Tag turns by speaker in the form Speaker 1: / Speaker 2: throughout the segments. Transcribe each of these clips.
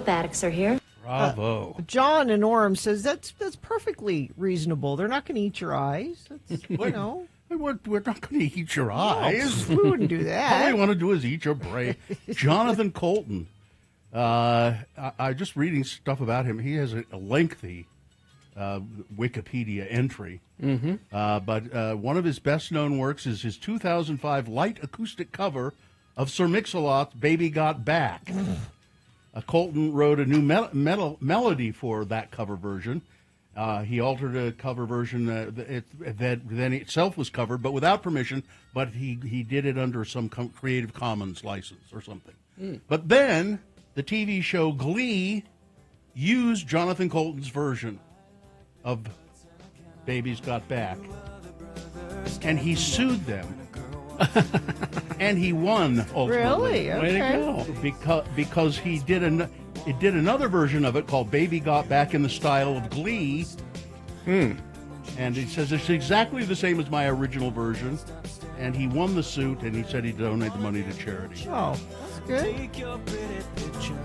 Speaker 1: Addicts are here.
Speaker 2: Bravo.
Speaker 3: John in Orem says that's perfectly reasonable. They're not going to eat your eyes. That's,
Speaker 2: We're not going to eat your eyes.
Speaker 3: we wouldn't do
Speaker 2: All
Speaker 3: that.
Speaker 2: they want to do is eat your brain. Jonathan Colton. I just reading stuff about him. He has a lengthy Wikipedia entry. But one of his best-known works is his 2005 light acoustic cover of Sir Mix-a-Lot's "Baby Got Back." Colton wrote a new melody for that cover version. He altered a cover version that then itself was covered, but without permission. But he did it under some Creative Commons license or something. But then the TV show Glee used Jonathan Colton's version of "Baby's Got Back," and he sued them. And he won ultimately.
Speaker 3: Really? Okay.
Speaker 2: Way to go. Because he did another version of it called "Baby Got Back" in the style of Glee. And he says it's exactly the same as my original version. And he won the suit, and he said he'd donate the money to charity.
Speaker 3: Oh, that's good.
Speaker 4: Take your pretty picture.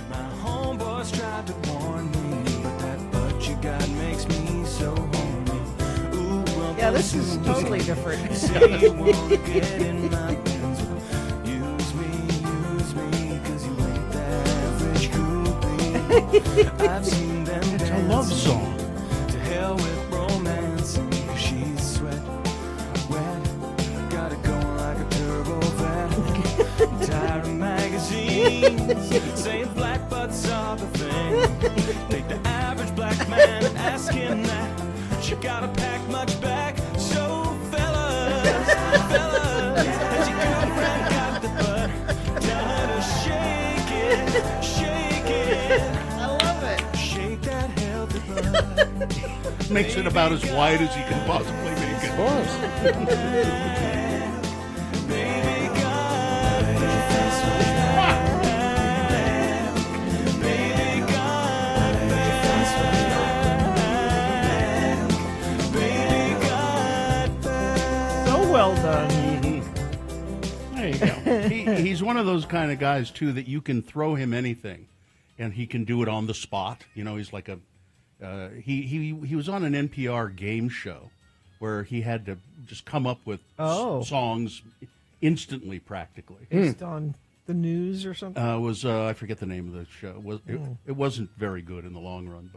Speaker 4: My homeboys tried to warn me, but that butt you got makes me so horny. Ooh, well,
Speaker 3: Yeah, this is totally different.
Speaker 4: say you wanna get in my pants. Use me, 'cause you ain't the average groupie. I've seen them
Speaker 2: It's a love song.
Speaker 4: to hell with romance, 'cause she's wet. Got it going like a turbo vet. Tired of magazines saying black butts are the thing. Take the average black man and ask him that. She gotta pack much back. So fellas, has your girlfriend got the butt? Tell her to shake it.
Speaker 3: I love it.
Speaker 4: Shake that healthy butt.
Speaker 2: Makes it about as wide as he can possibly make it.
Speaker 5: Of course.
Speaker 4: Baby got back. Baby got back. Baby got back.
Speaker 3: So well done.
Speaker 5: There you go.
Speaker 2: He's one of those kind of guys too that you can throw him anything, and he can do it on the spot. You know, he's like a he was on an NPR game show where he had to just come up with songs instantly, practically.
Speaker 3: Based on the news or something.
Speaker 2: I forget the name of the show. It wasn't very good in the long run,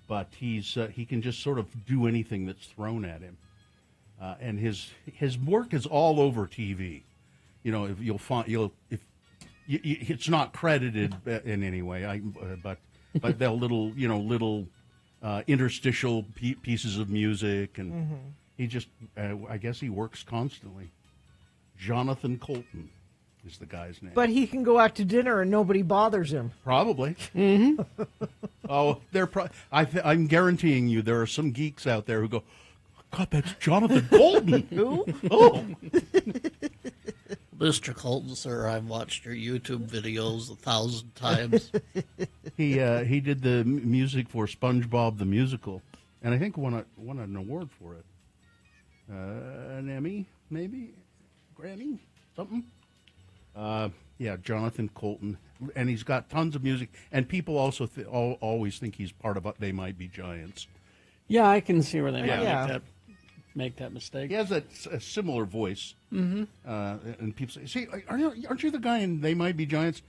Speaker 2: but he can just sort of do anything that's thrown at him, and his work is all over TV. You know, it's not credited in any way. But they'll little interstitial pieces of music, and he just I guess he works constantly. Jonathan Colton is the guy's name.
Speaker 3: But he can go out to dinner and nobody bothers him.
Speaker 2: Probably. Oh, I'm guaranteeing you there are some geeks out there who go, God, that's Jonathan Colton.
Speaker 3: Who?
Speaker 2: Oh,
Speaker 5: Mr. Colton, sir, I've watched your YouTube videos 1,000 times.
Speaker 2: he did the music for SpongeBob the Musical, and I think won an award for it. An Emmy, maybe, Grammy, something. Yeah, Jonathan Colton, and he's got tons of music, and people also always think he's part of They Might Be Giants.
Speaker 5: Yeah, I can see where they
Speaker 3: Yeah.
Speaker 5: make that mistake.
Speaker 2: He has a similar voice, and people say, "See, aren't you the guy in They Might Be Giants?"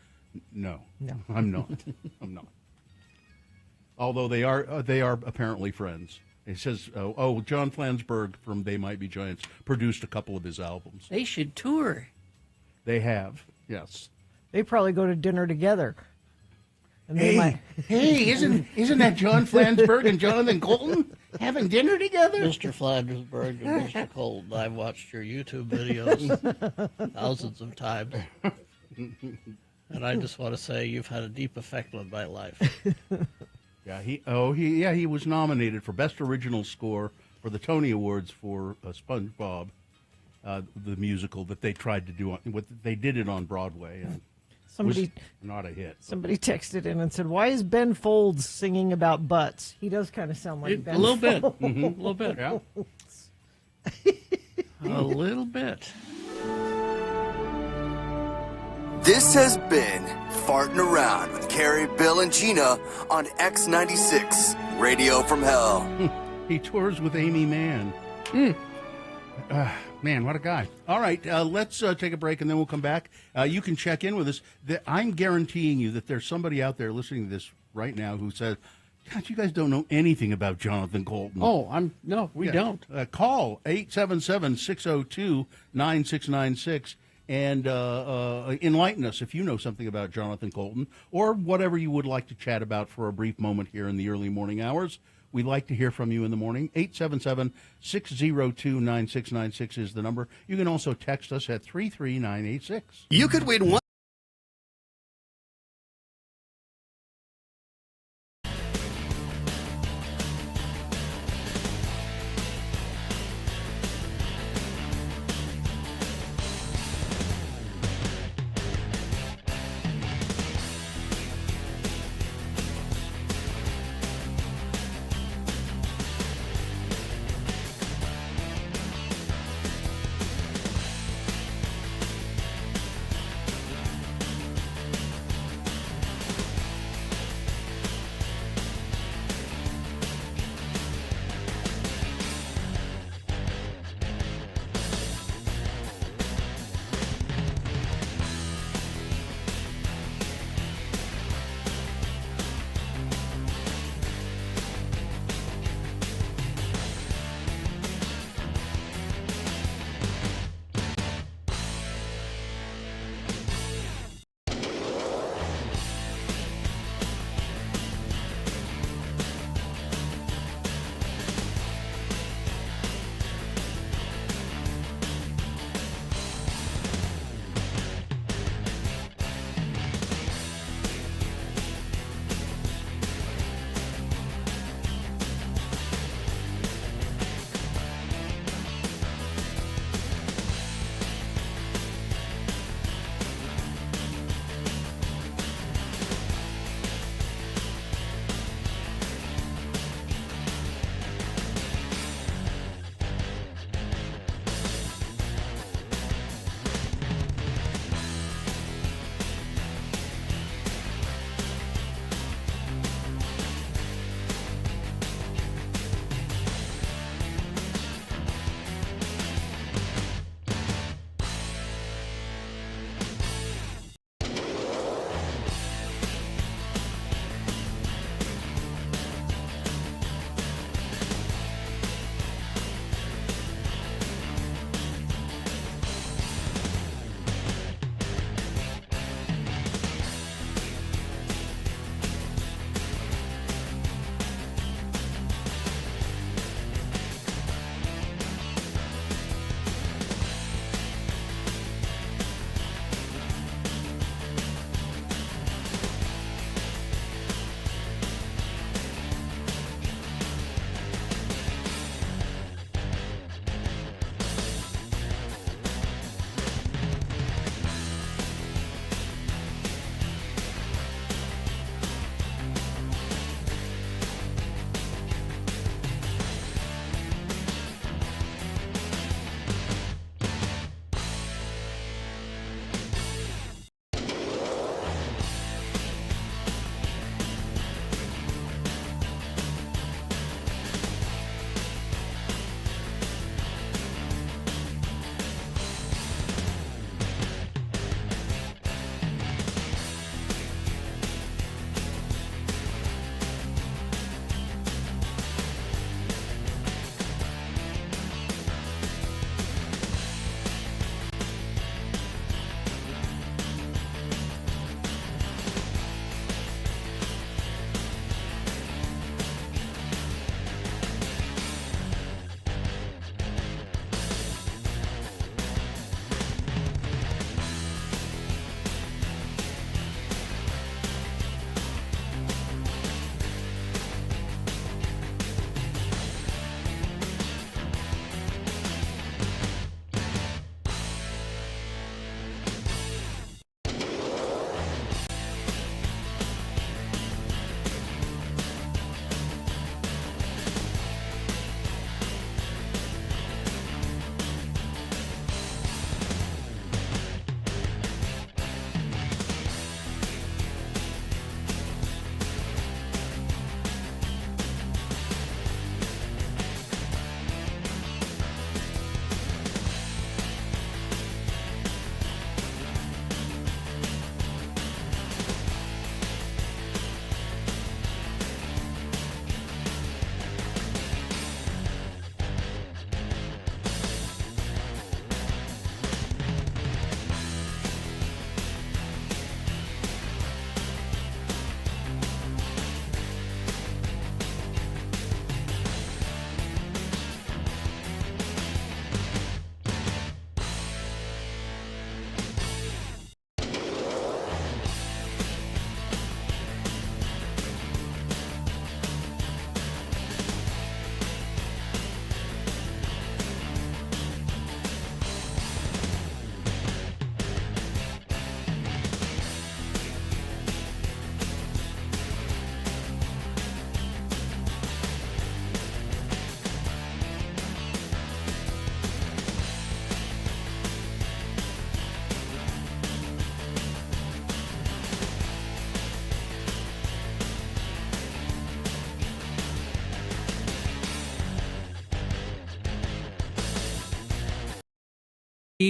Speaker 2: No, I'm not. I'm not. Although they are apparently friends. It says, John Flansburgh from They Might Be Giants produced a couple of his albums.
Speaker 5: They should tour.
Speaker 2: They have, yes.
Speaker 3: They probably go to dinner together. And they might.
Speaker 2: Hey, isn't that John Flansburgh and Jonathan Colton having dinner together?
Speaker 5: Mr. Flandersburg and Mr. Colton, I've watched your YouTube videos thousands of times. And I just want to say you've had a deep effect on my life.
Speaker 2: Yeah, he was nominated for Best Original Score for the Tony Awards for SpongeBob, the musical that they tried to do. They did it on Broadway, and
Speaker 3: Somebody,
Speaker 2: was not a hit.
Speaker 3: somebody texted in and said, "Why is Ben Folds singing about butts?" He does kind of sound like Ben.
Speaker 5: A little bit.
Speaker 3: Folds.
Speaker 5: A little bit.
Speaker 2: Yeah.
Speaker 5: A little bit.
Speaker 6: This has been
Speaker 1: Farting Around with Carrie, Bill, and Gina on X96, Radio from Hell.
Speaker 2: He tours with Amy Mann. Man, what a guy. All right, let's take a break, and then we'll come back. You can check in with us. I'm guaranteeing you that there's somebody out there listening to this right now who says, God, you guys don't know anything about Jonathan Coulton.
Speaker 5: Oh, we don't.
Speaker 2: Call 877-602-9696 and enlighten us if you know something about Jonathan Coulton or whatever you would like to chat about for a brief moment here in the early morning hours. We'd like to hear from you in the morning. 877-602-9696 is the number. You can also text us at 33986.
Speaker 1: You could win one.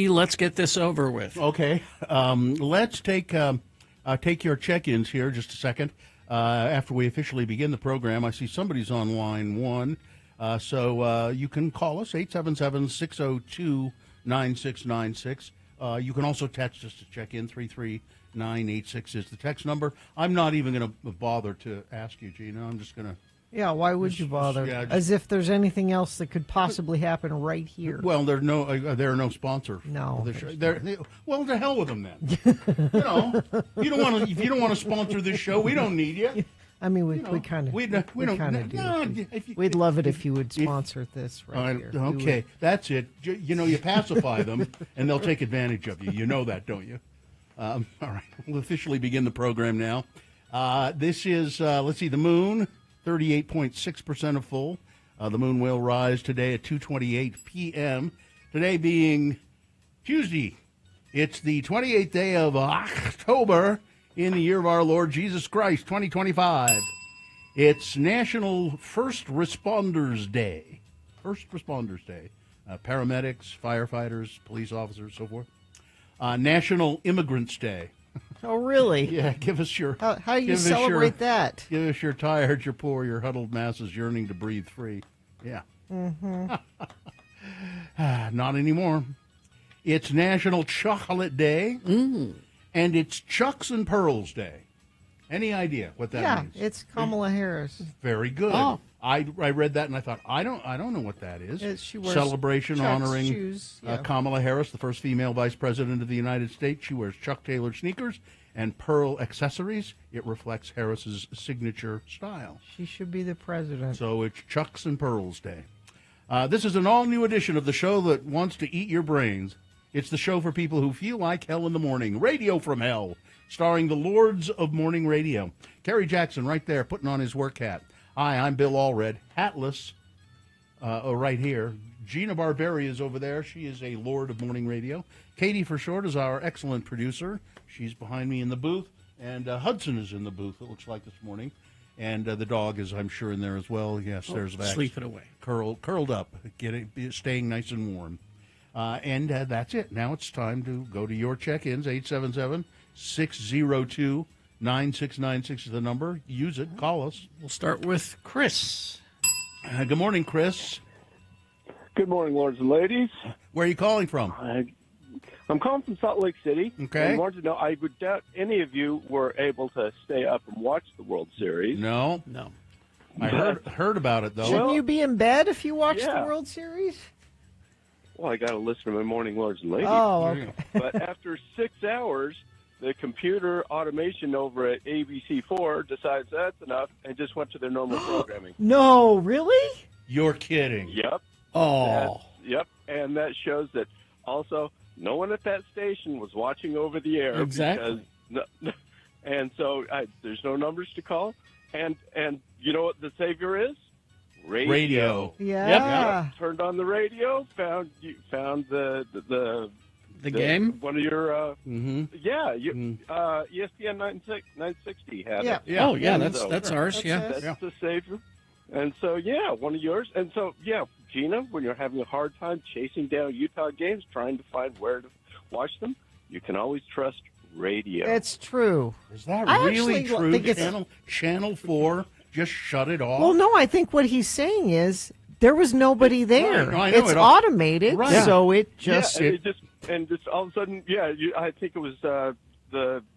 Speaker 5: Let's get this over with.
Speaker 2: Okay. Let's take your check-ins here just a second. After we officially begin the program, I see somebody's on line one. So you can call us, 877-602-9696. You can also text us to check in, 33986 is the text number. I'm not even going to bother to ask you, Gina. I'm just going to...
Speaker 3: Yeah, why would you bother? As if there's anything else that could possibly happen right here.
Speaker 2: Well, there are no sponsor.
Speaker 3: No,
Speaker 2: for the show. Well, to hell with them then. You don't want to. If you don't want to sponsor this show, we don't need you.
Speaker 3: I mean, we kind of do. We'd love it if you would sponsor this right here.
Speaker 2: Okay, that's it. You pacify them, and they'll take advantage of you. You know that, don't you? All right, we'll officially begin the program now. This is, let's see, the moon, 38.6% of full. The moon will rise today at 2:28 p.m. Today being Tuesday. It's the 28th day of October in the year of our Lord Jesus Christ, 2025. It's National First Responders Day. First Responders Day. Paramedics, firefighters, police officers, so forth. National Immigrants Day.
Speaker 3: Oh, really?
Speaker 2: Yeah, give us your...
Speaker 3: How do you celebrate that?
Speaker 2: Give us your tired, your poor, your huddled masses yearning to breathe free. Yeah. Mm-hmm. Not anymore. It's National Chocolate Day.
Speaker 3: Mm.
Speaker 2: And it's Chucks and Pearls Day. Any idea what that means?
Speaker 3: Yeah, it's Kamala Harris.
Speaker 2: Very good.
Speaker 5: Oh.
Speaker 2: I read that and I thought, I don't know what that is.
Speaker 3: She wears
Speaker 2: Celebration
Speaker 3: Chuck's
Speaker 2: honoring
Speaker 3: shoes, yeah.
Speaker 2: Kamala Harris, the first female vice president of the United States. She wears Chuck Taylor sneakers and pearl accessories. It reflects Harris's signature style.
Speaker 3: She should be the president.
Speaker 2: So it's Chucks and Pearls Day. This is an all-new edition of the show that wants to eat your brains. It's the show for people who feel like hell in the morning. Radio from Hell, starring the Lords of Morning Radio. Kerry Jackson right there putting on his work hat. Hi, I'm Bill Allred, hatless, right here. Gina Barberi is over there. She is a Lord of Morning Radio. Katie, for short, is our excellent producer. She's behind me in the booth. And Hudson is in the booth, it looks like, this morning. And the dog is, I'm sure, in there as well. Yes, there's Vax.
Speaker 5: Sleeping away.
Speaker 2: Curled up, staying nice and warm. And that's it. Now it's time to go to your check-ins. 877-602-9696 is the number. Use it. Call us.
Speaker 5: We'll start with Chris.
Speaker 2: Good morning, Chris.
Speaker 6: Good morning, lords and ladies.
Speaker 2: Where are you calling from?
Speaker 6: I'm calling from Salt Lake City.
Speaker 2: Okay.
Speaker 6: I wanted to know, I would doubt any of you were able to stay up and watch the World Series.
Speaker 2: No. I heard about it, though.
Speaker 3: Shouldn't you be in bed if you watch
Speaker 6: Yeah.
Speaker 3: the World Series?
Speaker 6: Well, I got to listen to my morning, lords and ladies.
Speaker 3: Oh, okay.
Speaker 6: But after 6 hours, the computer automation over at ABC4 decides that's enough and just went to their normal programming.
Speaker 3: No, really?
Speaker 2: You're kidding.
Speaker 6: Yep.
Speaker 5: Oh.
Speaker 6: Yep. And that shows that also no one at that station was watching over the air.
Speaker 5: Exactly.
Speaker 6: And so there's no numbers to call. And you know what the savior is? Radio.
Speaker 3: Yeah.
Speaker 6: Yep. Turned on the radio, found the
Speaker 5: game.
Speaker 6: One of your
Speaker 2: Mm-hmm.
Speaker 6: ESPN 960 had it.
Speaker 2: Yeah.
Speaker 5: Oh, yeah,
Speaker 6: So-
Speaker 5: that's ours, yeah.
Speaker 6: That's the savior. And so one of yours. And so Gina, when you're having a hard time chasing down Utah games, trying to find where to watch them, you can always trust radio.
Speaker 3: It's true.
Speaker 2: Is that
Speaker 3: I
Speaker 2: really
Speaker 3: actually
Speaker 2: true?
Speaker 3: think it's-
Speaker 2: Channel 4 just shut it off?
Speaker 3: Well, no, I think what he's saying is there was nobody there.
Speaker 2: Right, no, I know
Speaker 3: It's
Speaker 2: it all-
Speaker 3: automated,
Speaker 2: Right.
Speaker 3: so it just...
Speaker 6: and just all of a sudden, I think it was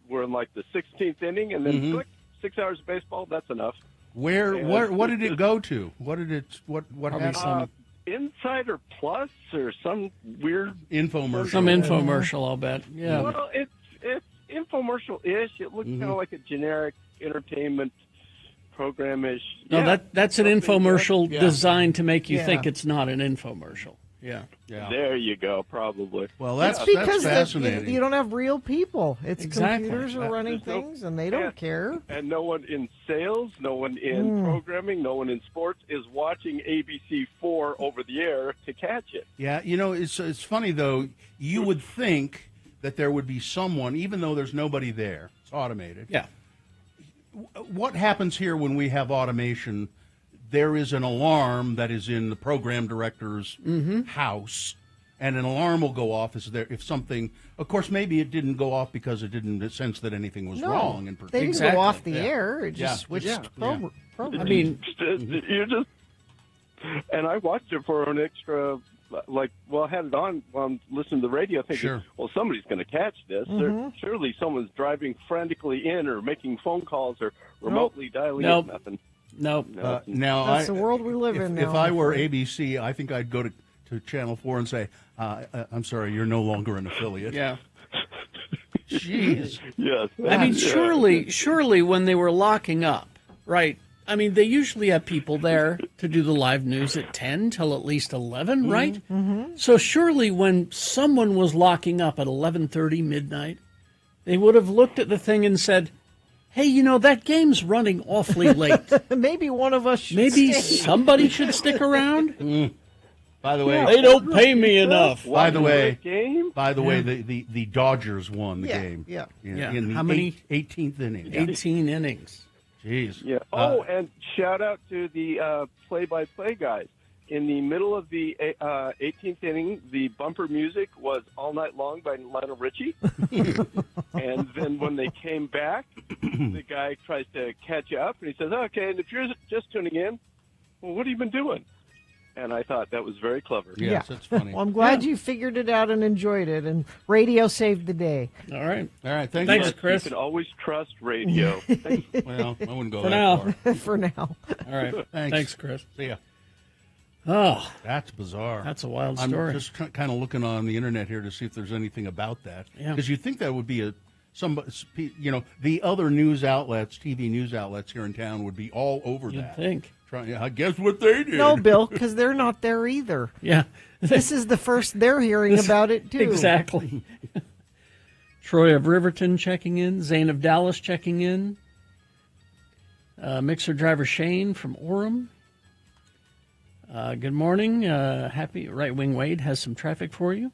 Speaker 6: we're in like the 16th inning, and then click, 6 hours of baseball. That's enough.
Speaker 2: What did it go to? What happened?
Speaker 6: Insider Plus or some weird
Speaker 2: Infomercial.
Speaker 5: Some infomercial, I'll bet. Yeah.
Speaker 6: Well, it's infomercial-ish. It looks kind of like a generic entertainment program-ish.
Speaker 5: No, that's an infomercial
Speaker 2: Yeah.
Speaker 5: designed to make you
Speaker 3: Yeah.
Speaker 5: think it's not an infomercial. Yeah.
Speaker 2: Yeah.
Speaker 6: There you go, probably.
Speaker 2: Well, that's
Speaker 3: because
Speaker 2: fascinating.
Speaker 3: you don't have real people. It's
Speaker 5: Exactly.
Speaker 3: computers are running
Speaker 6: There's no-
Speaker 3: things, and they don't care.
Speaker 6: And no one in sales, no one in programming, no one in sports is watching ABC4 over the air to catch it.
Speaker 2: Yeah, it's funny, though. You would think that there would be someone, even though there's nobody there. It's automated.
Speaker 5: Yeah.
Speaker 2: What happens here when we have automation? There is an alarm that is in the program director's house and an alarm will go off if something. Of course, maybe it didn't go off because it didn't sense that anything was wrong. In
Speaker 3: they
Speaker 2: particular,
Speaker 3: didn't
Speaker 5: Exactly.
Speaker 3: go off the
Speaker 2: Yeah.
Speaker 3: air. It just
Speaker 2: Yeah.
Speaker 3: switched
Speaker 2: Yeah.
Speaker 3: program.
Speaker 5: I mean,
Speaker 6: You're just, and I watched it for an extra, I had it on while I'm listening to the radio, thinking,
Speaker 2: Sure.
Speaker 6: well, somebody's going to catch this. Surely someone's driving frantically in or making phone calls or remotely dialing
Speaker 5: Nope.
Speaker 6: in. Nothing.
Speaker 5: nope.
Speaker 2: now
Speaker 3: That's the world we live in now,
Speaker 2: If I
Speaker 3: I'm
Speaker 2: were
Speaker 3: afraid.
Speaker 2: ABC, I think I'd go to Channel 4 and say, "I'm sorry, you're no longer an affiliate."
Speaker 5: Yeah.
Speaker 2: Jeez.
Speaker 6: Yes.
Speaker 5: I mean,
Speaker 6: Yeah.
Speaker 5: surely when they were locking up, right? I mean, they usually have people there to do the live news at 10 till at least 11, right? Mm-hmm. So surely when someone was locking up at 11:30 midnight, they would have looked at the thing and said, hey, that game's running awfully late.
Speaker 3: Maybe one of us should
Speaker 5: Maybe
Speaker 3: stay.
Speaker 5: somebody should stick around.
Speaker 2: By the way,
Speaker 5: They don't pay me enough.
Speaker 2: by the way,
Speaker 6: Game?
Speaker 2: the Dodgers won the
Speaker 3: Yeah,
Speaker 2: game.
Speaker 3: yeah.
Speaker 2: In the
Speaker 5: How many?
Speaker 2: 18th inning.
Speaker 5: 18 innings.
Speaker 2: Jeez.
Speaker 6: Yeah. And shout out to the play-by-play guys. In the middle of the 18th inning, the bumper music was All Night Long by Lionel Richie. And then when they came back, the guy tries to catch up, and he says, okay, and if you're just tuning in, well, what have you been doing? And I thought that was very clever.
Speaker 2: Yes,
Speaker 3: Yeah.
Speaker 2: that's funny.
Speaker 3: Well, I'm glad you figured it out and enjoyed it, and radio saved the day.
Speaker 5: All right.
Speaker 2: All right, thanks.
Speaker 5: Thanks,
Speaker 2: Mark.
Speaker 5: Chris.
Speaker 6: You can always trust radio. Thank you.
Speaker 2: Well, I wouldn't go
Speaker 5: For
Speaker 2: that
Speaker 5: now.
Speaker 2: far.
Speaker 3: For now.
Speaker 5: All right.
Speaker 2: Thanks.
Speaker 5: Thanks, Chris.
Speaker 2: See ya.
Speaker 5: Oh,
Speaker 2: That's bizarre.
Speaker 5: that's a wild
Speaker 2: I'm
Speaker 5: story.
Speaker 2: just kind of looking on the internet here to see if there's anything about that.
Speaker 5: Yeah.
Speaker 2: Because you'd think that would be the other news outlets, TV news outlets here in town would be all over
Speaker 5: You'd
Speaker 2: that.
Speaker 5: think.
Speaker 2: I guess what they did.
Speaker 3: No, Bill, because they're not there either.
Speaker 5: Yeah.
Speaker 3: This is the first they're hearing about it, too.
Speaker 5: Exactly. Troy of Riverton checking in. Zane of Dallas checking in. Mixer driver Shane from Orem. Good morning. Happy Right Wing Wade has some traffic for you.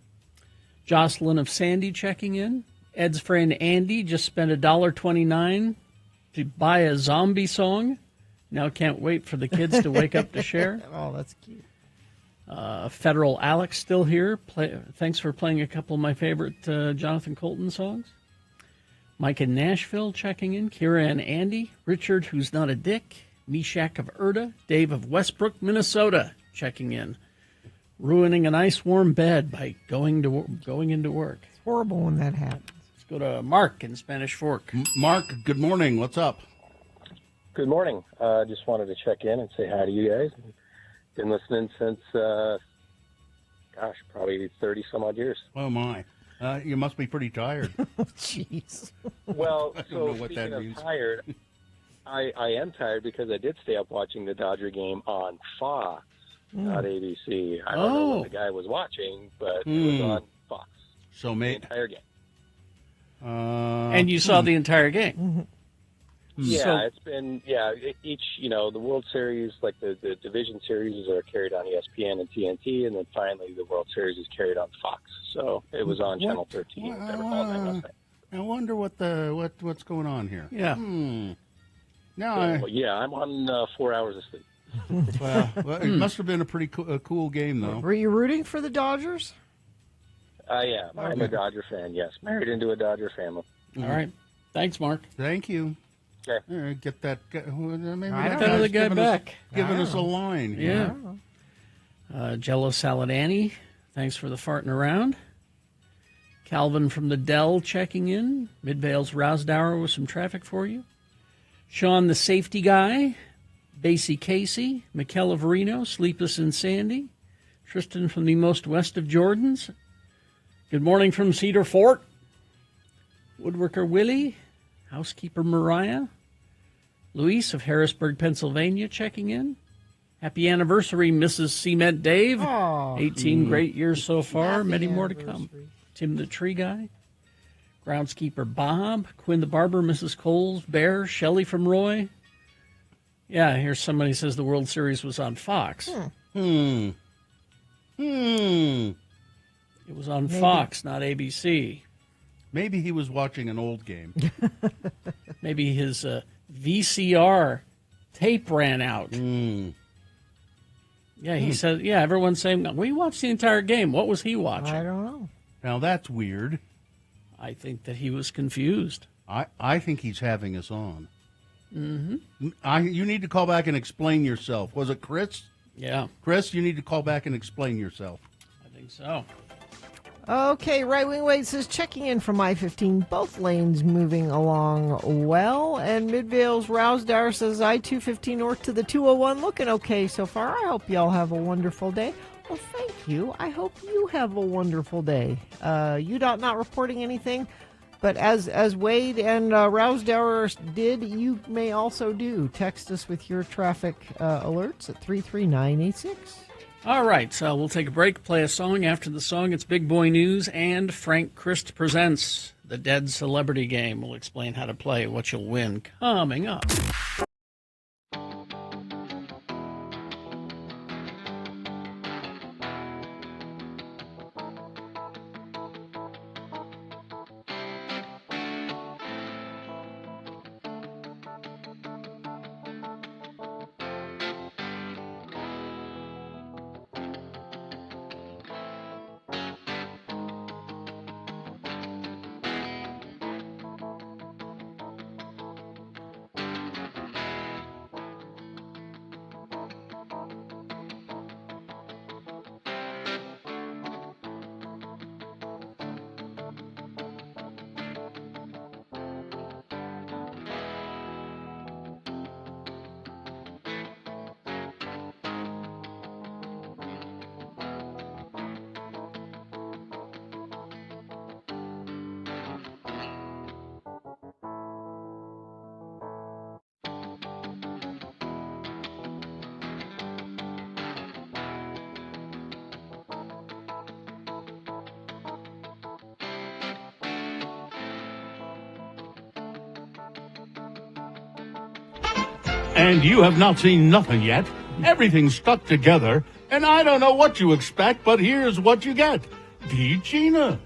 Speaker 5: Jocelyn of Sandy checking in. Ed's friend Andy just spent $1.29 to buy a zombie song. Now can't wait for the kids to wake up to share.
Speaker 3: Oh, that's cute.
Speaker 5: Federal Alex still here. Thanks for playing a couple of my favorite Jonathan Colton songs. Mike in Nashville checking in. Kira and Andy. Richard, who's not a dick. Meshach of Erda. Dave of Westbrook, Minnesota checking in. Ruining a nice warm bed by going into work.
Speaker 3: It's horrible when that happens.
Speaker 5: Let's go to Mark in Spanish Fork.
Speaker 2: Mark, good morning. What's up?
Speaker 7: Good morning. Just wanted to check in and say hi to you guys. Been listening since, probably 30 some odd years.
Speaker 2: Oh, my. You must be pretty tired.
Speaker 3: Jeez.
Speaker 7: Well,
Speaker 2: don't
Speaker 7: so
Speaker 2: know what that
Speaker 7: speaking of
Speaker 2: means.
Speaker 7: tired, I am tired because I did stay up watching the Dodger game on Fox, not ABC. I don't know what the guy was watching, but it was on Fox.
Speaker 2: So,
Speaker 7: The
Speaker 2: mate.
Speaker 7: entire game.
Speaker 5: And you saw the entire game.
Speaker 7: Yeah,
Speaker 5: So-
Speaker 7: it's been, each, the World Series, like the division series are carried on ESPN and TNT, and then finally the World Series is carried on Fox. So it was on Channel 13. if I recall that last night.
Speaker 2: I wonder what's going on here.
Speaker 5: Yeah.
Speaker 2: No,
Speaker 7: Well, yeah, I'm on 4 hours of sleep.
Speaker 2: it must have been a pretty cool game, though.
Speaker 3: Were you rooting for the Dodgers?
Speaker 7: I am. I'm a Dodger fan, yes. Married into a Dodger family.
Speaker 5: All right. Thanks, Mark.
Speaker 2: Thank you.
Speaker 7: Okay.
Speaker 2: Get that. Maybe
Speaker 3: I
Speaker 2: that
Speaker 3: don't
Speaker 5: know.
Speaker 2: guy's
Speaker 5: The guy
Speaker 2: giving
Speaker 5: back.
Speaker 2: giving us a line.
Speaker 5: Yeah. Jello Salad Annie, thanks for the farting around. Calvin from the Dell checking in. Midvale's Rousdower with some traffic for you. Sean the Safety Guy. Basie Casey. Michaela Verino, Sleepless in Sandy. Tristan from the most west of Jordans. Good morning from Cedar Fort. Woodworker Willie. Housekeeper Mariah. Luis of Harrisburg, Pennsylvania checking in. Happy anniversary, Mrs. Cement Dave.
Speaker 3: Aw.
Speaker 5: 18 great years so far.
Speaker 3: Happy
Speaker 5: Many more to come.
Speaker 3: anniversary.
Speaker 5: Tim the Tree Guy. Groundskeeper Bob. Quinn the Barber, Mrs. Coles. Bear. Shelley from Roy. Yeah, here's somebody says the World Series was on Fox. It was on Fox, not ABC.
Speaker 2: Maybe he was watching an old game.
Speaker 5: Maybe his VCR tape ran out. Yeah, he said, yeah, everyone's saying, we watched the entire game. What was he watching?
Speaker 3: I don't know.
Speaker 2: Now, that's weird.
Speaker 5: I think that he was confused.
Speaker 2: I think he's having us on. Mm-hmm. You need to call back and explain yourself. Was it Chris?
Speaker 5: Yeah,
Speaker 2: Chris, you need to call back and explain yourself.
Speaker 5: I think so.
Speaker 3: Okay, Right Wing Wade says, checking in from I-15, both lanes moving along well. And Midvale's Rousdower says, I-215 north to the 201 looking okay so far. I hope y'all have a wonderful day. Well, thank you. I hope you have a wonderful day. UDOT not reporting anything, but as Wade and Rousdower did, you may also do. Text us with your traffic alerts at 33986.
Speaker 5: All right, so we'll take a break, play a song. After the song, it's Big Boy News and Frank Christ presents the Dead Celebrity Game. We'll explain how to play, what you'll win coming up.
Speaker 2: And you have not seen nothing yet. Everything's stuck together, and I don't know what you expect, but here's what you get. Beat Gina.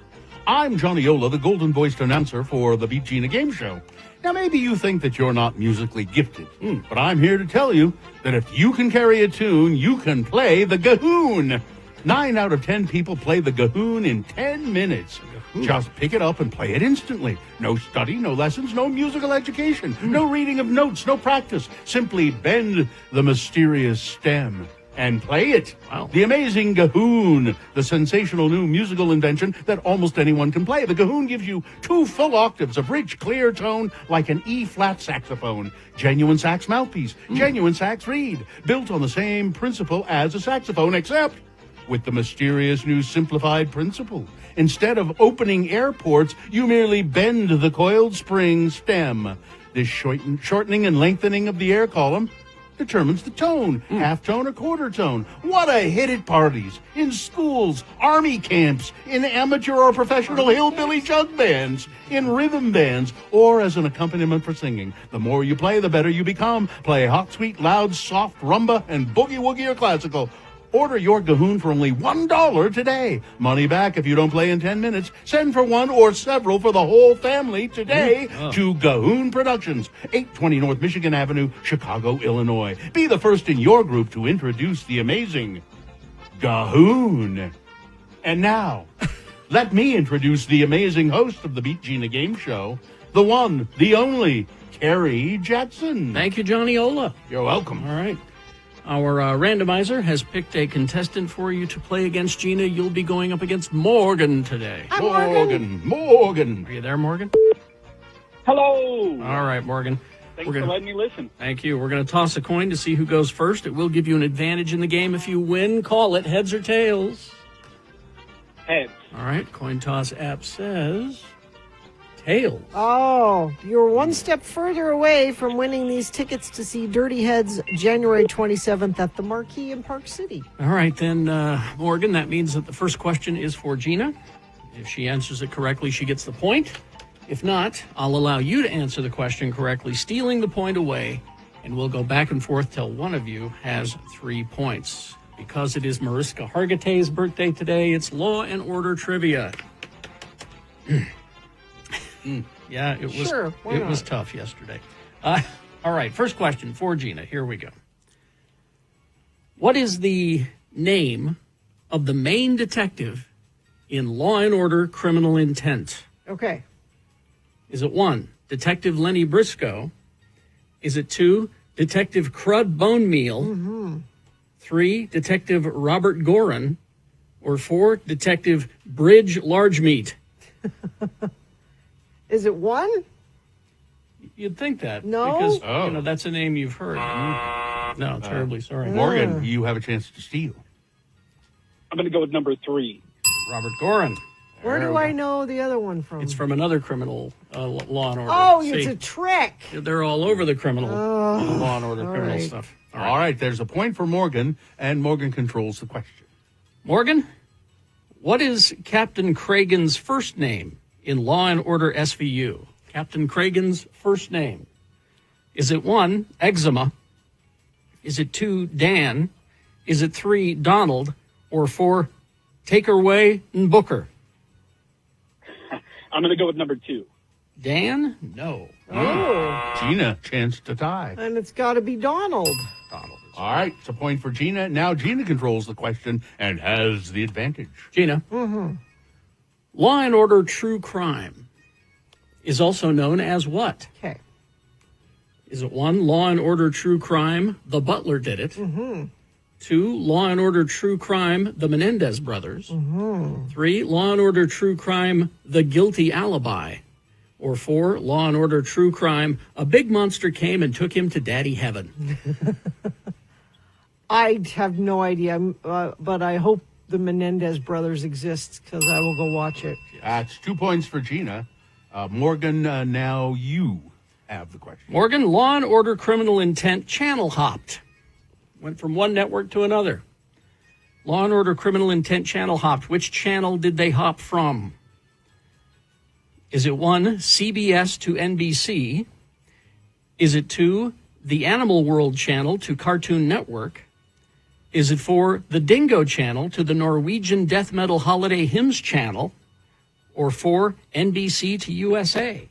Speaker 2: I'm Johnny Ola, the golden-voiced announcer for the Beat Gina Game Show. Now, maybe you think that you're not musically gifted, but I'm here to tell you that if you can carry a tune, you can play the Gahoon. 9 out of 10 people play the Gahoon in 10 minutes. Just pick it up and play it instantly. No study, no lessons, no musical education, no reading of notes, no practice. Simply bend the mysterious stem and play it.
Speaker 5: Wow.
Speaker 2: The amazing Gahoon, the sensational new musical invention that almost anyone can play. The Gahoon gives you 2 full octaves of rich, clear tone like an E-flat saxophone. Genuine sax mouthpiece, genuine sax reed, built on the same principle as a saxophone, except with the mysterious new simplified principle. Instead of opening air ports, you merely bend the coiled spring stem. This shortening and lengthening of the air column determines the tone, half tone or quarter tone. What a hit at parties, in schools, army camps, in amateur or professional hillbilly jug bands, in rhythm bands, or as an accompaniment for singing. The more you play, the better you become. Play hot, sweet, loud, soft, rumba, and boogie-woogie or classical. Order your Gahoon for only $1 today. Money back if you don't play in 10 minutes. Send for one or several for the whole family today to Gahoon Productions, 820 North Michigan Avenue, Chicago, Illinois. Be the first in your group to introduce the amazing Gahoon. And now, let me introduce the amazing host of the Beat Gina Game Show, the one, the only, Carrie Jackson.
Speaker 5: Thank you, Johnny Ola.
Speaker 2: You're welcome.
Speaker 5: All right. Our randomizer has picked a contestant for you to play against Gina. You'll be going up against Morgan today.
Speaker 2: Morgan.
Speaker 5: Are you there, Morgan?
Speaker 8: Hello.
Speaker 5: All right, Morgan.
Speaker 8: Thanks for letting me listen.
Speaker 5: Thank you. We're going to toss a coin to see who goes first. It will give you an advantage in the game if you win. Call it heads or tails.
Speaker 8: Heads.
Speaker 5: All right. Coin toss app says tails.
Speaker 3: Oh, you're one step further away from winning these tickets to see Dirty Heads January 27th at the Marquee in Park City.
Speaker 5: All right, then, Morgan, that means that the first question is for Gina. If she answers it correctly, she gets the point. If not, I'll allow you to answer the question correctly, stealing the point away, and we'll go back and forth till one of you has 3 points. Because it is Mariska Hargitay's birthday today, it's Law and Order trivia. Yeah, it was.
Speaker 3: Sure, why
Speaker 5: it was
Speaker 3: not?
Speaker 5: tough yesterday. All right, first question for Gina. Here we go. What is the name of the main detective in Law and Order Criminal Intent?
Speaker 3: Okay.
Speaker 5: Is it 1, Detective Lenny Briscoe? Is it 2, Detective Crud Bone Meal? 3, Detective Robert Gorin? Or 4, Detective Bridge Large Meat?
Speaker 3: Is it 1?
Speaker 5: You'd think that.
Speaker 3: No?
Speaker 5: Because,
Speaker 2: Oh.
Speaker 5: that's a name you've heard. No, terribly sorry.
Speaker 2: Morgan, you have a chance to steal.
Speaker 8: I'm going to go with number 3.
Speaker 5: Robert Gorin.
Speaker 3: Where do I know the other one from?
Speaker 5: It's from another criminal Law and Order.
Speaker 3: Oh,
Speaker 5: See,
Speaker 3: it's a trick.
Speaker 5: they're all over the criminal Law and Order criminal
Speaker 3: right.
Speaker 5: stuff.
Speaker 2: All right, there's a point for Morgan, and Morgan controls the question.
Speaker 5: Morgan, what is Captain Cragen's first name in Law and Order SVU? Captain Cragen's first name. Is it 1, Eczema? Is it 2, Dan? Is it 3, Donald? Or 4, Takerway and Booker?
Speaker 8: I'm going to go with number 2.
Speaker 5: Dan? No.
Speaker 3: Oh,
Speaker 2: Gina, chance to tie.
Speaker 3: and it's got to be Donald.
Speaker 5: Donald.
Speaker 2: All right, it's a point for Gina. Now Gina controls the question and has the advantage.
Speaker 5: Gina. Law and Order True Crime is also known as what?
Speaker 3: Okay.
Speaker 5: Is it 1, Law and Order True Crime, The Butler Did It? 2, Law and Order True Crime, The Menendez Brothers? 3, Law and Order True Crime, The Guilty Alibi? Or 4, Law and Order True Crime, A Big Monster Came and Took Him to Daddy Heaven?
Speaker 3: I have no idea, but I hope the Menendez brothers exist because I will go watch it.
Speaker 2: That's 2 points for Gina. Morgan, now you have the question.
Speaker 5: Morgan, Law and Order Criminal Intent channel hopped. Went from one network to another. Law and Order Criminal Intent channel hopped. Which channel did they hop from? Is it 1, CBS to NBC? Is it 2, the Animal World channel to Cartoon Network? Is it 4, the Dingo channel to the Norwegian Death Metal Holiday Hymns channel? Or 4, NBC to USA?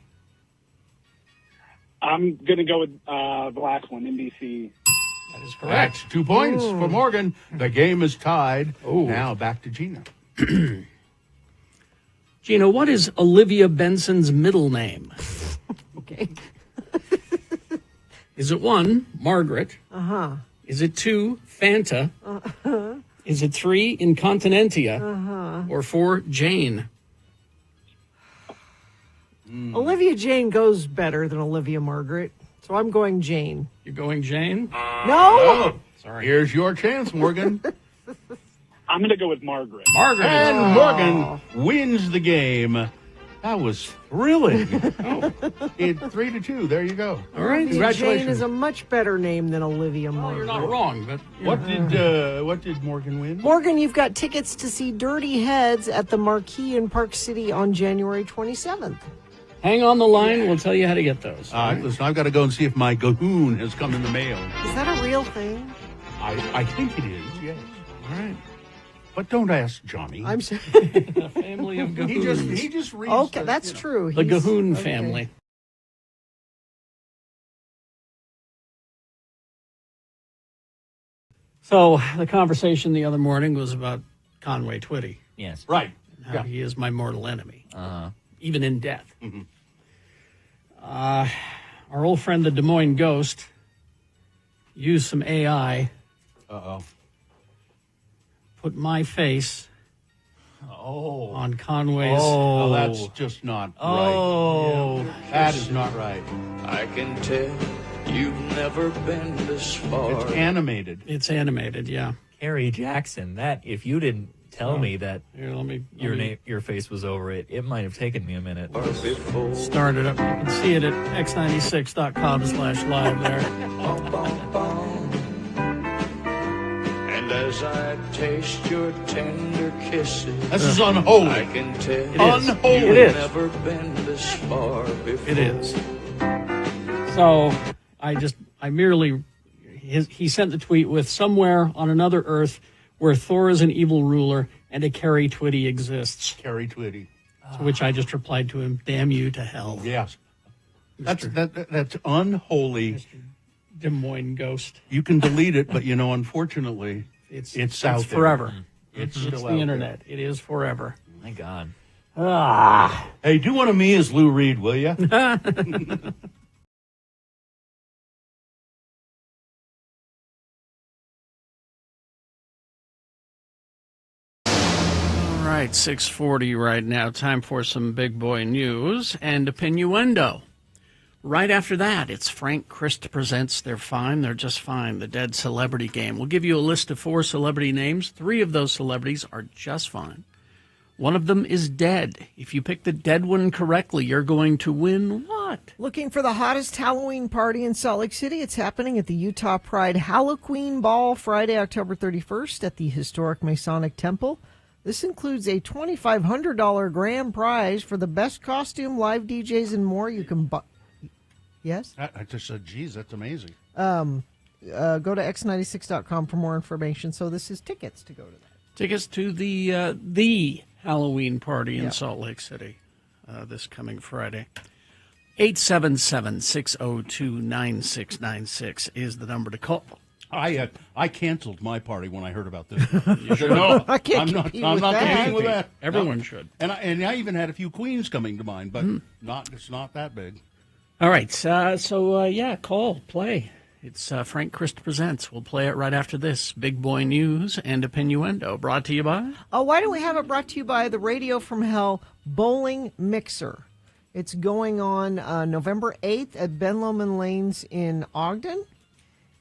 Speaker 8: I'm going to go with the last one, NBC.
Speaker 5: That is correct.
Speaker 2: That's 2 points for Morgan. The game is tied. Now back to Gina.
Speaker 5: Gina, what is Olivia Benson's middle name?
Speaker 3: Okay.
Speaker 5: Is it 1, Margaret?
Speaker 3: Uh-huh.
Speaker 5: Is it 2, Fanta? Is it 3, Incontinentia? Or 4, Jane?
Speaker 3: Olivia Jane goes better than Olivia Margaret, so I'm going Jane.
Speaker 5: You're going Jane?
Speaker 3: No?
Speaker 2: Oh,
Speaker 5: Sorry.
Speaker 2: here's your chance, Morgan.
Speaker 8: I'm going to go with Margaret.
Speaker 5: Margaret.
Speaker 2: And Morgan wins the game. That was thrilling. It's 3-2. There you go.
Speaker 5: All right.
Speaker 3: Olivia Jane
Speaker 2: Congratulations.
Speaker 3: is a much better name than Olivia
Speaker 5: Well,
Speaker 3: Margaret.
Speaker 5: you're not wrong, but
Speaker 2: What did Morgan win?
Speaker 3: Morgan, you've got tickets to see Dirty Heads at the Marquee in Park City on January 27th.
Speaker 5: hang on the line. We'll tell you how to get those.
Speaker 2: Listen, I've got to go and see if my Gahoon has come in the mail.
Speaker 3: Is that a real thing?
Speaker 2: I think it is, yes.
Speaker 5: All right.
Speaker 2: But don't ask Johnny.
Speaker 3: I'm sorry.
Speaker 5: A family of
Speaker 2: he just
Speaker 5: Gahoons.
Speaker 2: he just reads.
Speaker 3: Okay, that's true.
Speaker 5: The
Speaker 3: He's-
Speaker 5: Gahoon
Speaker 3: okay.
Speaker 5: family. So the conversation the other morning was about Conway Twitty.
Speaker 9: Yes.
Speaker 2: Right.
Speaker 5: How
Speaker 2: Yeah.
Speaker 5: he is my mortal enemy,
Speaker 9: Uh-huh.
Speaker 5: even in death. Our old friend, the Des Moines Ghost, used some AI,
Speaker 2: Uh-oh.
Speaker 5: put my face
Speaker 2: Oh.
Speaker 5: on Conway's.
Speaker 2: Oh, that's just not right.
Speaker 9: Oh.
Speaker 2: That is not right.
Speaker 10: I can tell you've never been this far.
Speaker 2: It's animated.
Speaker 5: It's animated, yeah.
Speaker 9: Carrie Jackson, that if you didn't tell me that
Speaker 5: Here, let me
Speaker 9: your face was over it, it might have taken me a minute.
Speaker 10: Before.
Speaker 5: start it up. You can see it at x96.com/live there.
Speaker 10: And as I taste your tender kisses,
Speaker 2: This is
Speaker 10: I
Speaker 2: unholy.
Speaker 10: can tell
Speaker 5: It is.
Speaker 2: Unholy.
Speaker 5: It is.
Speaker 10: never been this far before.
Speaker 5: It is. So I merely, he sent the tweet with somewhere on another Earth where Thor is an evil ruler and a Carrie Twitty exists.
Speaker 2: Carrie Twitty.
Speaker 5: To which I just replied to him, damn you to hell.
Speaker 2: Yes. That's unholy.
Speaker 5: Des Moines ghost.
Speaker 2: You can delete it, but unfortunately, it's out there.
Speaker 5: Forever.
Speaker 2: It's
Speaker 5: It's
Speaker 2: still
Speaker 5: the
Speaker 2: out
Speaker 5: internet. It is forever.
Speaker 9: My God.
Speaker 2: Hey, do one of me as Lou Reed, will you?
Speaker 5: All right, 6:40 right now. Time for some big boy news and Opinioendo. Right after that, it's Frank Christ Presents They're Fine, They're Just Fine, the Dead Celebrity Game. We'll give you a list of 4 celebrity names. 3 of those celebrities are just fine. One of them is dead. If you pick the dead one correctly, you're going to win what?
Speaker 3: Looking for the hottest Halloween party in Salt Lake City? It's happening at the Utah Pride Halloween Ball Friday, October 31st at the historic Masonic Temple. This includes a $2,500 grand prize for the best costume, live DJs, and more. You can buy. Yes?
Speaker 2: I just said, geez, that's amazing.
Speaker 3: Go to x96.com for more information. So this is tickets to go to that.
Speaker 5: Tickets to the Halloween party in Salt Lake City this coming Friday. 877-602-9696 is the number to call.
Speaker 2: I canceled my party when I heard about this. No,
Speaker 3: I can't
Speaker 2: I'm not
Speaker 3: compete
Speaker 2: I'm
Speaker 3: with
Speaker 2: not
Speaker 3: that.
Speaker 2: competing with that.
Speaker 5: Everyone
Speaker 2: No.
Speaker 5: should.
Speaker 2: And I even had a few queens coming to mind, but it's not that big.
Speaker 5: All right. Call, play. It's Frank Christ Presents. We'll play it right after this. Big Boy News and Opinioendo. Brought to you by?
Speaker 3: Why don't we have it brought to you by the Radio from Hell Bowling Mixer? It's going on November 8th at Ben Lomond Lanes in Ogden.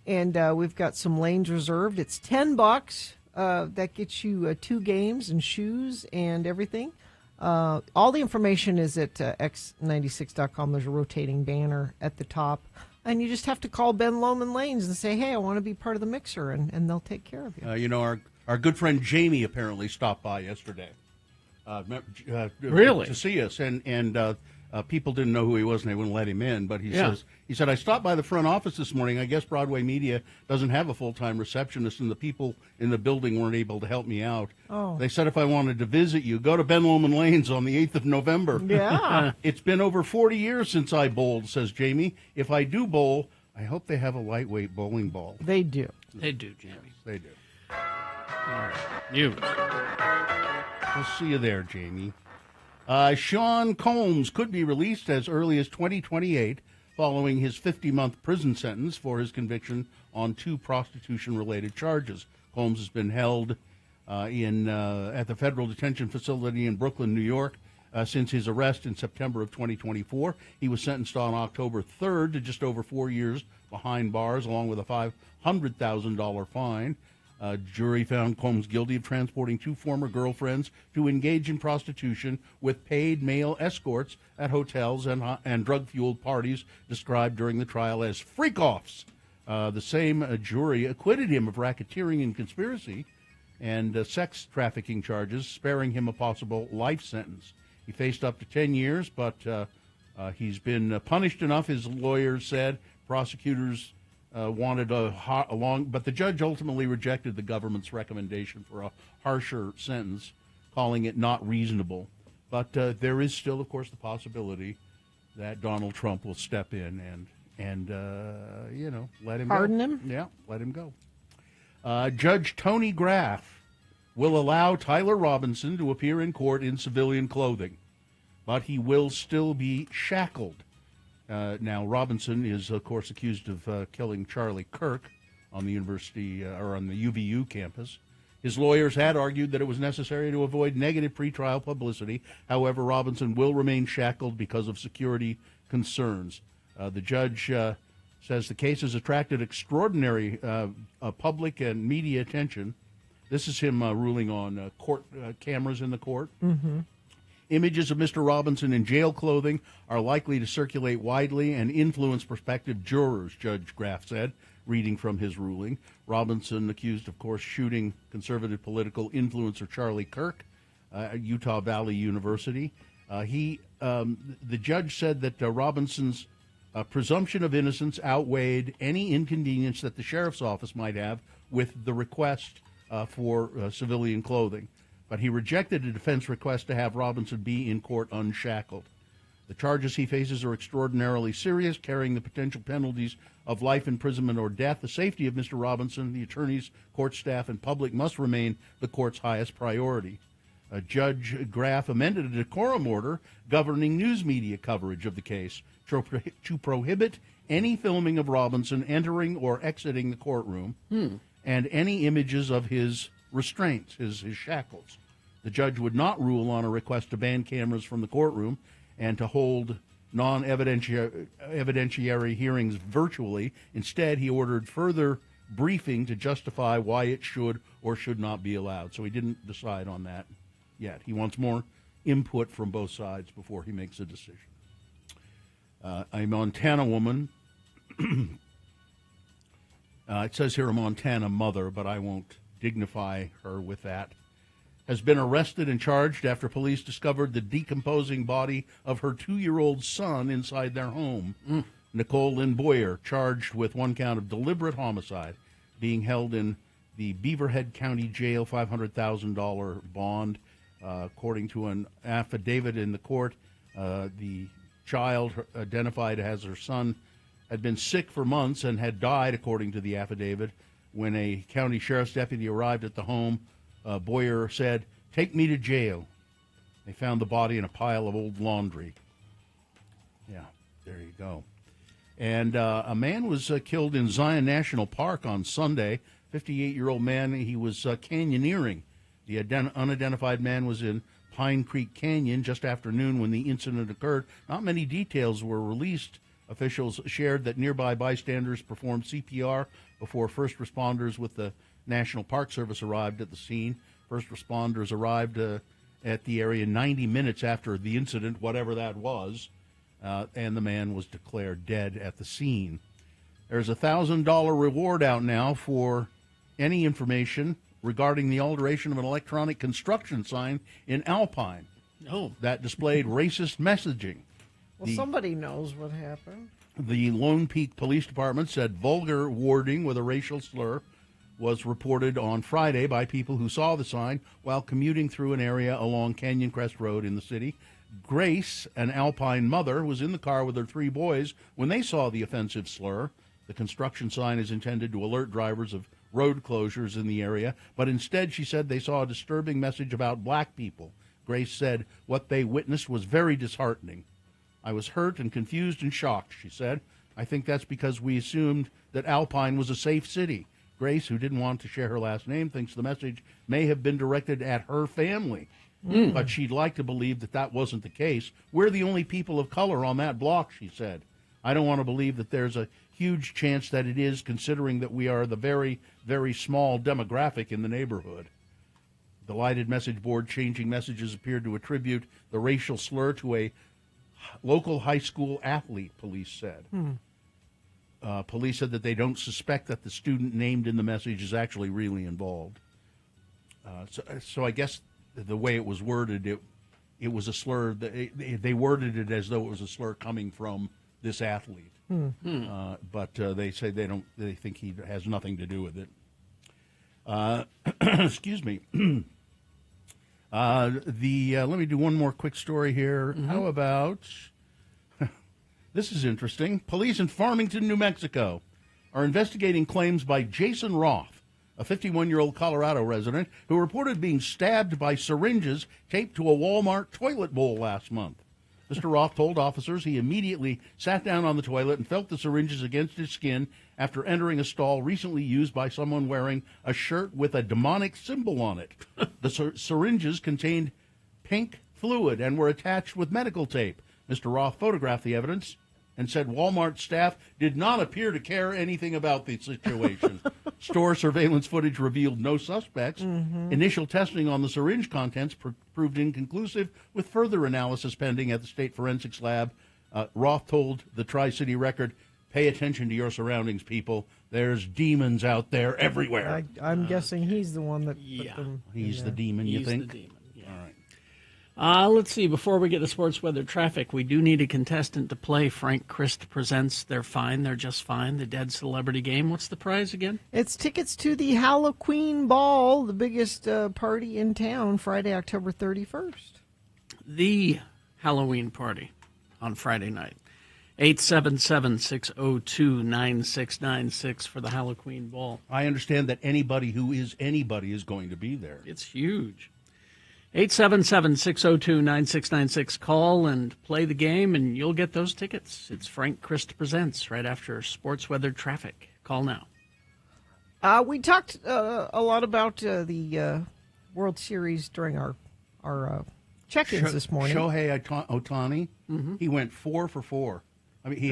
Speaker 3: And we've got some lanes reserved. It's $10. That gets you 2 games and shoes and everything. All the information is at x96.com. There's a rotating banner at the top. And you just have to call Ben Lomond Lanes and say, hey, I want to be part of the mixer, and they'll take care of you.
Speaker 2: Our good friend Jamie apparently stopped by yesterday.
Speaker 5: Really?
Speaker 2: To see us, and people didn't know who he was, and they wouldn't let him in. But he said, I stopped by the front office this morning. I guess Broadway Media doesn't have a full-time receptionist, and the people in the building weren't able to help me out.
Speaker 3: Oh.
Speaker 2: They said if I wanted to visit you, go to Ben Lomond Lanes on the 8th of November.
Speaker 3: Yeah.
Speaker 2: It's been over 40 years since I bowled, says Jamie. If I do bowl, I hope they have a lightweight bowling ball.
Speaker 3: They do.
Speaker 5: They do, Jamie.
Speaker 2: They do.
Speaker 5: All right. News.
Speaker 2: We'll see you there, Jamie. Sean Combs could be released as early as 2028 following his 50-month prison sentence for his conviction on 2 prostitution-related charges. Combs has been held at the federal detention facility in Brooklyn, New York, since his arrest in September of 2024. He was sentenced on October 3rd to just over 4 years behind bars, along with a $500,000 fine. Jury found Combs guilty of transporting 2 former girlfriends to engage in prostitution with paid male escorts at hotels and drug-fueled parties described during the trial as freak-offs. The same jury acquitted him of racketeering and conspiracy and sex trafficking charges, sparing him a possible life sentence. He faced up to 10 years, but he's been punished enough, his lawyers said. Prosecutors wanted a long, but the judge ultimately rejected the government's recommendation for a harsher sentence, calling it not reasonable. But there is still, of course, the possibility that Donald Trump will step in and let him
Speaker 3: Pardon
Speaker 2: go.
Speaker 3: him?
Speaker 2: Yeah, let him go. Judge Tony Graff will allow Tyler Robinson to appear in court in civilian clothing, but he will still be shackled. Now, Robinson is, of course, accused of killing Charlie Kirk on the university or on the UVU campus. His lawyers had argued that it was necessary to avoid negative pretrial publicity. However, Robinson will remain shackled because of security concerns. The judge says the case has attracted extraordinary public and media attention. This is him ruling on court cameras in the court.
Speaker 3: Mm-hmm.
Speaker 2: Images of Mr. Robinson in jail clothing are likely to circulate widely and influence prospective jurors, Judge Graff said, reading from his ruling. Robinson accused, of course, shooting conservative political influencer Charlie Kirk at Utah Valley University. The judge said that Robinson's presumption of innocence outweighed any inconvenience that the sheriff's office might have with the request for civilian clothing. But he rejected a defense request to have Robinson be in court unshackled. The charges he faces are extraordinarily serious, carrying the potential penalties of life imprisonment or death. The safety of Mr. Robinson, the attorneys, court staff, and public must remain the court's highest priority. Judge Graff amended a decorum order governing news media coverage of the case to prohibit any filming of Robinson entering or exiting the courtroom and any images of his restraints, his shackles. The judge would not rule on a request to ban cameras from the courtroom and to hold non-evidentiary hearings virtually. Instead, he ordered further briefing to justify why it should or should not be allowed. So he didn't decide on that yet. He wants more input from both sides before he makes a decision. A Montana woman, it says here a Montana mother, but I won't dignify her with that, has been arrested and charged after police discovered the decomposing body of her 2-year-old son inside their home. Nicole Lynn Boyer, charged with 1 count of deliberate homicide, being held in the Beaverhead County Jail, $500,000 bond. According to an affidavit in the court, the child, identified as her son, had been sick for months and had died, according to the affidavit. When a county sheriff's deputy arrived at the home, Boyer said, "Take me to jail." They found the body in a pile of old laundry. Yeah, there you go. And a man was killed in Zion National Park on Sunday. 58-year-old man, he was canyoneering. The unidentified man was in Pine Creek Canyon just after noon when the incident occurred. Not many details were released. Officials shared that nearby bystanders performed CPR before first responders with the National Park Service arrived at the scene. First responders arrived at the area 90 minutes after the incident, whatever that was, and the man was declared dead at the scene. There's a $1,000 reward out now for any information regarding the alteration of an electronic construction sign in Alpine that displayed racist messaging.
Speaker 3: Well, somebody knows what happened.
Speaker 2: The Lone Peak Police Department said vulgar wording with a racial slur was reported on Friday by people who saw the sign while commuting through an area along Canyon Crest Road in the city. Grace, an Alpine mother, was in the car with her 3 boys when they saw the offensive slur. The construction sign is intended to alert drivers of road closures in the area, but instead she said they saw a disturbing message about black people. Grace said what they witnessed was very disheartening. "I was hurt and confused and shocked," she said. "I think that's because we assumed that Alpine was a safe city." Grace, who didn't want to share her last name, thinks the message may have been directed at her family, but she'd like to believe that that wasn't the case. "We're the only people of color on that block," she said. "I don't want to believe that there's a huge chance that it is, considering that we are the very, very small demographic in the neighborhood." The lighted message board changing messages appeared to attribute the racial slur to a local high school athlete, police said. Police said that they don't suspect that the student named in the message is actually really involved. So I guess the way it was worded, it was a slur. They worded it as though it was a slur coming from this athlete. But they say they think he has nothing to do with it. Excuse me. Let me do one more quick story here. How about this is interesting. Police in Farmington, New Mexico, are investigating claims by Jason Roth, a 51-year-old Colorado resident who reported being stabbed by syringes taped to a Walmart toilet bowl last month. Mr. Roth told officers he immediately sat down on the toilet and felt the syringes against his skin after entering a stall recently used by someone wearing a shirt with a demonic symbol on it. The syringes contained pink fluid and were attached with medical tape. Mr. Roth photographed the evidence and said Walmart staff did not appear to care anything about the situation. Store surveillance footage revealed no suspects. Initial testing on the syringe contents proved inconclusive, with further analysis pending at the State Forensics Lab. Roth told the Tri-City Record, "Pay attention to your surroundings, people. There's demons out there everywhere."
Speaker 3: I'm guessing he's the one that
Speaker 5: yeah.
Speaker 3: put them.
Speaker 2: He's the demon, you think?
Speaker 5: He's the demon, yeah.
Speaker 2: All right.
Speaker 5: Let's see. Before we get to sports weather traffic, we do need a contestant to play. Frank Christ presents They're Fine, They're Just Fine, the Dead Celebrity Game. What's the prize again?
Speaker 3: It's tickets to the Halloween Ball, the biggest party in town, Friday, October 31st.
Speaker 5: The Halloween party. on Friday night. 877-602-9696 for the Halloween Ball.
Speaker 2: I understand that anybody who is anybody is going to be there.
Speaker 5: It's huge. 877-602-9696. Call and play the game, and you'll get those tickets. It's Frank Christ Presents right after Sports Weather Traffic. Call now.
Speaker 3: We talked a lot about the World Series during our check-ins this morning.
Speaker 2: Shohei Ohtani, he went 4 for 4. I mean, he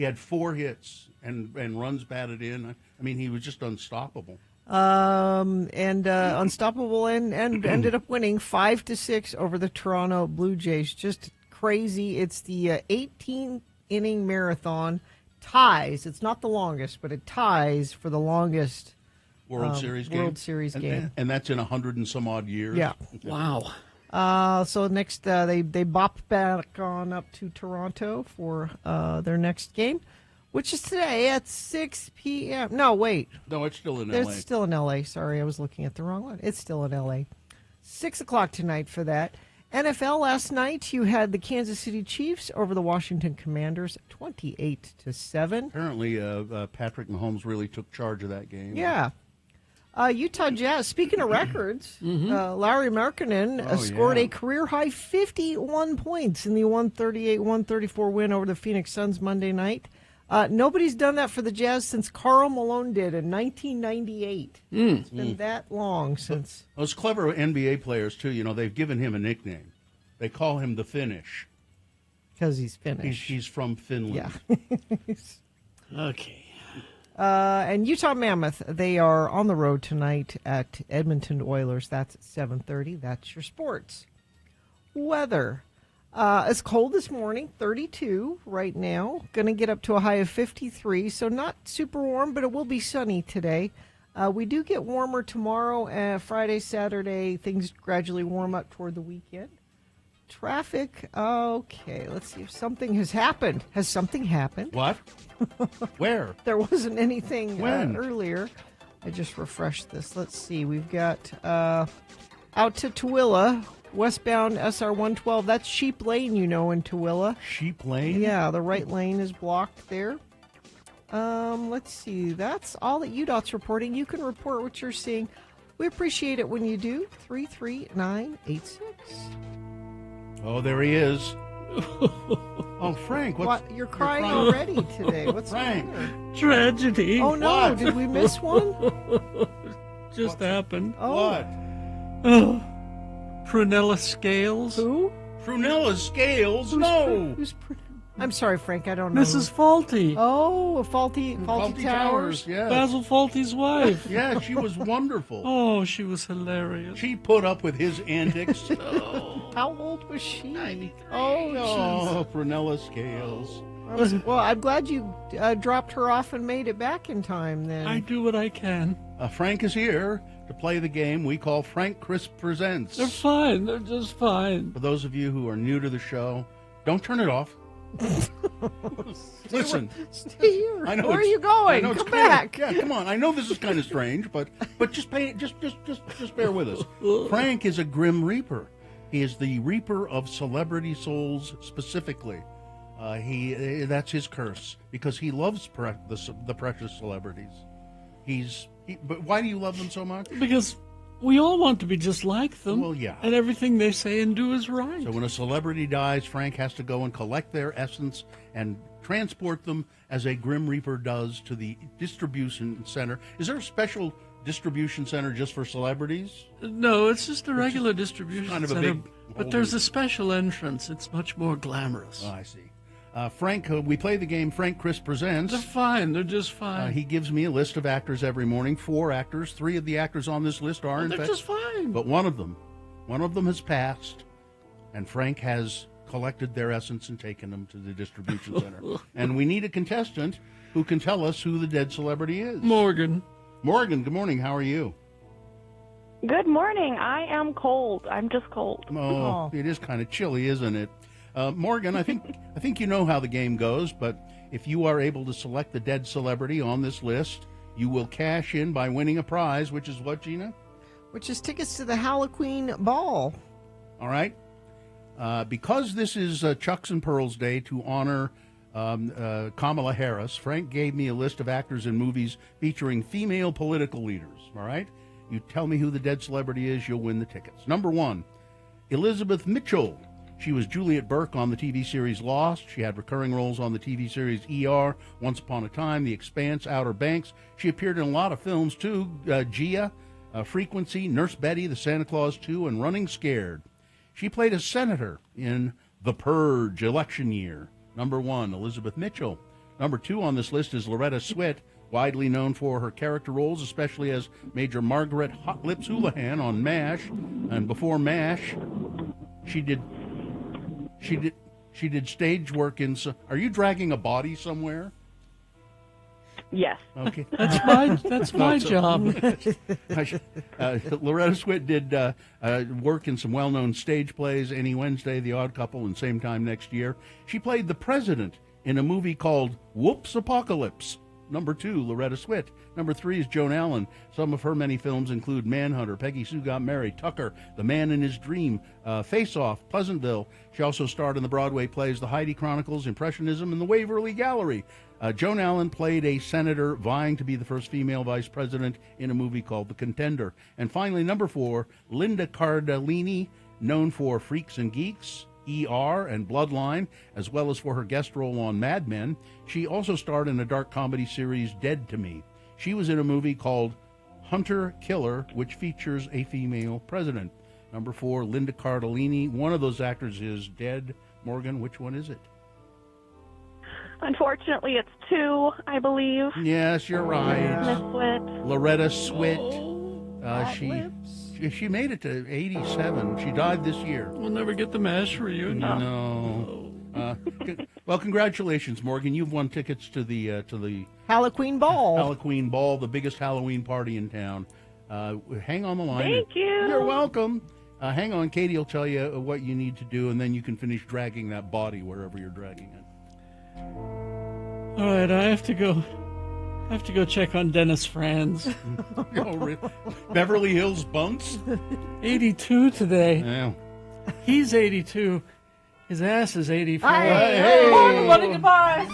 Speaker 2: had 4 hits and runs batted in. I mean, he was just unstoppable.
Speaker 3: Unstoppable and ended up winning 5-6 over the Toronto Blue Jays. Just crazy. It's the 18-inning marathon. Ties. It's not the longest, but it ties for the longest
Speaker 2: World Series game. And that's in 100 and some odd years.
Speaker 3: Yeah.
Speaker 5: Wow.
Speaker 3: So next, they bop back on up to Toronto for their next game, which is today at 6 p.m. No, wait.
Speaker 2: No, it's still in L.A.
Speaker 3: It's still in L.A. Sorry, I was looking at the wrong one. It's still in L.A. 6 o'clock tonight for that. NFL last night, you had the Kansas City Chiefs over the Washington Commanders, 28-7.
Speaker 2: Apparently, Patrick Mahomes really took charge of that game.
Speaker 3: Yeah. Utah Jazz, speaking of records, Larry Markkinen scored a career-high 51 points in the 138-134 win over the Phoenix Suns Monday night. Nobody's done that for the Jazz since Karl Malone did in 1998. It's been that long since.
Speaker 2: Those clever NBA players, too, they've given him a nickname. They call him the Finnish.
Speaker 3: Because he's Finnish.
Speaker 2: He's from Finland.
Speaker 3: Yeah.
Speaker 5: Okay.
Speaker 3: And Utah Mammoth, they are on the road tonight at Edmonton Oilers. That's at 7:30. That's your sports. Weather. It's cold this morning, 32 right now. Going to get up to a high of 53, so not super warm, but it will be sunny today. We do get warmer tomorrow, Friday, Saturday. Things gradually warm up toward the weekend. Traffic. Okay, let's see if something has happened. Has something happened?
Speaker 2: What? Where?
Speaker 3: There wasn't anything
Speaker 2: When?
Speaker 3: Earlier. I just refreshed this. Let's see. We've got out to Tooele, westbound SR 112. That's Sheep Lane, in Tooele.
Speaker 2: Sheep Lane?
Speaker 3: Yeah, the right lane is blocked there. Let's see. That's all that UDOT's reporting. You can report what you're seeing. We appreciate it when you do. 33986.
Speaker 2: Oh, there he is. Oh, Frank,
Speaker 3: you're crying already today. What's
Speaker 2: Frank?
Speaker 3: the matter?
Speaker 5: Tragedy.
Speaker 3: Oh, no.
Speaker 2: What?
Speaker 3: Did we miss one?
Speaker 5: Just happened.
Speaker 3: Oh.
Speaker 2: What?
Speaker 5: Oh. Prunella Scales.
Speaker 3: Who?
Speaker 2: Prunella Scales? No.
Speaker 3: I'm sorry, Frank. I don't know.
Speaker 5: Mrs. Faulty.
Speaker 3: Oh, Faulty Towers.
Speaker 2: Yeah.
Speaker 5: Basil Faulty's wife.
Speaker 2: Yeah, she was wonderful.
Speaker 5: Oh, she was hilarious.
Speaker 2: She put up with his antics.
Speaker 3: How old was she?
Speaker 2: Oh, Prunella Scales.
Speaker 3: Well, I'm glad you dropped her off and made it back in time then.
Speaker 5: I do what I can.
Speaker 2: Frank is here to play the game we call Frank Chris Presents.
Speaker 5: They're fine. They're just fine.
Speaker 2: For those of you who are new to the show, don't turn it off. Listen,
Speaker 3: stay here.
Speaker 2: I know.
Speaker 3: Where are you going? Come back.
Speaker 2: Yeah, come on. I know this is kind of strange, but just bear with us. Frank is a Grim Reaper. He is the Reaper of celebrity souls specifically. That's his curse because he loves the precious celebrities. But why do you love them so much?
Speaker 5: Because we all want to be just like them.
Speaker 2: Well, yeah.
Speaker 5: And everything they say and do is right.
Speaker 2: So when a celebrity dies, Frank has to go and collect their essence and transport them as a Grim Reaper does to the distribution center. Is there a special distribution center just for celebrities?
Speaker 5: No, it's just a regular distribution
Speaker 2: kind of a
Speaker 5: center.
Speaker 2: big
Speaker 5: But there's a special entrance. It's much more glamorous.
Speaker 2: Oh, I see. Frank, we play the game Frank Chris Presents.
Speaker 5: They're fine. They're just fine.
Speaker 2: He gives me a list of actors every morning. 4 actors. 3 of the actors on this list are, in
Speaker 5: they're
Speaker 2: fact,
Speaker 5: just fine.
Speaker 2: But one of them has passed, and Frank has collected their essence and taken them to the distribution center. And we need a contestant who can tell us who the dead celebrity is.
Speaker 5: Morgan,
Speaker 2: good morning. How are you?
Speaker 11: Good morning. I am cold. I'm just cold.
Speaker 2: Oh, it is kind of chilly, isn't it? Morgan, I think you know how the game goes, but if you are able to select the dead celebrity on this list, you will cash in by winning a prize, which is what, Gina?
Speaker 3: Which is tickets to the Halloween Ball.
Speaker 2: All right. Because this is Chucks and Pearls Day to honor Kamala Harris, Frank gave me a list of actors in movies featuring female political leaders. All right? You tell me who the dead celebrity is, you'll win the tickets. Number 1, Elizabeth Mitchell. She was Juliet Burke on the TV series Lost. She had recurring roles on the TV series ER, Once Upon a Time, The Expanse, Outer Banks. She appeared in a lot of films, too. Gia, Frequency, Nurse Betty, The Santa Claus 2, and Running Scared. She played a senator in The Purge election year. Number 1, Elizabeth Mitchell. Number 2 on this list is Loretta Swit, widely known for her character roles, especially as Major Margaret Hot Lips Houlihan on MASH. And before MASH, she did stage work in. Are you dragging a body somewhere?
Speaker 11: Yes.
Speaker 2: Okay.
Speaker 5: That's my job.
Speaker 2: Loretta Swit did work in some well-known stage plays, Any Wednesday, The Odd Couple, and Same Time Next Year. She played the president in a movie called Whoops Apocalypse. Number 2, Loretta Swit. Number 3 is Joan Allen. Some of her many films include Manhunter, Peggy Sue Got Married, Tucker, The Man in His Dream, Face Off, Pleasantville. She also starred in the Broadway plays The Heidi Chronicles, Impressionism, and The Waverly Gallery. Joan Allen played a senator vying to be the first female vice president in a movie called The Contender. And finally, number 4, Linda Cardellini, known for Freaks and Geeks, ER, and Bloodline, as well as for her guest role on Mad Men. She also starred in a dark comedy series, Dead to Me. She was in a movie called Hunter Killer, which features a female president. Number 4, Linda Cardellini. One of those actors is dead. Morgan, which one is it?
Speaker 11: Unfortunately, it's 2, I believe.
Speaker 2: Yes, you're right.
Speaker 11: Miss Swit.
Speaker 2: Loretta Swit. She made it to 87. She died this year.
Speaker 5: We'll never get the MASH reunion.
Speaker 2: No. Well, congratulations, Morgan. You've won tickets to the
Speaker 3: Halloween Ball.
Speaker 2: Halloween Ball, the biggest Halloween party in town. Hang on the line.
Speaker 11: Thank you.
Speaker 2: You're welcome. Hang on. Katie will tell you what you need to do, and then you can finish dragging that body wherever you're dragging it.
Speaker 5: All right, I have to go check on Dennis Franz.
Speaker 2: Oh, really? Beverly Hills Bunks?
Speaker 5: 82 today.
Speaker 2: Yeah.
Speaker 5: He's 82. His ass is 84.
Speaker 3: Hey.
Speaker 5: Morning, goodbye.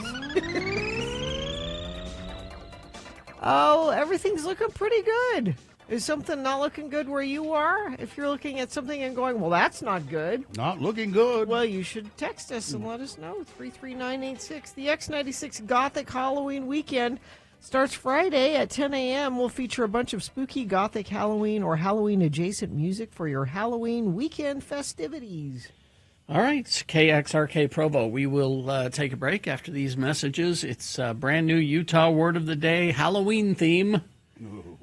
Speaker 3: Oh, everything's looking pretty good. Is something not looking good where you are? If you're looking at something and going, well, that's not good.
Speaker 2: Not looking good.
Speaker 3: Well, you should text us and let us know. 33986. The X96 Gothic Halloween weekend starts Friday at 10 a.m. We'll feature a bunch of spooky Gothic Halloween or Halloween-adjacent music for your Halloween weekend festivities.
Speaker 5: All right, KXRK Provo. We will take a break after these messages. It's a brand new Utah word of the day, Halloween theme.
Speaker 2: Ooh.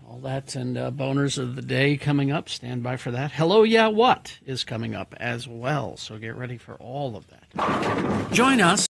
Speaker 5: All that and boners of the day coming up. Stand by for that. Hello, Yeah, What is coming up as well. So get ready for all of that. Join us.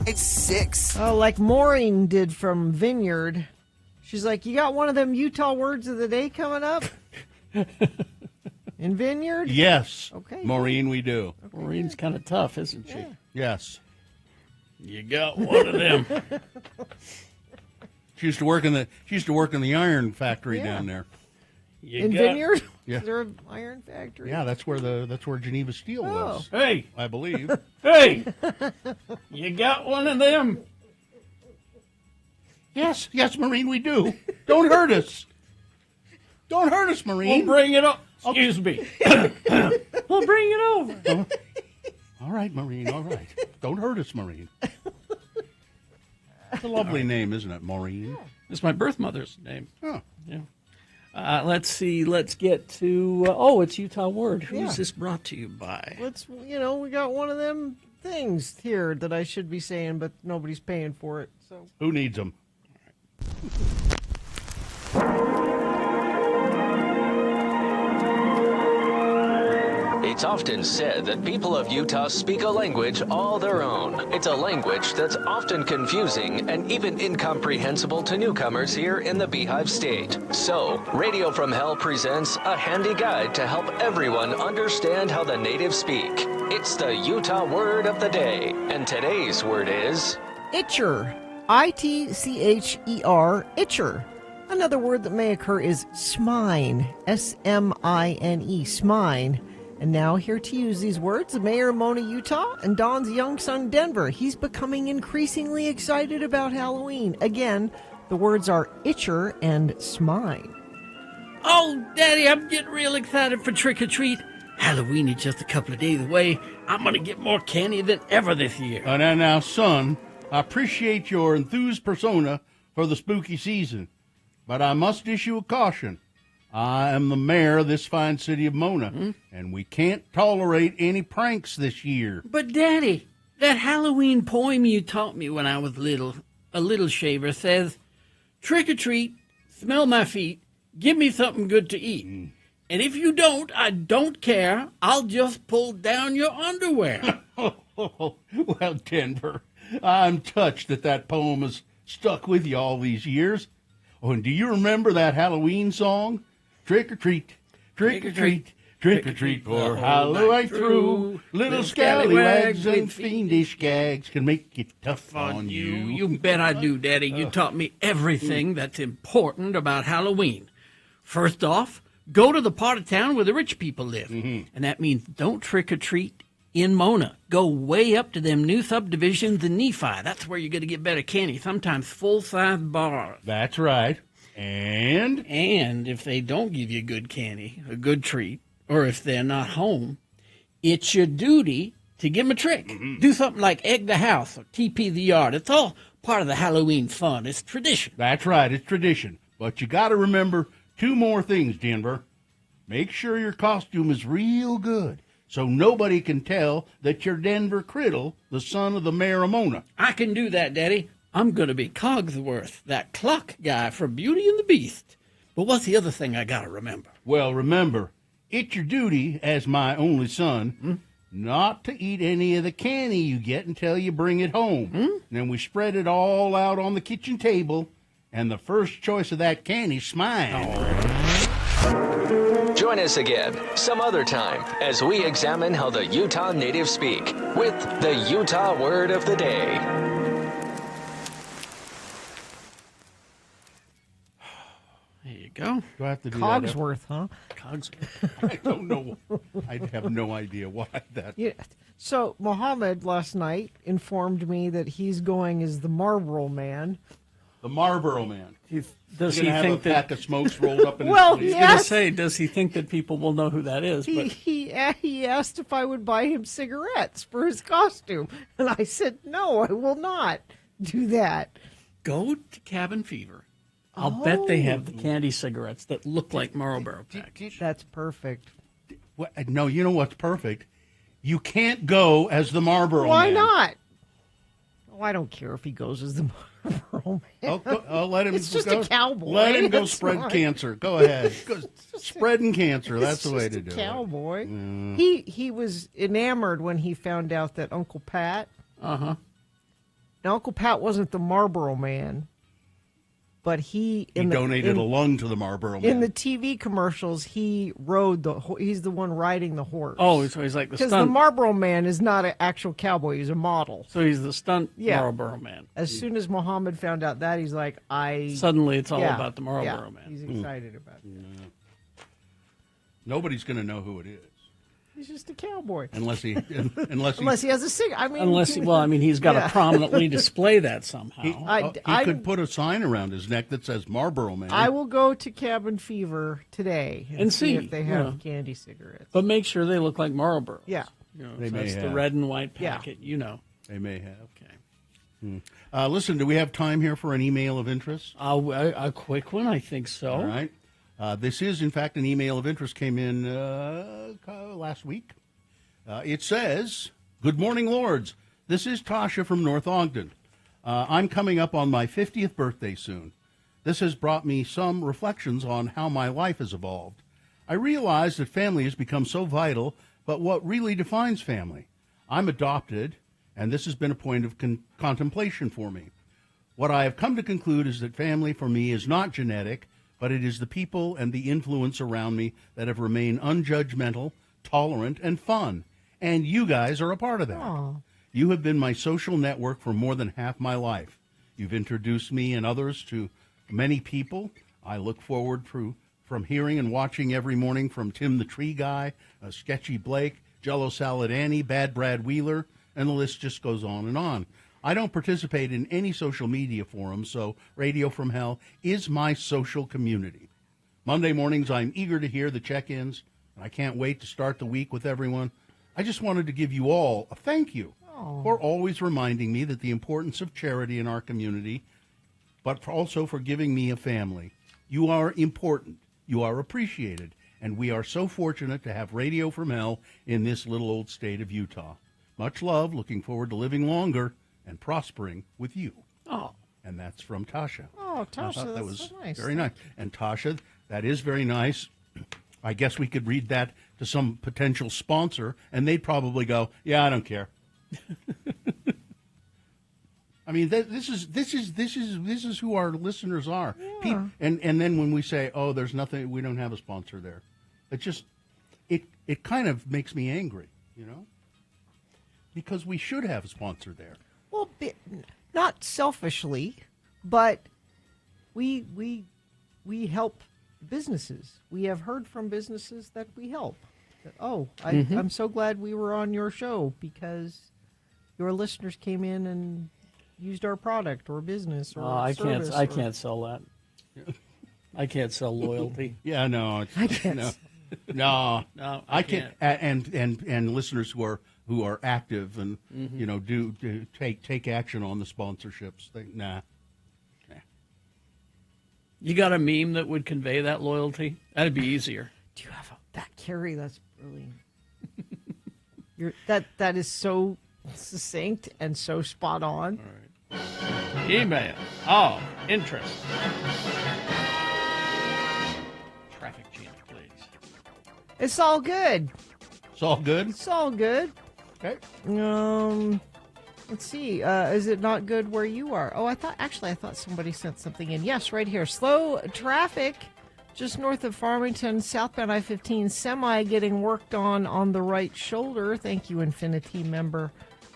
Speaker 1: It's 6.
Speaker 3: Oh, like Maureen did from Vineyard. She's like, you got one of them Utah words of the day coming up? In Vineyard?
Speaker 2: Yes.
Speaker 3: Okay.
Speaker 2: Maureen, we do.
Speaker 5: Maureen's kind of tough, isn't she?
Speaker 2: Yes.
Speaker 5: You got one of them.
Speaker 2: She used to work in the iron factory
Speaker 3: Yeah.
Speaker 2: down there.
Speaker 5: You
Speaker 3: In
Speaker 5: got-
Speaker 3: Vineyard?
Speaker 2: Yeah.
Speaker 3: Is there an iron factory?
Speaker 2: Yeah, that's where Geneva Steel was.
Speaker 5: Hey,
Speaker 2: I believe.
Speaker 5: hey, you got one of them.
Speaker 2: Yes, Maureen, we do. Don't hurt us. Don't hurt us,
Speaker 5: We'll
Speaker 2: Maureen.
Speaker 5: bring it up. Excuse me. We'll bring it over.
Speaker 2: All right, Maureen, all right. Don't hurt us, Maureen. It's a lovely name, isn't it, Maureen?
Speaker 5: It's my birth mother's name.
Speaker 2: Oh.
Speaker 5: Yeah. Let's see. Let's get to. It's Utah Word. Who's
Speaker 3: Yeah.
Speaker 5: this brought to you by?
Speaker 3: We got one of them things here that I should be saying, but nobody's paying for it. So
Speaker 2: Who needs them?
Speaker 12: It's often said that people of Utah speak a language all their own. It's a language that's often confusing and even incomprehensible to newcomers here in the Beehive State. So, Radio from Hell presents a handy guide to help everyone understand how the natives speak. It's the Utah Word of the Day, and today's word is...
Speaker 3: itcher. I-T-C-H-E-R, itcher. Another word that may occur is smine. S-M-I-N-E, smine. And now, here to use these words, the mayor of Mona, Utah, and Don's young son, Denver. He's becoming increasingly excited about Halloween. Again, the words are itcher and smine.
Speaker 5: Oh, Daddy, I'm getting real excited for trick or treat. Halloween is just a couple of days away. I'm gonna get more candy than ever this year.
Speaker 2: Now, son, I appreciate your enthused persona for the spooky season, but I must issue a caution. I am the mayor of this fine city of Mona, and we can't tolerate any pranks this year.
Speaker 5: But, Daddy, that Halloween poem you taught me when I was little, a little shaver, says, trick or treat, smell my feet, give me something good to eat. And if you don't, I don't care. I'll just pull down your underwear.
Speaker 2: Well, Denver, I'm touched that poem has stuck with you all these years. Oh, and do you remember that Halloween song? Trick or treat, trick or treat, trick or treat for Halloween through. Little scallywags and fiendish gags can make it tough on you.
Speaker 5: You bet I do, Daddy. You taught me everything that's important about Halloween. First off, go to the part of town where the rich people live. And that means don't trick or treat in Mona. Go way up to them new subdivisions in Nephi. That's where you're going to get better candy, sometimes full-size bars.
Speaker 2: That's right. And
Speaker 5: if they don't give you good candy, a good treat, or if they're not home, it's your duty to give them a trick. Do something like egg the house or TP the yard. It's all part of the Halloween fun. It's tradition.
Speaker 2: That's right, it's tradition. But you got to remember two more things, Denver. Make sure your costume is real good, so nobody can tell that you're Denver Criddle, the son of the mayor of Mona.
Speaker 5: I can do that, Daddy. I'm going to be Cogsworth, that clock guy from Beauty and the Beast. But what's the other thing I got to remember?
Speaker 2: Well, remember, it's your duty as my only son not to eat any of the candy you get until you bring it home. And then we spread it all out on the kitchen table, and the first choice of that candy's mine.
Speaker 12: Join us again some other time as we examine how the Utah natives speak with the Utah Word of the Day.
Speaker 5: Go.
Speaker 2: Do I have to do
Speaker 3: Cogsworth, huh?
Speaker 5: Cogsworth.
Speaker 2: I don't know. I have no idea why that.
Speaker 3: Yeah. So Mohammed last night informed me that he's going as the Marlboro Man.
Speaker 2: The Marlboro Man.
Speaker 5: Does
Speaker 2: He's
Speaker 5: he
Speaker 2: gonna
Speaker 5: think
Speaker 2: have a
Speaker 5: that?
Speaker 2: pack of smokes rolled up in
Speaker 3: Well,
Speaker 2: his sleeve?
Speaker 5: I was going to
Speaker 3: yes.
Speaker 5: say, does he think that people will know who that is? But
Speaker 3: He asked if I would buy him cigarettes for his costume, and I said no, I will not do that.
Speaker 5: go to Cabin Fever. I'll bet they have the candy cigarettes that look like Marlboro packs.
Speaker 3: That's perfect.
Speaker 2: No, you know what's perfect? You can't go as the Marlboro
Speaker 3: Why
Speaker 2: Man.
Speaker 3: not? Oh, I don't care if he goes as the Marlboro Man.
Speaker 2: I'll let him.
Speaker 3: It's just
Speaker 2: go,
Speaker 3: a cowboy.
Speaker 2: Let him go
Speaker 3: It's
Speaker 2: spread
Speaker 3: not-
Speaker 2: cancer. Go ahead. Go, spreading cancer. That's the way to do it.
Speaker 3: Cowboy.
Speaker 2: Mm.
Speaker 3: He was enamored when he found out that Uncle Pat Now, Uncle Pat wasn't the Marlboro Man, but he
Speaker 2: donated a lung to the Marlboro Man.
Speaker 3: In the TV commercials, he rode he's the one riding the horse.
Speaker 5: Oh, so he's like the stunt.
Speaker 3: Because the Marlboro Man is not an actual cowboy; he's a model.
Speaker 5: So he's the stunt Marlboro Man.
Speaker 3: As soon as Muhammad found out that, he's like,
Speaker 5: Suddenly, it's all about the Marlboro Man.
Speaker 3: He's excited about it.
Speaker 2: Nobody's going to know who it is.
Speaker 3: He's just a cowboy.
Speaker 2: Unless he has
Speaker 3: a cigarette. I mean,
Speaker 5: he's got to prominently display that somehow.
Speaker 2: He could put a sign around his neck that says Marlboro Man.
Speaker 3: I will go to Cabin Fever today and see if they have candy cigarettes.
Speaker 5: But make sure they look like Marlboro.
Speaker 3: Yeah.
Speaker 2: They may have.
Speaker 5: the red and white packet,
Speaker 2: They may have.
Speaker 5: Okay.
Speaker 2: Listen, do we have time here for an email of interest?
Speaker 5: A quick one, I think so.
Speaker 2: All right. This is, in fact, an email of interest came in last week. It says, "Good morning, Lords. This is Tasha from North Ogden. I'm coming up on my 50th birthday soon. This has brought me some reflections on how my life has evolved. I realize that family has become so vital, but what really defines family? I'm adopted, and this has been a point of contemplation for me. What I have come to conclude is that family for me is not genetic, but it is the people and the influence around me that have remained unjudgmental, tolerant, and fun. And you guys are a part of that.
Speaker 3: Aww.
Speaker 2: You have been my social network for more than half my life. You've introduced me and others to many people. I look forward from hearing and watching every morning from Tim the Tree Guy, Sketchy Blake, Jello Salad Annie, Bad Brad Wheeler, and the list just goes on and on. I don't participate in any social media forums, so Radio from Hell is my social community. Monday mornings, I'm eager to hear the check-ins, and I can't wait to start the week with everyone. I just wanted to give you all a thank you for always reminding me that the importance of charity in our community, but also for giving me a family. You are important. You are appreciated, and we are so fortunate to have Radio from Hell in this little old state of Utah. Much love. Looking forward to living longer and prospering with you."
Speaker 5: Oh.
Speaker 2: And that's from Tasha.
Speaker 3: Oh, Tasha,
Speaker 2: I thought that
Speaker 3: that's
Speaker 2: was
Speaker 3: so nice.
Speaker 2: very nice. And Tasha, that is very nice. I guess we could read that to some potential sponsor, and they'd probably go, "Yeah, I don't care." I mean, this is who our listeners are.
Speaker 3: Yeah.
Speaker 2: And then when we say, "Oh, there's nothing," we don't have a sponsor there. It just it kind of makes me angry, because we should have a sponsor there.
Speaker 3: Well, not selfishly, but we help businesses. We have heard from businesses that we help. I'm so glad we were on your show because your listeners came in and used our product or business or service.
Speaker 5: I can't sell that. I can't sell loyalty.
Speaker 2: Yeah, no,
Speaker 3: I can't.
Speaker 2: No,
Speaker 5: I
Speaker 2: can't. And listeners who are active and do take action on the sponsorships. Nah.
Speaker 5: You got a meme that would convey that loyalty? That'd be easier.
Speaker 3: Do you have that, Carrie? That's brilliant. That is so succinct and so spot on.
Speaker 5: All right. Email. Oh, interest. Traffic jam, please.
Speaker 3: It's all good.
Speaker 2: It's all good?
Speaker 3: It's all good.
Speaker 2: Okay.
Speaker 3: Let's see. Is it not good where you are? Oh, I thought somebody sent something in. Yes, right here. Slow traffic just north of Farmington, southbound I-15, semi getting worked on the right shoulder. Thank you, Infinity member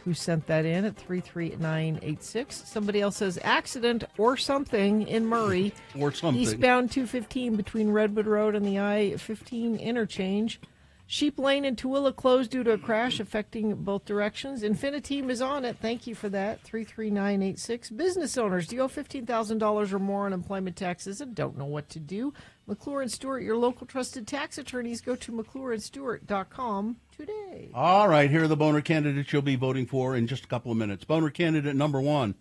Speaker 3: who sent that in at 33986. Somebody else says accident or something in Murray.
Speaker 2: Or something.
Speaker 3: Eastbound 215 between Redwood Road and the I-15 interchange. Sheep Lane and Tooele closed due to a crash affecting both directions. Infiniteam is on it. Thank you for that. 33986. Business owners, do you owe $15,000 or more on employment taxes and don't know what to do? McClure and Stewart, your local trusted tax attorneys. Go to McClureandStewart.com today.
Speaker 2: All right, here are the boner candidates you'll be voting for in just a couple of minutes. Boner candidate number 1,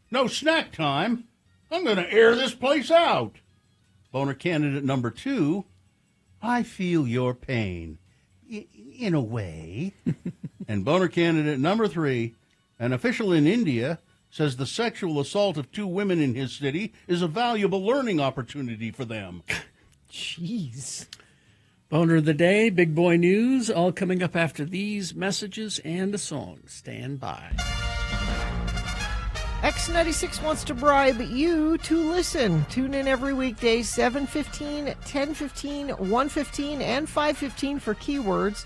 Speaker 2: no snack time. I'm going to air this place out. Boner candidate number 2, I feel your pain. In a way. And boner candidate number 3, an official in India says the sexual assault of 2 women in his city is a valuable learning opportunity for them.
Speaker 3: Jeez.
Speaker 5: Boner of the day, big boy news, all coming up after these messages and a song. Stand by.
Speaker 3: X96 wants to bribe you to listen. Tune in every weekday, 7:15, 10:15, 1:15, and 5:15 for keywords.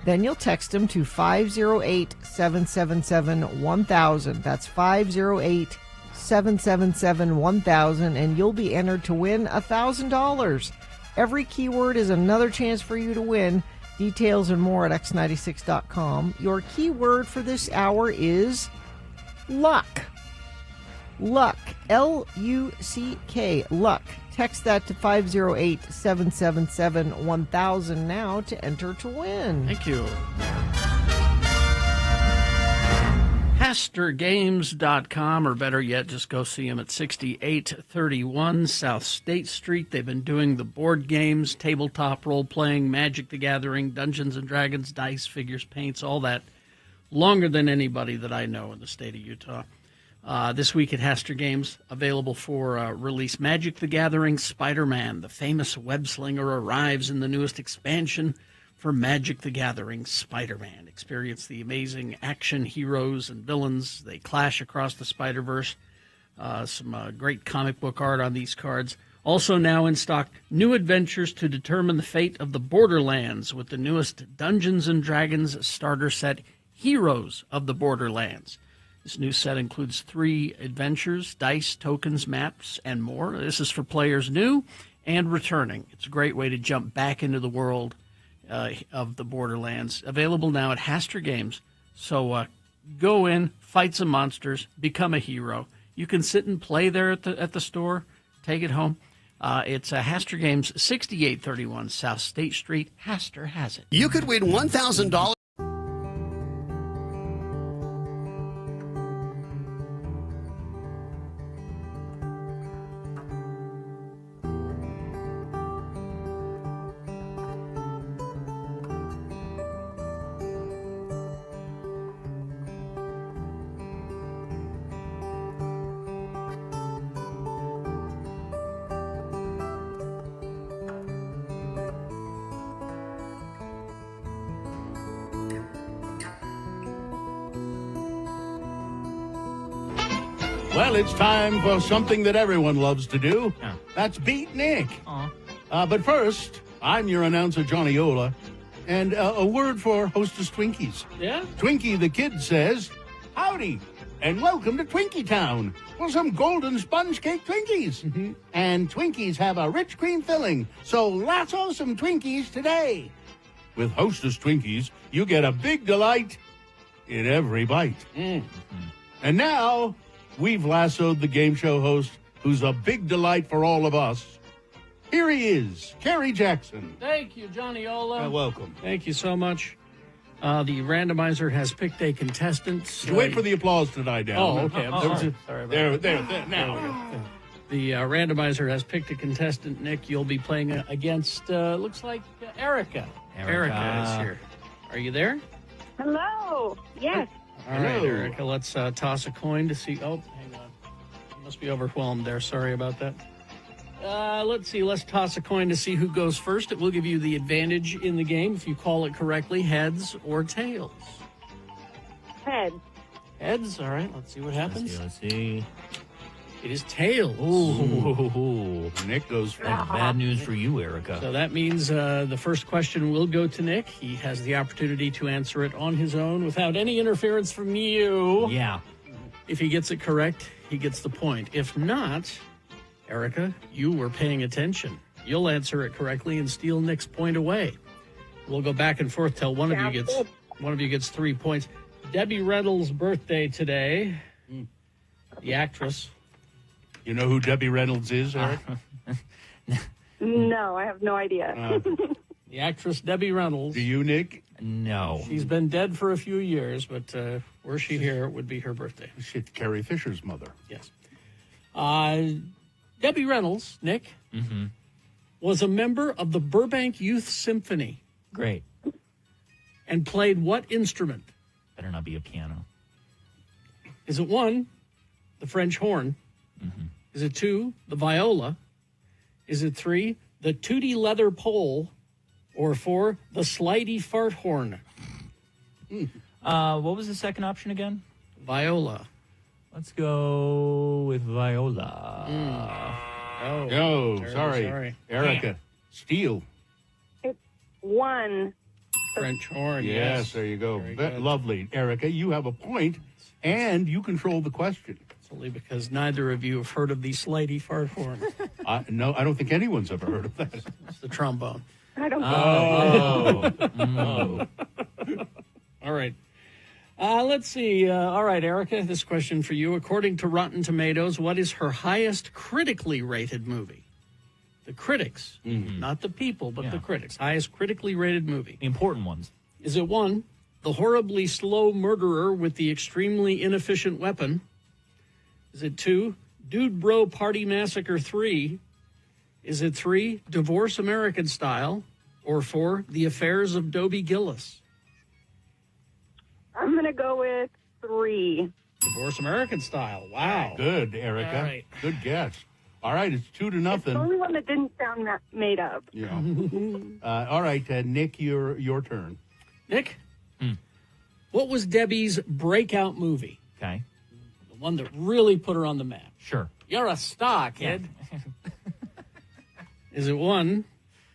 Speaker 3: Then you'll text them to 508-777-1000. That's 508-777-1000, and you'll be entered to win $1,000. Every keyword is another chance for you to win. Details and more at x96.com. Your keyword for this hour is luck. Luck. Luck. Luck. Text that to 508-777-1000 now to enter to win.
Speaker 5: Thank you. HasterGames.com, or better yet, just go see them at 6831 South State Street. They've been doing the board games, tabletop role-playing, Magic the Gathering, Dungeons & Dragons, dice, figures, paints, all that, longer than anybody that I know in the state of Utah. This week at Haster Games, available for release, Magic the Gathering Spider-Man. The famous web-slinger arrives in the newest expansion for Magic the Gathering Spider-Man. Experience the amazing action heroes and villains. They clash across the Spider-Verse. Some great comic book art on these cards. Also now in stock, new adventures to determine the fate of the Borderlands with the newest Dungeons & Dragons starter set, Heroes of the Borderlands. This new set includes 3 adventures, dice, tokens, maps, and more. This is for players new and returning. It's a great way to jump back into the world of the Borderlands. Available now at Haster Games. So go in, fight some monsters, become a hero. You can sit and play there at the store. Take it home. It's Haster Games, 6831 South State Street. Haster has it.
Speaker 13: You could win $1,000.
Speaker 2: Well, it's time for something that everyone loves to do. That's beat Nick. But first, I'm your announcer, Johnny Ola, and a word for Hostess Twinkies.
Speaker 5: Yeah?
Speaker 2: Twinkie the Kid says, howdy, and welcome to Twinkie Town for some golden sponge cake Twinkies. And Twinkies have a rich cream filling, so lasso some Twinkies today. With Hostess Twinkies, you get a big delight in every bite. And now, we've lassoed the game show host, who's a big delight for all of us. Here he is, Kerry Jackson.
Speaker 5: Thank you, Johnny Ola.
Speaker 2: Welcome.
Speaker 5: Thank you so much. The randomizer has picked a contestant.
Speaker 2: Wait for the applause tonight, Dan.
Speaker 5: Oh, okay. I'm sorry. Sorry about
Speaker 2: There,
Speaker 5: that.
Speaker 2: now.
Speaker 5: The randomizer has picked a contestant. Nick, you'll be playing against, looks like Erica. Erica is here. Are you there?
Speaker 11: Hello. Yes.
Speaker 5: All right, Erica, let's toss a coin to see. Oh, hang on. You must be overwhelmed there. Sorry about that. Let's see. Let's toss a coin to see who goes first. It will give you the advantage in the game if you call it correctly, heads or tails.
Speaker 11: Heads.
Speaker 5: Heads. All right. Let's see what happens.
Speaker 9: Let's see.
Speaker 5: It is tails.
Speaker 9: Ooh.
Speaker 2: Nick goes first.
Speaker 9: That's bad news for you, Erica.
Speaker 5: So that means the first question will go to Nick. He has the opportunity to answer it on his own without any interference from you.
Speaker 9: Yeah.
Speaker 5: If he gets it correct, he gets the point. If not, Erica, you were paying attention. You'll answer it correctly and steal Nick's point away. We'll go back and forth till one of you gets 3 points. Debbie Reynolds' birthday today. The actress.
Speaker 2: You know who Debbie Reynolds is, Eric?
Speaker 11: No, I have no idea.
Speaker 5: The actress Debbie Reynolds.
Speaker 2: Do you, Nick?
Speaker 9: No.
Speaker 5: She's been dead for a few years, but were she here, it would be her birthday.
Speaker 2: She's Carrie Fisher's mother.
Speaker 5: Yes. Debbie Reynolds, Nick, was a member of the Burbank Youth Symphony.
Speaker 9: Great.
Speaker 5: And played what instrument?
Speaker 9: Better not be a piano.
Speaker 5: Is it 1, the French horn? Is it 2, the viola? Is it 3, the tooty leather pole? Or 4, the slidey fart horn?
Speaker 9: What was the second option again?
Speaker 5: Viola.
Speaker 9: Let's go with Viola.
Speaker 5: Oh,
Speaker 2: No,
Speaker 5: terribly
Speaker 2: sorry. Erica, Steele.
Speaker 11: It's 1.
Speaker 5: French horn.
Speaker 2: Yes, there you go.
Speaker 5: Very good.
Speaker 2: Lovely. Erica, you have a point, and you control the question.
Speaker 5: It's only because neither of you have heard of the slidey fart horn.
Speaker 2: No, I don't think anyone's ever heard of that.
Speaker 5: It's the trombone.
Speaker 11: I don't
Speaker 2: Oh.
Speaker 5: All right. Let's see. All right, Erica, this question for you. According to Rotten Tomatoes, what is her highest critically rated movie? The critics, not the people, but the critics. Highest critically rated movie.
Speaker 9: The important ones.
Speaker 5: Is it 1, The Horribly Slow Murderer with the Extremely Inefficient Weapon? Is it 2, Dude Bro Party Massacre 3? Is it 3, Divorce American Style? Or 4, The Affairs of Dobie Gillis?
Speaker 11: I'm going to go with 3.
Speaker 5: Divorce American Style. Wow.
Speaker 2: Good, Erica.
Speaker 5: All right.
Speaker 2: Good guess. All right, it's 2-0.
Speaker 11: It's the only one that didn't sound made up.
Speaker 2: Yeah. All right, Nick, your turn.
Speaker 5: Nick, what was Debbie's breakout movie?
Speaker 9: Okay.
Speaker 5: The one that really put her on the map.
Speaker 9: Sure.
Speaker 5: You're a star, kid. Is it 1,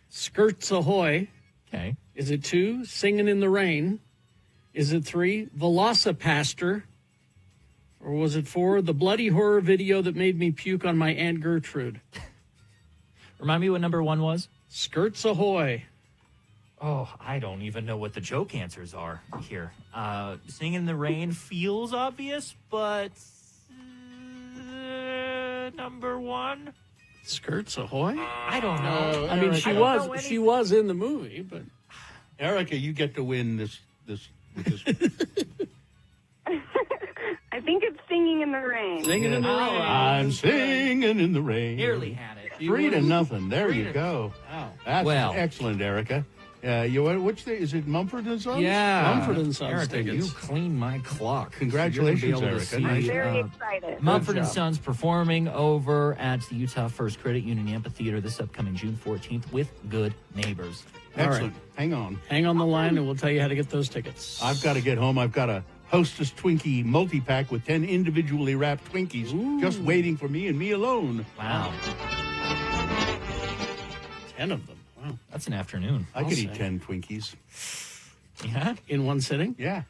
Speaker 5: Skirts Ahoy?
Speaker 9: Okay.
Speaker 5: Is it 2, Singing in the Rain? Is it 3, Velocipaster? Or was it 4, the bloody horror video that made me puke on my Aunt Gertrude?
Speaker 9: Remind me what number 1 was?
Speaker 5: Skirts Ahoy.
Speaker 9: Oh, I don't even know what the joke answers are here. Singing in the Rain feels obvious, but number 1?
Speaker 5: Skirts Ahoy?
Speaker 9: I don't know.
Speaker 5: I mean, she was in the movie, but
Speaker 2: Erica, you get to win this.
Speaker 11: I think it's Singing in the Rain.
Speaker 5: Singing in the Rain.
Speaker 2: I'm singing in the rain.
Speaker 9: Nearly had it.
Speaker 2: 3-0. There you go.
Speaker 5: Wow.
Speaker 2: That's
Speaker 9: Well.
Speaker 2: excellent, Erica. Is it Mumford and Sons?
Speaker 5: Yeah.
Speaker 2: Mumford
Speaker 5: and Sons
Speaker 9: Erica,
Speaker 5: tickets.
Speaker 9: you cleaned my clock.
Speaker 2: Congratulations,
Speaker 9: So you're gonna be able
Speaker 2: Erica.
Speaker 9: to
Speaker 2: Nice.
Speaker 9: see,
Speaker 11: Very excited.
Speaker 9: Mumford and
Speaker 5: job.
Speaker 9: Sons performing over at the Utah First Credit Union Amphitheater this upcoming June 14th with Good Neighbors.
Speaker 2: Excellent. Hang on.
Speaker 5: Hang on the line, and we'll tell you how to get those tickets.
Speaker 2: I've got to get home. I've got a Hostess Twinkie multi-pack with 10 individually wrapped Twinkies just waiting for me and me alone.
Speaker 9: Wow.
Speaker 5: 10 of them. Wow.
Speaker 9: That's an afternoon.
Speaker 2: I could eat 10 Twinkies.
Speaker 9: Yeah?
Speaker 5: In one sitting?
Speaker 2: Yeah.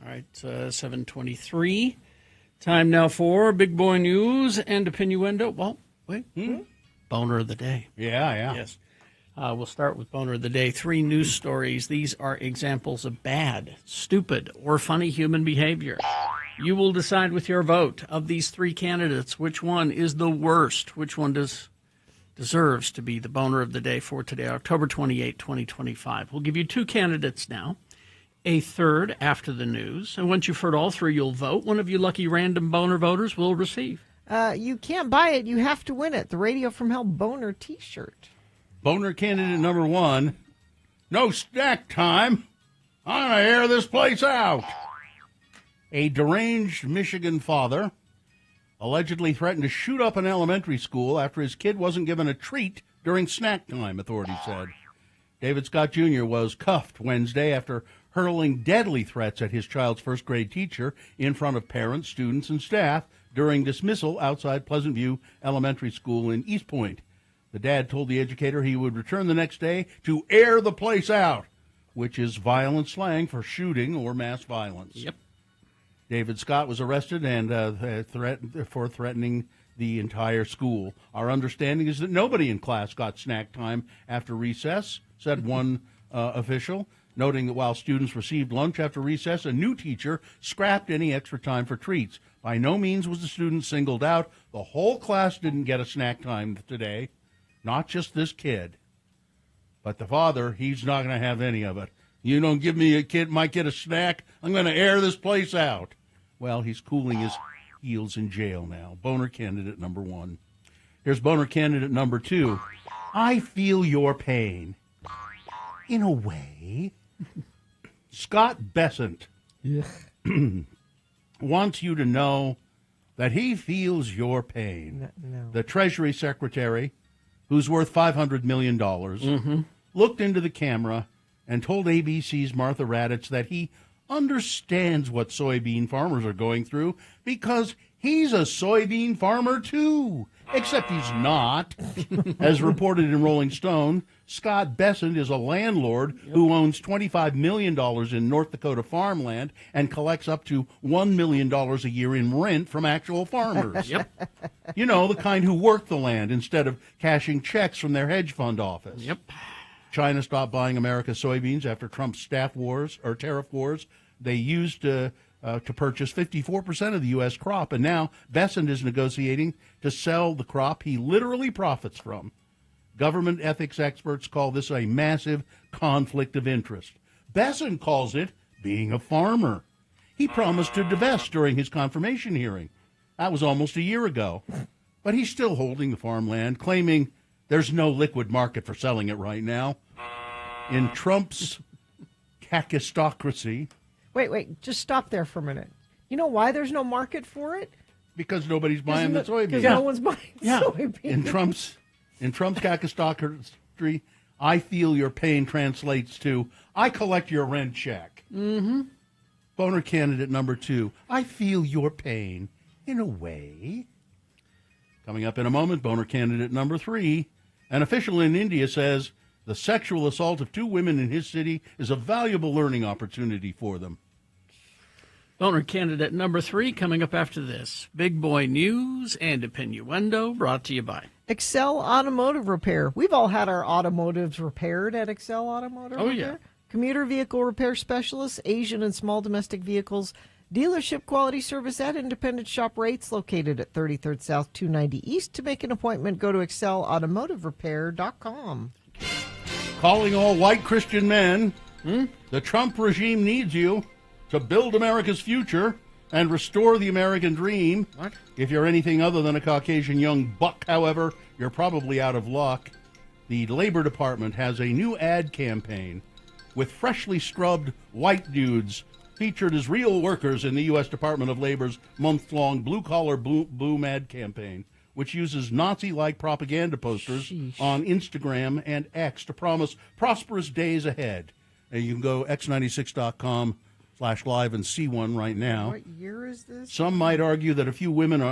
Speaker 5: All right, 7:23. Time now for Big Boy News and Opinioendo. Well, wait. Boner of the Day.
Speaker 2: Yeah.
Speaker 5: Yes. We'll start with Boner of the Day. 3 news stories. These are examples of bad, stupid, or funny human behavior. You will decide with your vote of these 3 candidates which one is the worst, which one deserves to be the Boner of the Day for today, October 28, 2025. We'll give you 2 candidates now, a third after the news. And once you've heard all 3, you'll vote. One of you lucky random Boner voters will receive.
Speaker 3: You can't buy it. You have to win it. The Radio from Hell Boner T-shirt.
Speaker 2: Boner candidate number 1. No snack time. I'm going to air this place out. A deranged Michigan father allegedly threatened to shoot up an elementary school after his kid wasn't given a treat during snack time, authorities said. David Scott Jr. was cuffed Wednesday after hurling deadly threats at his child's first-grade teacher in front of parents, students, and staff during dismissal outside Pleasant View Elementary School in East Point. The dad told the educator he would return the next day to air the place out, which is violent slang for shooting or mass violence.
Speaker 5: Yep.
Speaker 2: David Scott was arrested and for threatening the entire school. Our understanding is that nobody in class got snack time after recess, said one official, noting that while students received lunch after recess, a new teacher scrapped any extra time for treats. By no means was the student singled out. The whole class didn't get a snack time today, not just this kid. But the father, he's not going to have any of it. You don't give me my kid a snack, I'm going to air this place out. Well, he's cooling his heels in jail now. Boner candidate number 1. Here's boner candidate number 2. I feel your pain. In a way. Scott Bessent wants you to know that he feels your pain.
Speaker 3: No.
Speaker 2: The Treasury Secretary, who's worth $500 million, looked into the camera and told ABC's Martha Raddatz that he understands what soybean farmers are going through because he's a soybean farmer too, except he's not. As reported in Rolling Stone, Scott Bessent is a landlord who owns $25 million in North Dakota farmland and collects up to $1 million a year in rent from actual farmers. You know, the kind who work the land instead of cashing checks from their hedge fund office. China stopped buying America's soybeans after Trump's tariff wars. They used to purchase 54% of the U.S. crop, and now Bessent is negotiating to sell the crop he literally profits from. Government ethics experts call this a massive conflict of interest. Bessent calls it being a farmer. He promised to divest during his confirmation hearing. That was almost a year ago. But he's still holding the farmland, claiming there's no liquid market for selling it right now. In Trump's kakistocracy.
Speaker 3: Wait, just stop there for a minute. You know why there's no market for it?
Speaker 2: Because nobody's buying the soybeans.
Speaker 3: Because no one's buying soybeans.
Speaker 2: In Trump's kakistocracy, I feel your pain translates to, I collect your rent check. Boner candidate number 2, I feel your pain in a way. Coming up in a moment, boner candidate number 3, an official in India says the sexual assault of 2 women in his city is a valuable learning opportunity for them.
Speaker 5: Boner candidate number 3 coming up after this. Big boy news and innuendo brought to you by
Speaker 3: Excel Automotive Repair. We've all had our automotives repaired at Excel Automotive Repair.
Speaker 5: Yeah.
Speaker 3: Commuter vehicle repair specialists, Asian and small domestic vehicles, dealership quality service at independent shop rates, located at 33rd South 290 East. To make an appointment, go to excelautomotiverepair.com.
Speaker 2: Calling all white Christian men, the Trump regime needs you to build America's future and restore the American dream.
Speaker 5: What?
Speaker 2: If you're anything other than a Caucasian young buck, however, you're probably out of luck. The Labor Department has a new ad campaign with freshly scrubbed white dudes featured as real workers in the U.S. Department of Labor's month-long blue-collar boom ad campaign, which uses Nazi-like propaganda posters on Instagram and X to promise prosperous days ahead. And you can go x96.com/live and see one right now.
Speaker 3: What year is this?
Speaker 2: Some might argue that a few women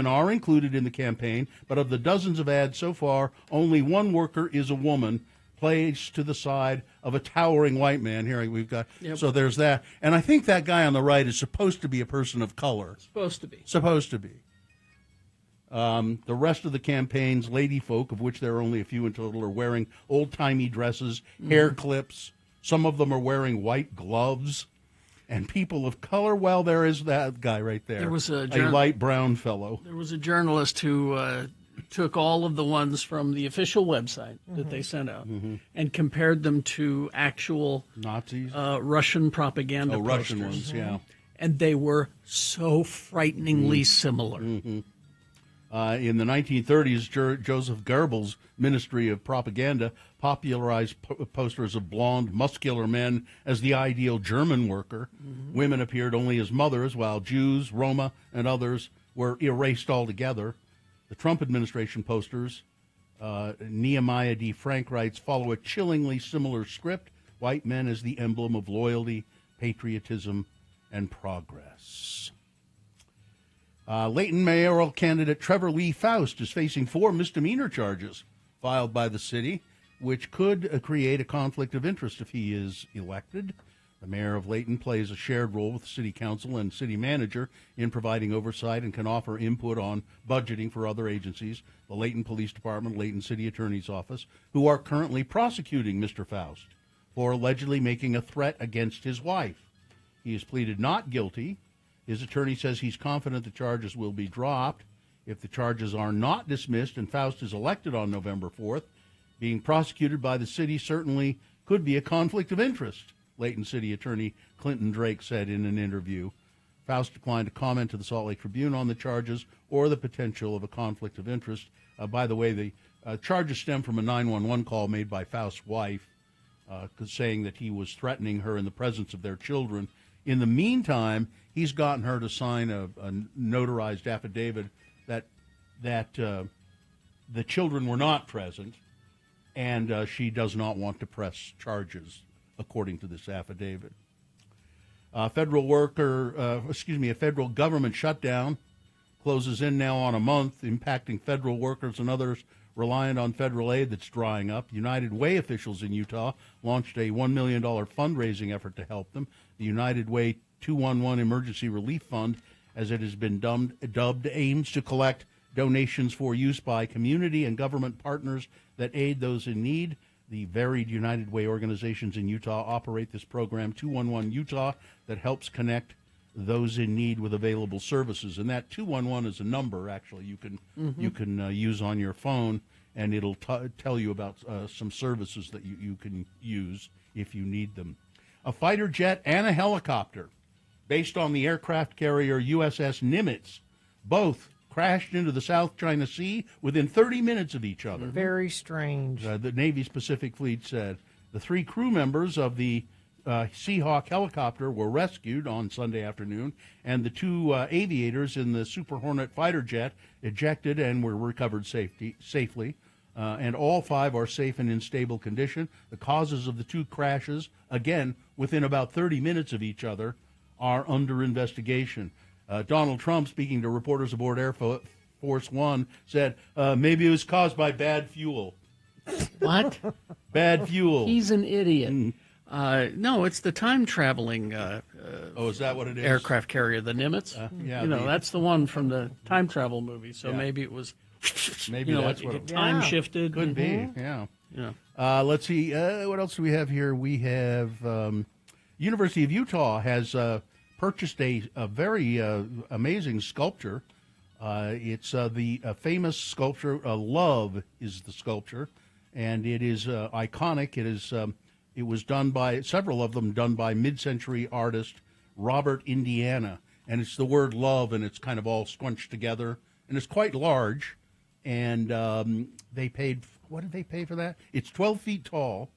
Speaker 2: are included in the campaign, but of the dozens of ads so far, only one worker is a woman, placed to the side of a towering white man. Here we've got. So there's that, and I think that guy on the right is supposed to be a person of color.
Speaker 5: Supposed to be.
Speaker 2: The rest of the campaign's lady folk, of which there are only a few in total, are wearing old-timey dresses, hair clips. Some of them are wearing white gloves. And people of color, well, there is that guy right there.
Speaker 5: There was a
Speaker 2: light brown fellow.
Speaker 5: There was a journalist who took all of the ones from the official website that they sent out and compared them to actual
Speaker 2: Nazis,
Speaker 5: Russian propaganda posters.
Speaker 2: Russian ones, yeah.
Speaker 5: And they were so frighteningly similar.
Speaker 2: In the 1930s, Joseph Goebbels' Ministry of Propaganda popularized posters of blonde, muscular men as the ideal German worker. Women appeared only as mothers, while Jews, Roma, and others were erased altogether. The Trump administration posters, Nehemiah D. Frank writes, follow a chillingly similar script. White men as the emblem of loyalty, patriotism, and progress. Layton mayoral candidate Trevor Lee Faust is facing 4 misdemeanor charges filed by the city, which could create a conflict of interest if he is elected. The mayor of Layton plays a shared role with the city council and city manager in providing oversight and can offer input on budgeting for other agencies, the Layton Police Department, Layton City Attorney's Office, who are currently prosecuting Mr. Faust for allegedly making a threat against his wife. He has pleaded not guilty. His attorney says he's confident the charges will be dropped. If the charges are not dismissed and Faust is elected on November 4th, being prosecuted by the city certainly could be a conflict of interest, Layton City Attorney Clinton Drake said in an interview. Faust declined to comment to the Salt Lake Tribune on the charges or the potential of a conflict of interest. By the way, the charges stem from a 911 call made by Faust's wife, saying that he was threatening her in the presence of their children. In the meantime, he's gotten her to sign a notarized affidavit that the children were not present, and she does not want to press charges, according to this affidavit. A federal government shutdown closes in now on a month, impacting federal workers and others reliant on federal aid that's drying up. United Way officials in Utah launched a $1 million fundraising effort to help them. The United Way 211 Emergency Relief Fund, as it has been dubbed, aims to collect donations for use by community and government partners that aid those in need. The varied United Way organizations in Utah operate this program, 211 Utah, that helps connect those in need with available services. And that 211 is a number, actually, you can use on your phone, and it'll tell you about some services that you can use if you need them. A fighter jet and a helicopter, based on the aircraft carrier USS Nimitz, both crashed into the South China Sea within 30 minutes of each other.
Speaker 3: Very strange.
Speaker 2: The Navy's Pacific Fleet said. The 3 crew members of the Seahawk helicopter were rescued on Sunday afternoon, and the 2 aviators in the Super Hornet fighter jet ejected and were recovered safely. And all 5 are safe and in stable condition. The causes of the 2 crashes, again, within about 30 minutes of each other, are under investigation. Donald Trump, speaking to reporters aboard Air Force One, said maybe it was caused by bad fuel.
Speaker 5: What?
Speaker 2: Bad fuel.
Speaker 5: He's an idiot. No, it's the time-traveling
Speaker 2: is that what it is?
Speaker 5: Aircraft carrier, the Nimitz.
Speaker 2: Yeah,
Speaker 5: that's the one from the time travel movie, so maybe it was...
Speaker 2: Maybe that's what it
Speaker 5: time shifted.
Speaker 2: Could be, yeah. Let's see, what else do we have here? We have University of Utah has purchased a very amazing sculpture. It's the famous sculpture, Love is the sculpture, and it is iconic. It was done by, several of them done by mid-century artist Robert Indiana, and it's the word love, and it's kind of all scrunched together, and it's quite large. And they paid, what did they pay for that? It's 12 feet tall,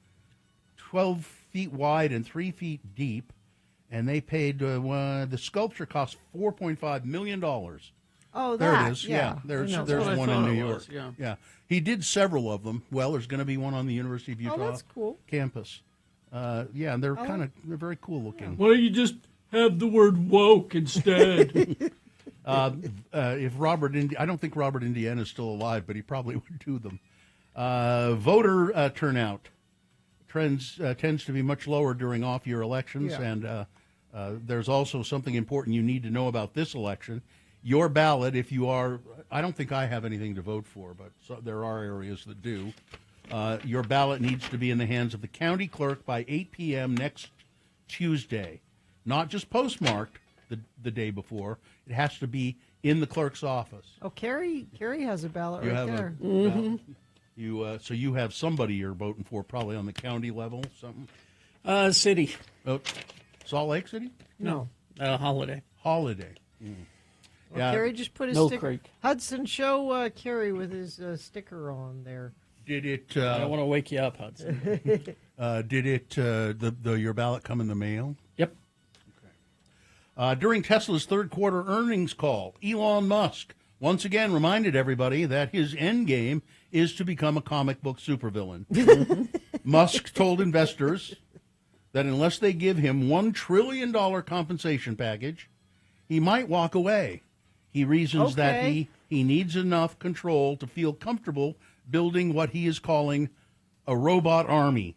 Speaker 2: 12 feet wide, and 3 feet deep. And they paid, the sculpture cost $4.5 million.
Speaker 3: Oh,
Speaker 2: there it is.
Speaker 3: Yeah.
Speaker 2: There's one in New York. Yeah. He did several of them. Well, there's going to be one on the University of Utah campus. And they're they're very cool looking.
Speaker 5: Why don't you just have the word woke instead?
Speaker 2: If I don't think Robert Indiana is still alive, but he probably would do them. Voter turnout tends to be much lower during off-year elections, and there's also something important you need to know about this election. Your ballot, if you are, I don't think I have anything to vote for, but there are areas that do. Your ballot needs to be in the hands of the county clerk by 8 p.m. next Tuesday, not just postmarked the day before. It has to be in the clerk's office.
Speaker 3: Oh, Carrie has a ballot
Speaker 2: You
Speaker 3: right
Speaker 2: have
Speaker 3: there.
Speaker 2: So you have somebody you're voting for, probably on the county level, something.
Speaker 5: City.
Speaker 2: Oh, Salt Lake City?
Speaker 5: No, Holiday.
Speaker 2: Holiday.
Speaker 3: Well, Carrie just put his
Speaker 5: Mill
Speaker 3: sticker.
Speaker 5: Creek.
Speaker 3: Hudson, show Carrie with his sticker on there.
Speaker 2: Did it?
Speaker 5: I don't want to wake you up, Hudson.
Speaker 2: Did it? Your ballot come in the mail?
Speaker 5: Yep.
Speaker 2: During Tesla's third quarter earnings call, Elon Musk once again reminded everybody that his end game is to become a comic book supervillain. Musk told investors that unless they give him $1 trillion compensation package, he might walk away. He reasons that
Speaker 3: Okay.
Speaker 2: he needs enough control to feel comfortable building what he is calling a robot army.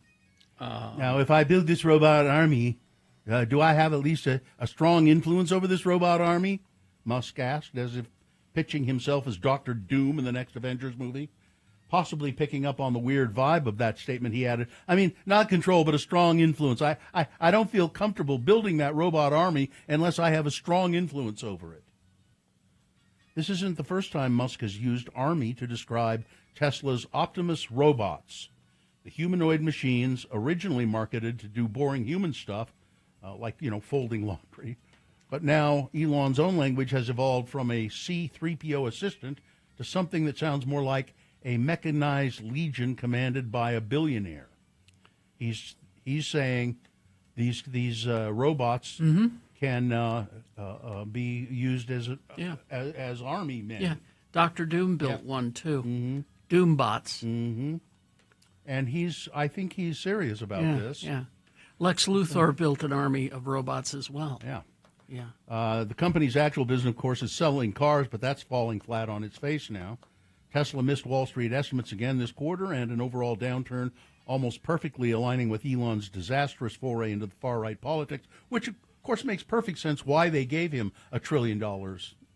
Speaker 2: Now, if I build this robot army, do I have at least a strong influence over this robot army? Musk asked, as if pitching himself as Dr. Doom in the next Avengers movie. Possibly picking up on the weird vibe of that statement, he added, I mean, not control, but a strong influence. I don't feel comfortable building that robot army unless I have a strong influence over it. This isn't the first time Musk has used army to describe Tesla's Optimus robots, the humanoid machines originally marketed to do boring human stuff, like, folding laundry. But now Elon's own language has evolved from a C-3PO assistant to something that sounds more like a mechanized legion commanded by a billionaire. He's saying these robots can be used as army men.
Speaker 5: Yeah, Dr. Doom built one too. Doom bots.
Speaker 2: And I think he's serious about this.
Speaker 5: Yeah, Lex Luthor built an army of robots as well.
Speaker 2: Yeah. The company's actual business, of course, is selling cars, but that's falling flat on its face now. Tesla missed Wall Street estimates again this quarter, and an overall downturn almost perfectly aligning with Elon's disastrous foray into the far-right politics, which, of course, makes perfect sense why they gave him $1 trillion.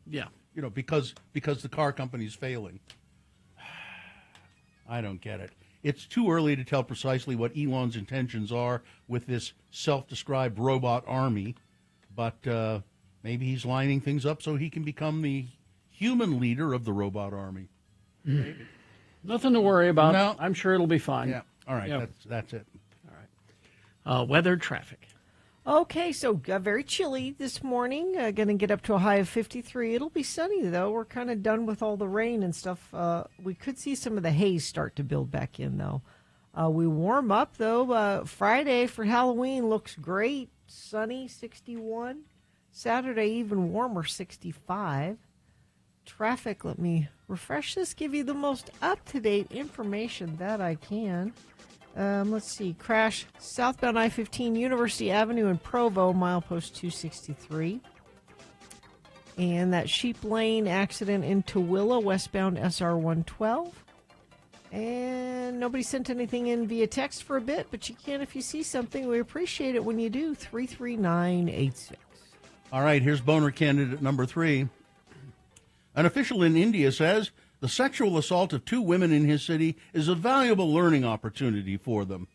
Speaker 5: Yeah.
Speaker 2: Because the car company's failing. I don't get it. It's too early to tell precisely what Elon's intentions are with this self-described robot army, but maybe he's lining things up so he can become the human leader of the robot army. Maybe.
Speaker 5: Nothing to worry about.
Speaker 2: No.
Speaker 5: I'm sure it'll be fine.
Speaker 2: Yeah. All right.
Speaker 5: Yep.
Speaker 2: That's it.
Speaker 5: All right. Weather, traffic.
Speaker 3: Okay, so very chilly this morning. Going to get up to a high of 53. It'll be sunny, though. We're kind of done with all the rain and stuff. We could see some of the haze start to build back in, though. We warm up, though. Friday for Halloween looks great. Sunny, 61. Saturday, even warmer, 65. Traffic, let me refresh this, give you the most up-to-date information that I can. Let's see, crash southbound I-15, University Avenue in Provo, milepost 263. And that Sheep Lane accident in Tooele, westbound SR 112. And nobody sent anything in via text for a bit, but you can if you see something. We appreciate it when you do. 33986.
Speaker 2: All right, here's boner candidate number 3. An official in India says the sexual assault of 2 women in his city is a valuable learning opportunity for them.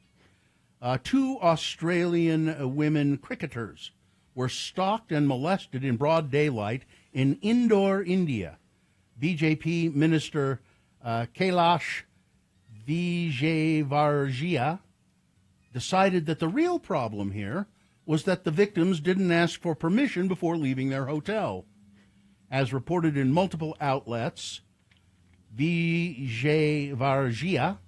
Speaker 2: 2 Australian women cricketers were stalked and molested in broad daylight in Indore, India. BJP Minister Kailash Vijayvargiya decided that the real problem here was that the victims didn't ask for permission before leaving their hotel. As reported in multiple outlets, Vijayvargiya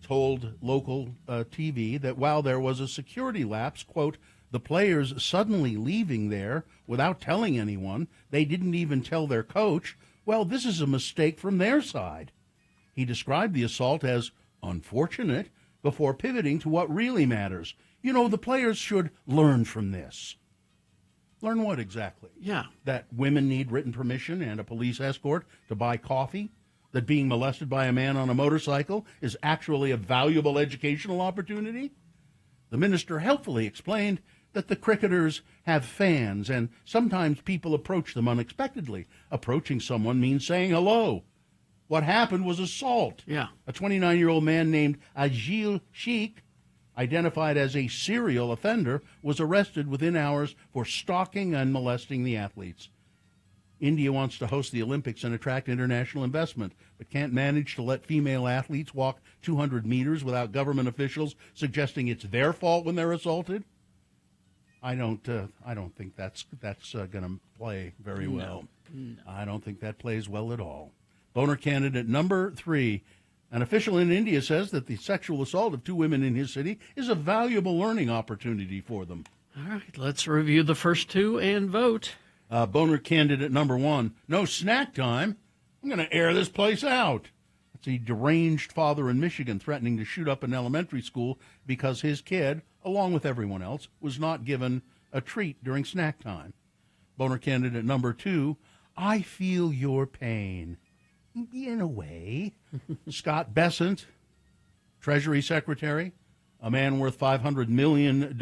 Speaker 2: told local TV that while there was a security lapse, quote, the players suddenly leaving there without telling anyone, they didn't even tell their coach, well, this is a mistake from their side. He described the assault as unfortunate before pivoting to what really matters. You know, the players should learn from this. Learn what exactly?
Speaker 5: Yeah.
Speaker 2: That women need written permission and a police escort to buy coffee? That being molested by a man on a motorcycle is actually a valuable educational opportunity? The minister helpfully explained that the cricketers have fans and sometimes people approach them unexpectedly. Approaching someone means saying hello. What happened was assault.
Speaker 5: Yeah.
Speaker 2: A 29-year-old man named Ajil Sheikh, identified as a serial offender, was arrested within hours for stalking and molesting the athletes. India wants to host the Olympics and attract international investment, but can't manage to let female athletes walk 200 meters without government officials suggesting it's their fault when they're assaulted. I don't think that's going to play very well.
Speaker 5: No.
Speaker 2: I don't think that plays well at all. Boner candidate number 3. An official in India says that the sexual assault of 2 women in his city is a valuable learning opportunity for them.
Speaker 5: All right, let's review the first 2 and vote.
Speaker 2: Boner candidate number 1. No snack time. I'm going to air this place out. That's a deranged father in Michigan threatening to shoot up an elementary school because his kid, along with everyone else, was not given a treat during snack time. Boner candidate number 2. I feel your pain. In a way. Scott Bessent, Treasury Secretary, a man worth $500 million,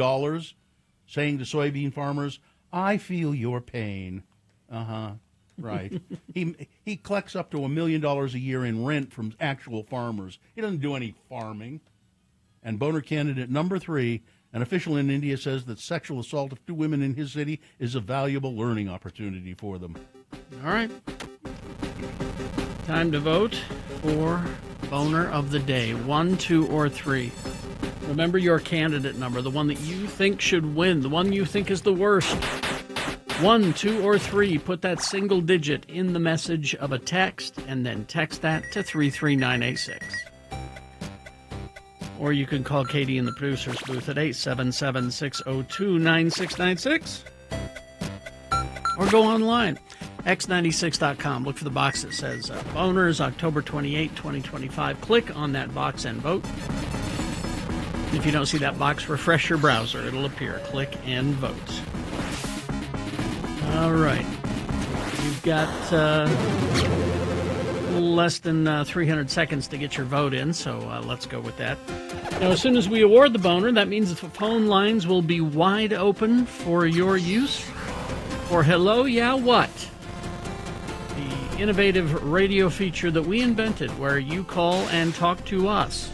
Speaker 2: saying to soybean farmers, I feel your pain. Right. He collects up to $1 million a year in rent from actual farmers. He doesn't do any farming. And Boner candidate number 3, an official in India says that sexual assault of 2 women in his city is a valuable learning opportunity for them.
Speaker 5: All right. Time to vote for Boner of the Day. 1, 2, or 3. Remember your candidate number, the one that you think should win, the one you think is the worst. 1, 2, or 3. Put that single digit in the message of a text and then text that to 33986. Or you can call Katie in the producer's booth at 877-602-9696. Or go online, x96.com. Look for the box that says Boners, October 28, 2025. Click on that box and vote. If you don't see that box, refresh your browser. It'll appear. Click and vote. All right. You've got less than 300 seconds to get your vote in, so let's go with that. Now, as soon as we award the Boner, that means the phone lines will be wide open for your use for Hello, Yeah, What? The innovative radio feature that we invented where you call and talk to us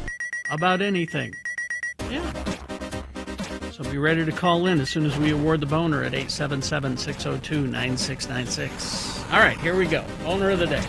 Speaker 5: about anything. Yeah. So be ready to call in as soon as we award the Boner at 877-602-9696. All right, here we go. Boner of the Day.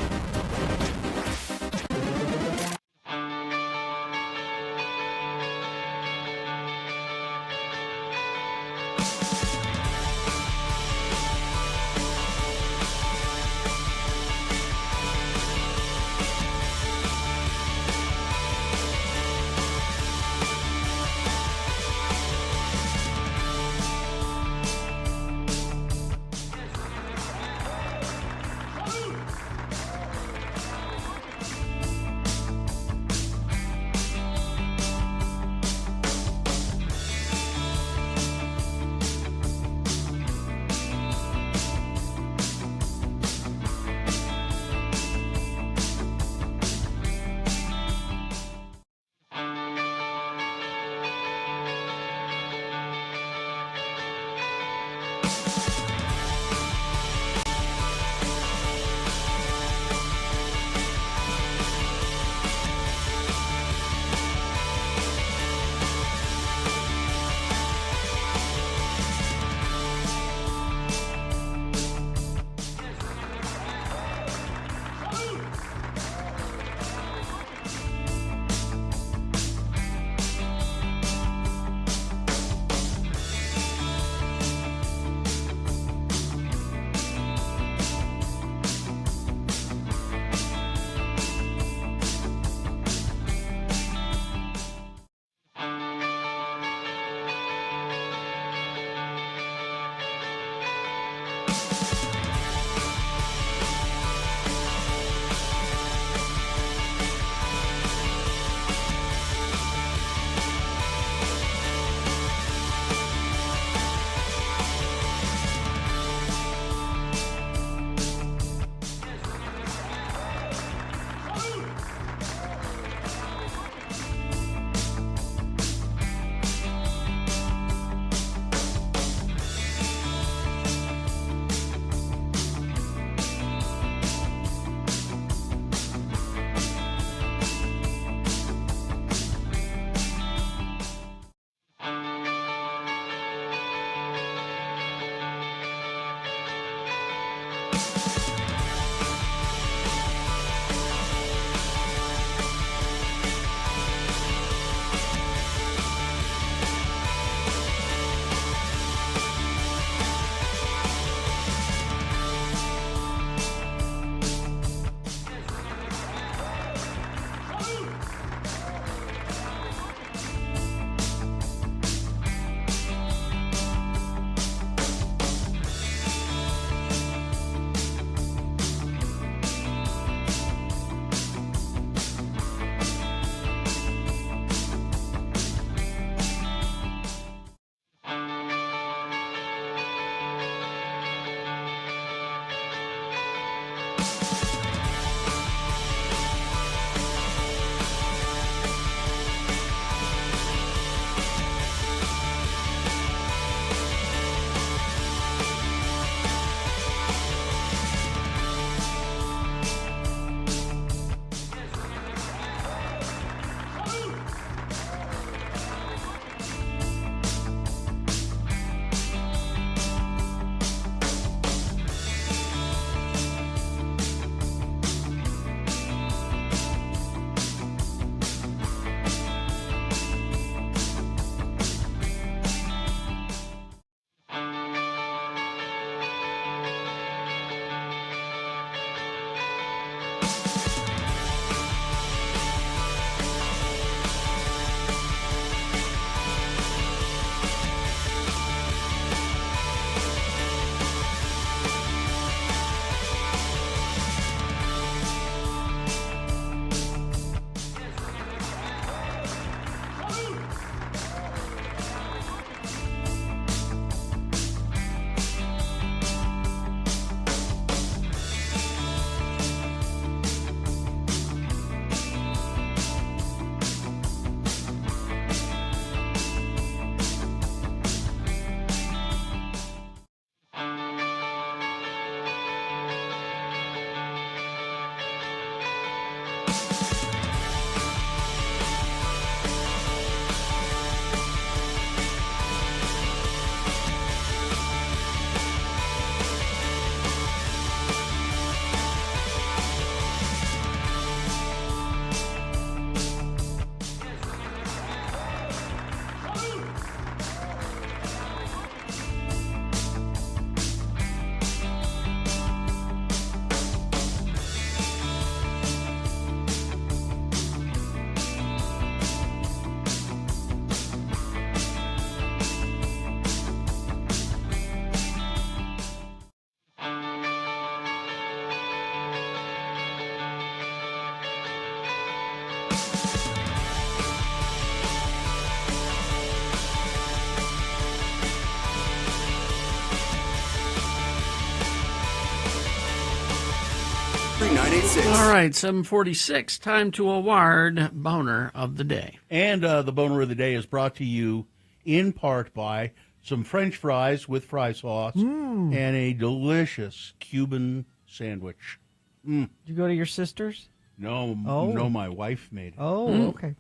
Speaker 1: X986.
Speaker 5: All right, 7:46. Time to award Boner of the Day.
Speaker 2: And the boner of the day is brought to you in part by some French fries with fry sauce and a delicious Cuban sandwich.
Speaker 3: Did you go to your sister's?
Speaker 2: No,
Speaker 3: Oh.
Speaker 2: no, my wife made it.
Speaker 3: Oh, okay.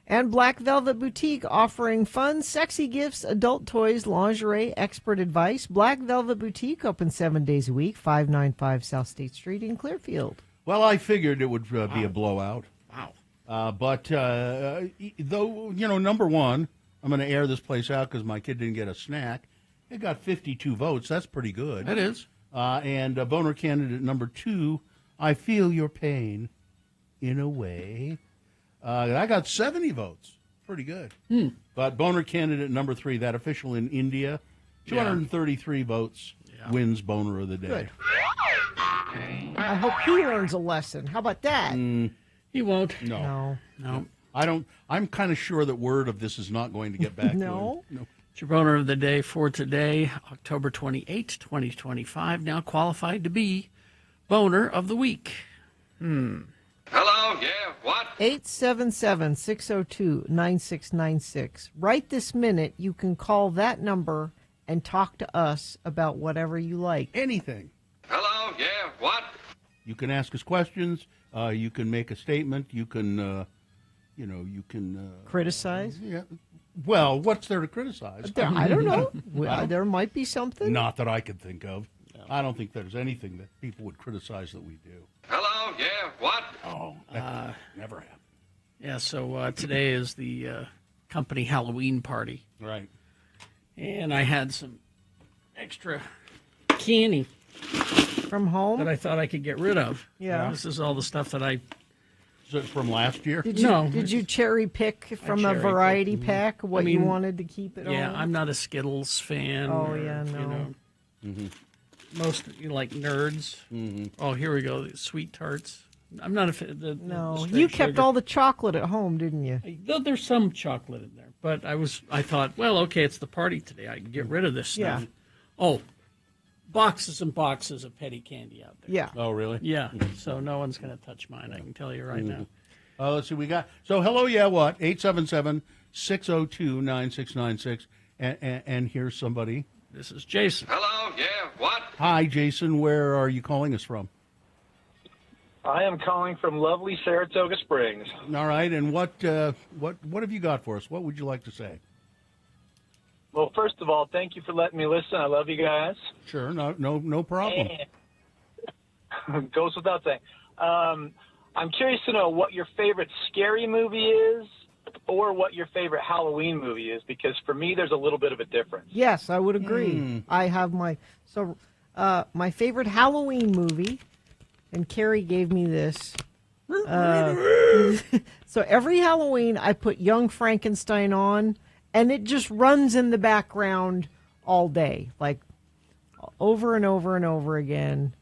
Speaker 3: And Black Velvet Boutique offering fun, sexy gifts, adult toys, lingerie, expert advice. Black Velvet Boutique open 7 days a week, 595 South State Street in Clearfield.
Speaker 2: Well, I figured it would be a blowout.
Speaker 5: Wow.
Speaker 2: But though, number one, I'm going to air this place out because my kid didn't get a snack. It got 52 votes. That's pretty good.
Speaker 5: That is.
Speaker 2: And boner candidate number 2, I feel your pain in a way. I got 70 votes. Pretty good. But boner candidate number 3, that official in India, 233 votes, wins boner of the day.
Speaker 3: Good. I hope he learns a lesson. How about that?
Speaker 5: He won't.
Speaker 2: No.
Speaker 5: No.
Speaker 2: I don't. I'm kind of sure that word of this is not going to get back.
Speaker 3: No.
Speaker 2: To him. No.
Speaker 5: It's your boner of the day for today, October 28, 2025. Now qualified to be boner of the week.
Speaker 10: Hello, yeah, what?
Speaker 3: 877-602-9696. Right this minute, you can call that number and talk to us about whatever you like.
Speaker 2: Anything.
Speaker 10: Hello, yeah, what?
Speaker 2: You can ask us questions. You can make a statement. You can, you can
Speaker 3: Criticize?
Speaker 2: Yeah. Well, what's there to criticize?
Speaker 3: I don't know. There might be something.
Speaker 2: Not that I could think of. I don't think there's anything that people would criticize that we do.
Speaker 10: Hello, yeah, what?
Speaker 2: Oh, that never happened.
Speaker 5: Yeah, so today is the company Halloween party.
Speaker 2: Right.
Speaker 5: And I had some extra candy
Speaker 3: from home
Speaker 5: that I thought I could get rid of.
Speaker 3: Yeah.
Speaker 5: This is all the stuff that I...
Speaker 2: Is it from last year?
Speaker 3: Did you cherry pick from a variety pack what you wanted to keep it on?
Speaker 5: Yeah, I'm not a Skittles fan.
Speaker 3: Oh, yeah, no.
Speaker 5: Most like nerds. Oh, here we go. Sweet tarts. I'm not a fan.
Speaker 3: No, you kept all the chocolate at home, didn't you?
Speaker 5: There's some chocolate in there, but I thought, well, okay, it's the party today. I can get rid of this stuff.
Speaker 3: Yeah.
Speaker 5: Oh, boxes and boxes of petty candy out there.
Speaker 3: Yeah.
Speaker 2: Oh, really?
Speaker 5: Yeah. So no one's going to touch mine. I can tell you right now.
Speaker 2: Let's see. We got hello. Yeah. What? 877-602-9696. And here's somebody.
Speaker 5: This is Jason.
Speaker 10: Hello, yeah, what?
Speaker 2: Hi, Jason. Where are you calling us from?
Speaker 13: I am calling from lovely Saratoga Springs.
Speaker 2: All right. And what have you got for us? What would you like to say?
Speaker 13: Well, first of all, thank you for letting me listen. I love you guys.
Speaker 2: Sure. No problem.
Speaker 13: And goes without saying. I'm curious to know what your favorite scary movie is or what your favorite Halloween movie is, because for me, there's a little bit of a difference.
Speaker 3: Yes, I would agree. I have my favorite Halloween movie, and Carrie gave me this. So every Halloween, I put Young Frankenstein on, and it just runs in the background all day, like over and over and over again.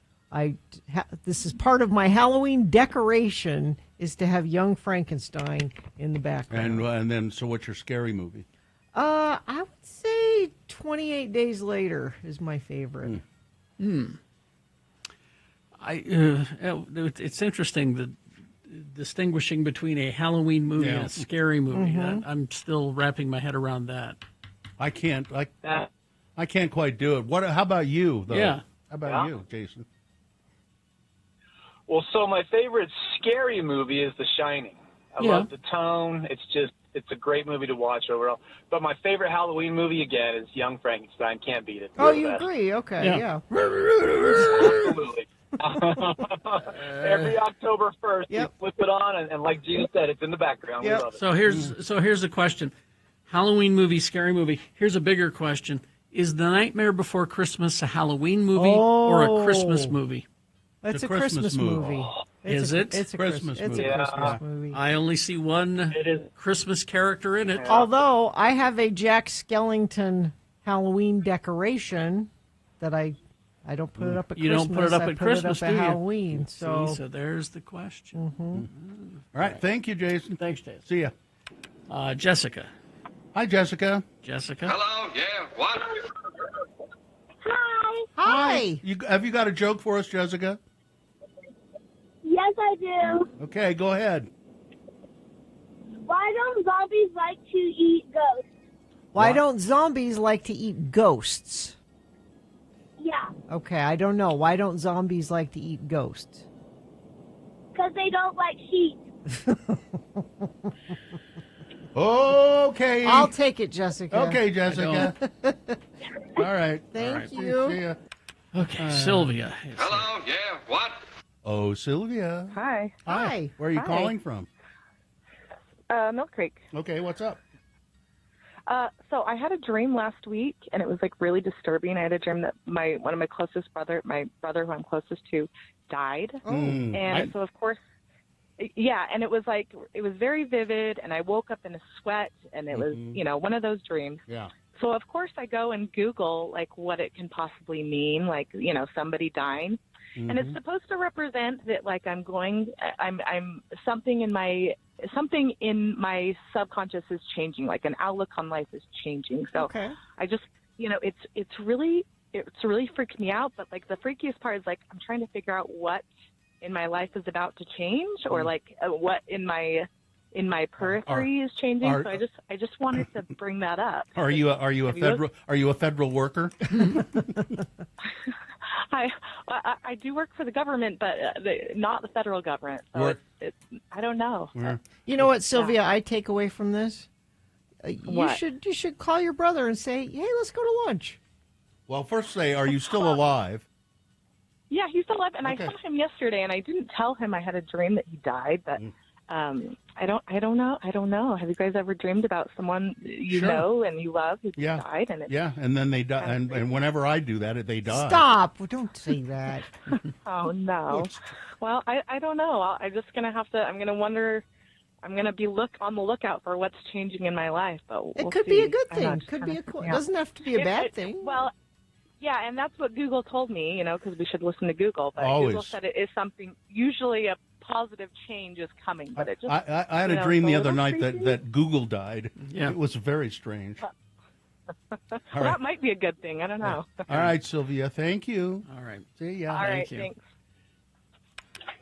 Speaker 3: This is part of my Halloween decoration, is to have Young Frankenstein in the background.
Speaker 2: And then, so what's your scary movie?
Speaker 3: I would say 28 Days Later is my favorite.
Speaker 5: It's interesting the distinguishing between a Halloween movie and a scary movie. I'm still wrapping my head around that.
Speaker 2: I can't quite do it. How about you, though?
Speaker 5: Yeah.
Speaker 2: How about you, Jason?
Speaker 13: Well, so my favorite scary movie is The Shining. I love the tone. It's a great movie to watch overall. But my favorite Halloween movie, again, is Young Frankenstein. Can't beat it.
Speaker 3: Oh, you agree? Okay, yeah.
Speaker 13: Absolutely. Every October 1st, you flip it on, and like Gina said, it's in the background. We love it.
Speaker 5: So here's the question. Halloween movie, scary movie. Here's a bigger question. Is The Nightmare Before Christmas a Halloween movie or a Christmas movie?
Speaker 3: It's a Christmas movie.
Speaker 5: Is it?
Speaker 3: It's a Christmas movie. It's a Christmas movie.
Speaker 5: I only see one Christmas character in it.
Speaker 3: Although I have a Jack Skellington Halloween decoration that I don't put it up at Christmas.
Speaker 5: You don't put it up
Speaker 3: I
Speaker 5: at
Speaker 3: put
Speaker 5: Christmas,
Speaker 3: it up at Halloween. So
Speaker 5: there's the question.
Speaker 2: All right. Thank you, Jason.
Speaker 5: Thanks, Jason.
Speaker 2: See ya.
Speaker 5: Jessica.
Speaker 2: Hi, Jessica.
Speaker 5: Jessica.
Speaker 10: Hello, yeah, what?
Speaker 3: Hi.
Speaker 2: Have you got a joke for us, Jessica?
Speaker 14: Yes, I do.
Speaker 2: Okay, go ahead.
Speaker 14: Why don't zombies like to eat ghosts?
Speaker 3: Why don't zombies like to eat ghosts?
Speaker 14: Yeah,
Speaker 3: Okay, I don't know. Why don't zombies like to eat ghosts?
Speaker 14: because they don't like sheep.
Speaker 2: Okay.
Speaker 3: I'll take it, Jessica.
Speaker 2: Okay, Jessica. All right.
Speaker 3: Thank
Speaker 2: All right.
Speaker 3: you.
Speaker 2: See ya.
Speaker 5: Okay, Sylvia.
Speaker 15: Hello, yeah, what?
Speaker 2: Oh, Sylvia.
Speaker 16: Hi.
Speaker 3: Hi.
Speaker 2: Where are you
Speaker 16: Hi.
Speaker 2: calling from?
Speaker 16: Milk Creek.
Speaker 2: Okay, what's up?
Speaker 16: So I had a dream last week, and it was like really disturbing. I had a dream that one of my closest brother who I'm closest to, died, so of course, yeah, and it was very vivid, and I woke up in a sweat, and it was one of those dreams.
Speaker 2: Yeah.
Speaker 16: So of course I go and Google like what it can possibly mean, like somebody dying. And it's supposed to represent that, like, I'm something in my subconscious is changing, like an outlook on life is changing. So I just, it's really freaked me out. But like the freakiest part is like I'm trying to figure out what in my life is about to change, or like what in my periphery is changing. So I just wanted to bring that up.
Speaker 2: Are you a federal worker?
Speaker 16: I do work for the government, but not the federal government. So I don't know.
Speaker 3: You know what, Sylvia? I take away from this.
Speaker 16: What?
Speaker 3: You should call your brother and say, "Hey, let's go to lunch."
Speaker 2: Well, first say, are you still alive?
Speaker 16: Yeah, he's still alive, and
Speaker 2: Okay.
Speaker 16: I saw him yesterday, and I didn't tell him I had a dream that he died, but I don't know. Have you guys ever dreamed about someone you
Speaker 2: Sure.
Speaker 16: know and you love who
Speaker 2: Yeah.
Speaker 16: died? And
Speaker 2: And then they die. And whenever I do that, they die.
Speaker 3: Stop! Well, don't say that.
Speaker 16: Oh no. Well, I don't know. I'm just gonna have to. I'm gonna wonder. I'm gonna be on the lookout for what's changing in my life. But
Speaker 3: It
Speaker 16: we'll
Speaker 3: could
Speaker 16: see.
Speaker 3: be a good
Speaker 16: I don't know,
Speaker 3: thing.
Speaker 16: just
Speaker 3: Could be
Speaker 16: kinda
Speaker 3: a cool.
Speaker 16: freaking
Speaker 3: It
Speaker 16: out.
Speaker 3: doesn't have to be a bad thing.
Speaker 16: Well, yeah, and that's what Google told me. Because we should listen to Google. But
Speaker 2: Always.
Speaker 16: Google said it is something. Usually, a positive change is coming. But it just.
Speaker 2: I had a dream the other night that Google died. Yeah. It was very strange.
Speaker 16: Well,
Speaker 2: right.
Speaker 16: that might be a good thing. I don't know.
Speaker 2: All right, Sylvia. Thank you.
Speaker 5: All right.
Speaker 2: See ya.
Speaker 16: All right,
Speaker 5: Thank you.
Speaker 16: thanks.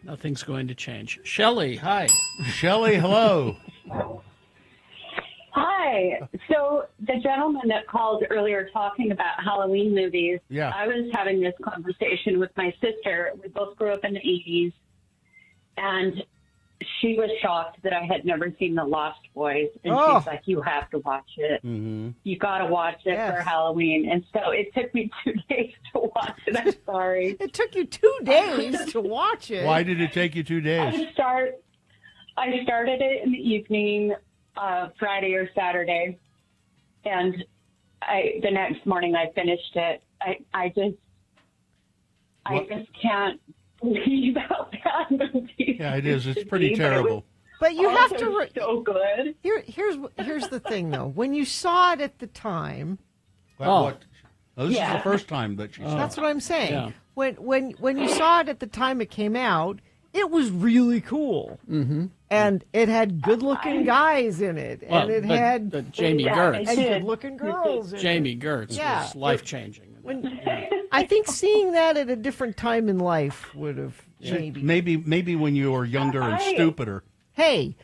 Speaker 5: Nothing's going to change. Shelley, hi.
Speaker 2: Shelley, hello.
Speaker 17: Hi. So the gentleman that called earlier talking about Halloween movies,
Speaker 2: Yeah.
Speaker 17: I was having this conversation with my sister. We both grew up in the 80s, and she was shocked that I had never seen The Lost Boys. And
Speaker 3: Oh.
Speaker 17: she's like, you have to watch it.
Speaker 2: Mm-hmm.
Speaker 17: You got to watch it for Halloween. And so it took me 2 days to watch it. I'm sorry.
Speaker 3: It took you 2 days to watch it.
Speaker 2: Why did it take you 2 days?
Speaker 17: I started it in the evening, Friday or Saturday, and the next morning I finished it. I just can't believe how bad movies.
Speaker 2: Yeah, it is. It's
Speaker 17: should
Speaker 2: pretty
Speaker 17: be, but it
Speaker 2: terrible.
Speaker 17: was
Speaker 3: But you have
Speaker 17: also
Speaker 3: to.
Speaker 17: so good.
Speaker 3: Here's the thing, though. When you saw it at the time,
Speaker 2: What? Oh, this is
Speaker 3: Yeah.
Speaker 2: the first time that she saw
Speaker 3: that's
Speaker 2: it.
Speaker 3: what I'm saying.
Speaker 2: Yeah.
Speaker 3: When you saw it at the time it came out, it was really cool.
Speaker 5: Mm-hmm.
Speaker 3: And it had good-looking guys in it,
Speaker 5: Well,
Speaker 3: and it
Speaker 5: but-
Speaker 3: had
Speaker 5: but Jamie Gertz.
Speaker 3: and good-looking girls. in it.
Speaker 5: Jamie Gertz
Speaker 3: Yeah.
Speaker 5: was life-changing.
Speaker 3: I think seeing that at a different time in life would have maybe.
Speaker 2: Maybe when you were younger and stupider.
Speaker 3: Hey,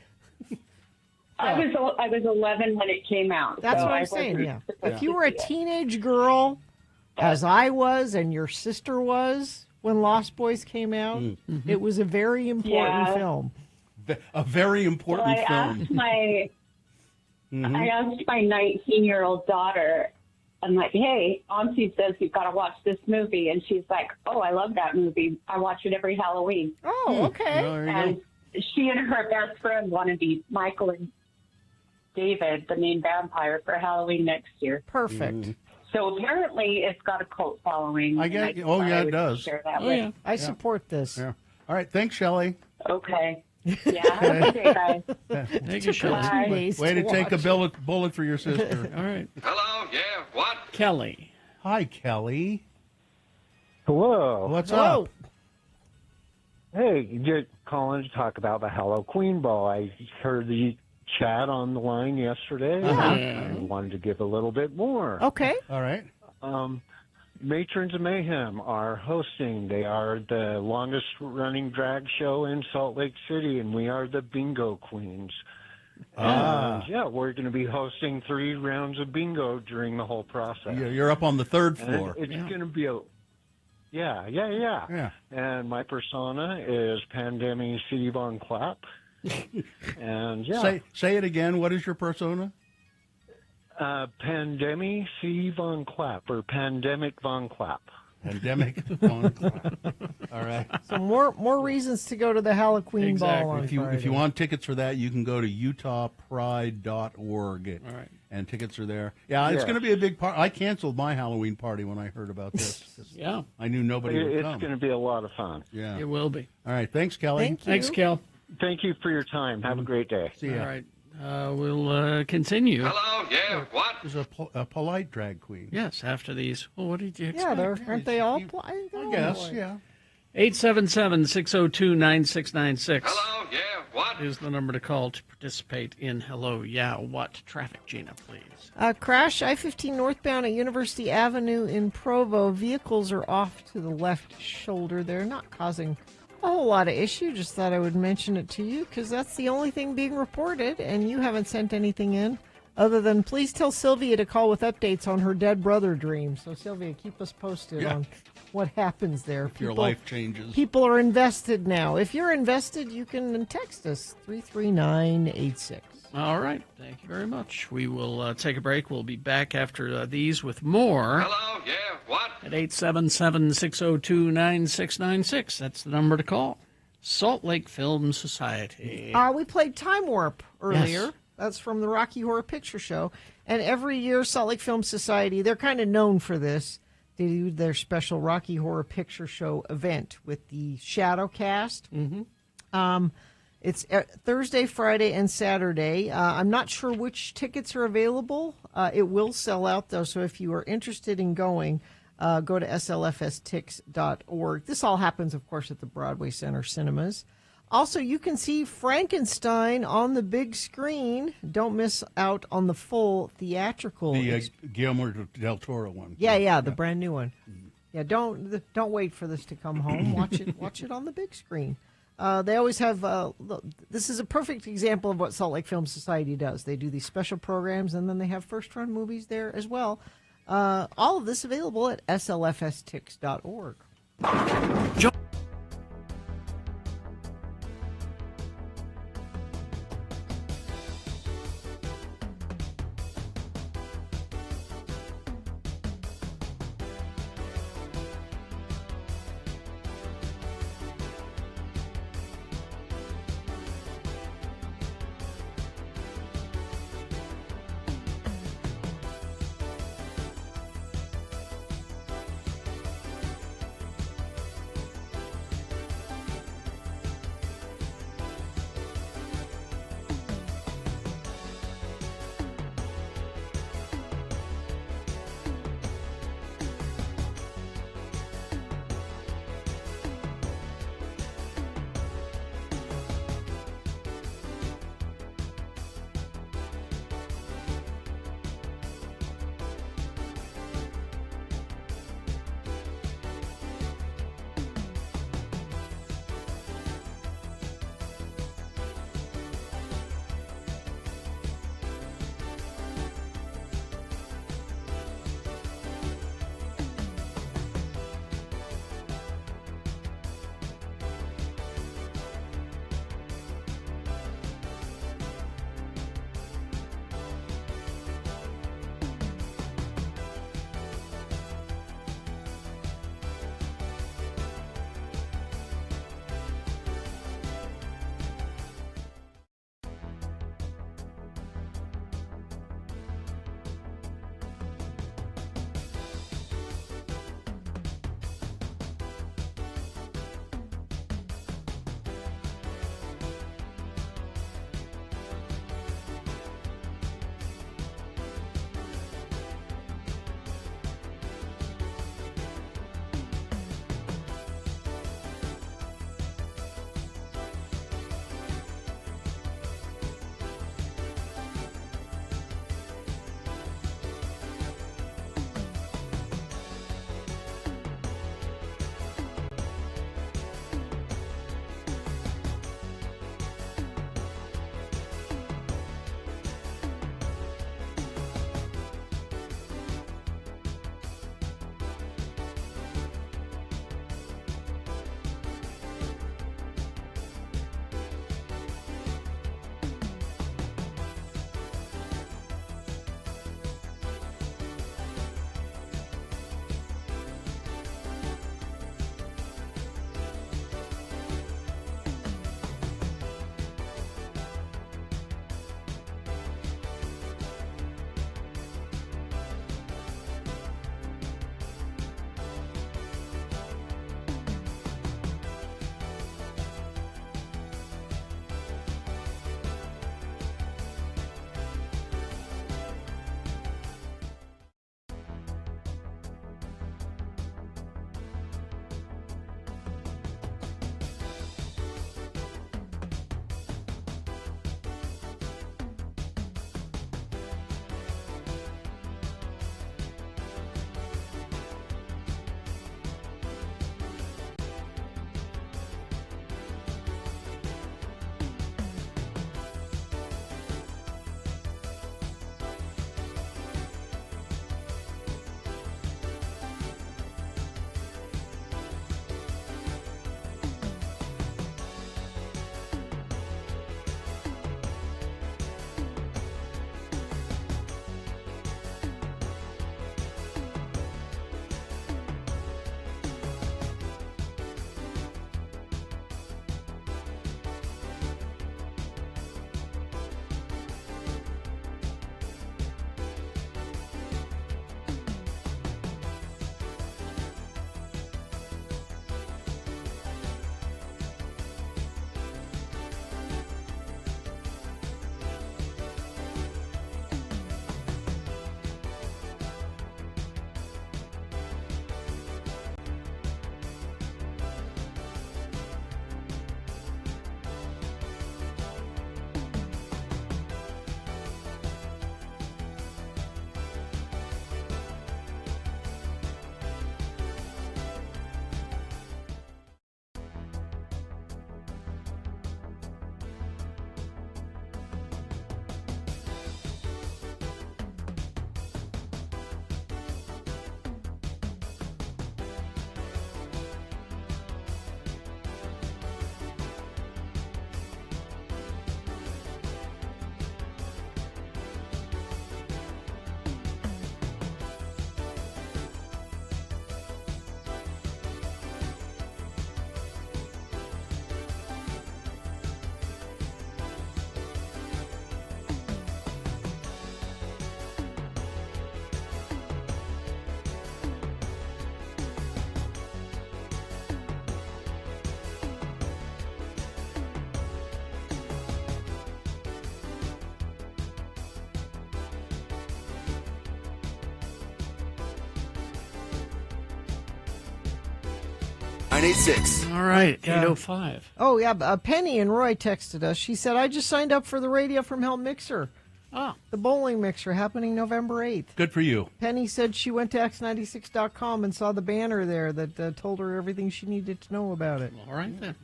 Speaker 17: I was 11 when it came out.
Speaker 3: that's
Speaker 17: so
Speaker 3: what
Speaker 17: I
Speaker 3: I'm saying.
Speaker 17: wasn't
Speaker 3: Yeah,
Speaker 17: supposed
Speaker 3: if you
Speaker 17: to
Speaker 3: were a
Speaker 17: see it.
Speaker 3: teenage girl, as I was, and your sister was when Lost Boys came out, it was a very important
Speaker 17: Yeah.
Speaker 3: film.
Speaker 2: A very important
Speaker 17: Well, I
Speaker 2: film.
Speaker 17: asked my 19-year-old daughter, I'm like, hey, Auntie says you've got to watch this movie. And she's like, oh, I love that movie. I watch it every Halloween.
Speaker 3: Oh, okay.
Speaker 2: There you
Speaker 17: And she and her best friend want to be Michael and David, the main vampire, for Halloween next year.
Speaker 3: Perfect.
Speaker 17: So apparently it's got a cult following.
Speaker 2: I
Speaker 17: and
Speaker 2: get.
Speaker 17: just
Speaker 2: Oh
Speaker 17: thought
Speaker 2: yeah,
Speaker 17: I
Speaker 2: it
Speaker 17: would
Speaker 2: does.
Speaker 17: share that with-
Speaker 3: I support this.
Speaker 2: Yeah. All right. Thanks, Shelley.
Speaker 17: Okay. Yeah, have a good day, guys.
Speaker 5: Thank you, Shelley.
Speaker 17: Bye.
Speaker 2: Way to take a bullet for your sister.
Speaker 5: All right.
Speaker 15: Hello, yeah, what?
Speaker 5: Kelly.
Speaker 2: Hi, Kelly.
Speaker 18: Hello.
Speaker 2: What's
Speaker 3: Hello.
Speaker 2: up?
Speaker 18: Hey, you're calling to talk about the Halloween Ball. I heard the chat on the line yesterday.
Speaker 3: Yeah.
Speaker 18: And I wanted to give a little bit more.
Speaker 3: Okay.
Speaker 2: All right.
Speaker 18: Matrons of Mayhem are hosting. They are the longest running drag show in Salt Lake City, and we are the Bingo Queens. And yeah, we're going to be hosting 3 rounds of bingo during the whole process.
Speaker 2: You're up on the 3rd
Speaker 18: And
Speaker 2: floor.
Speaker 18: it's going to be a yeah. And my persona is Pandemic C. Von Clapp. And yeah,
Speaker 2: Say it again. What is your persona?
Speaker 18: Pandemic C. Von Clapp, or Pandemic Von Clapp.
Speaker 2: Pandemic Von Clapp. All right.
Speaker 3: So more reasons to go to the Halloween ball on
Speaker 2: If you
Speaker 3: Friday.
Speaker 2: want tickets for that, you can go to utahpride.org.
Speaker 5: All right.
Speaker 2: And tickets are there. Yeah, it's
Speaker 18: Yeah.
Speaker 2: going to be a big part. I canceled my Halloween party when I heard about this. 'Cause
Speaker 5: Yeah.
Speaker 2: I knew nobody would
Speaker 18: It's
Speaker 2: come.
Speaker 18: going to be a lot of fun.
Speaker 2: Yeah.
Speaker 5: It will be.
Speaker 2: All right. Thanks, Kelly.
Speaker 5: Thanks, Kel.
Speaker 18: Thank you for your time. Have a great day.
Speaker 2: See ya.
Speaker 5: All right. We'll continue.
Speaker 15: Hello, yeah, what?
Speaker 2: There's a polite drag queen.
Speaker 5: Yes, after these. Well, what did you expect?
Speaker 3: Yeah, aren't they all?
Speaker 2: I guess, yeah.
Speaker 5: 877-602-9696
Speaker 15: Hello, yeah, what?
Speaker 5: is the number to call to participate in Hello, Yeah, What? Traffic, Gina, please.
Speaker 3: Crash I-15 northbound at University Avenue in Provo. Vehicles are off to the left shoulder. They're not causing a whole lot of issue. Just thought I would mention it to you because that's the only thing being reported, and you haven't sent anything in other than please tell Sylvia to call with updates on her dead brother dream. So, Sylvia, keep us posted on what happens there.
Speaker 2: If your life changes.
Speaker 3: People are invested now. If you're invested, you can text us 33986.
Speaker 5: All right. Thank you very much. We will take a break. We'll be back after these with more.
Speaker 15: Hello, yeah, what?
Speaker 5: At 877-602-9696. That's the number to call. Salt Lake Film Society.
Speaker 3: We played Time Warp earlier.
Speaker 5: Yes.
Speaker 3: That's from the Rocky Horror Picture Show. And every year, Salt Lake Film Society, they're kind of known for this. They do their special Rocky Horror Picture Show event with the Shadow Cast. Mm-hmm. It's Thursday, Friday, and Saturday. I'm not sure which tickets are available. It will sell out, though, so if you are interested in going, go to slfstix.org. This all happens, of course, at the Broadway Center Cinemas. Also, you can see Frankenstein on the big screen. Don't miss out on the full theatrical.
Speaker 2: The Guillermo del Toro one.
Speaker 3: Yeah, the brand new one. Yeah, don't wait for this to come home. Watch it on the big screen. They always have. This is a perfect example of what Salt Lake Film Society does. They do these special programs, and then they have first-run movies there as well. All of this available at slfstix.org.
Speaker 1: 986.
Speaker 5: All right, 8:05.
Speaker 3: Oh, yeah. Penny and Roy texted us. She said, I just signed up for the Radio from Hell mixer.
Speaker 5: Ah.
Speaker 3: The bowling mixer happening November 8th.
Speaker 2: Good for you.
Speaker 3: Penny said she went to x96.com and saw the banner there that told her everything she needed to know about it.
Speaker 5: All right, then.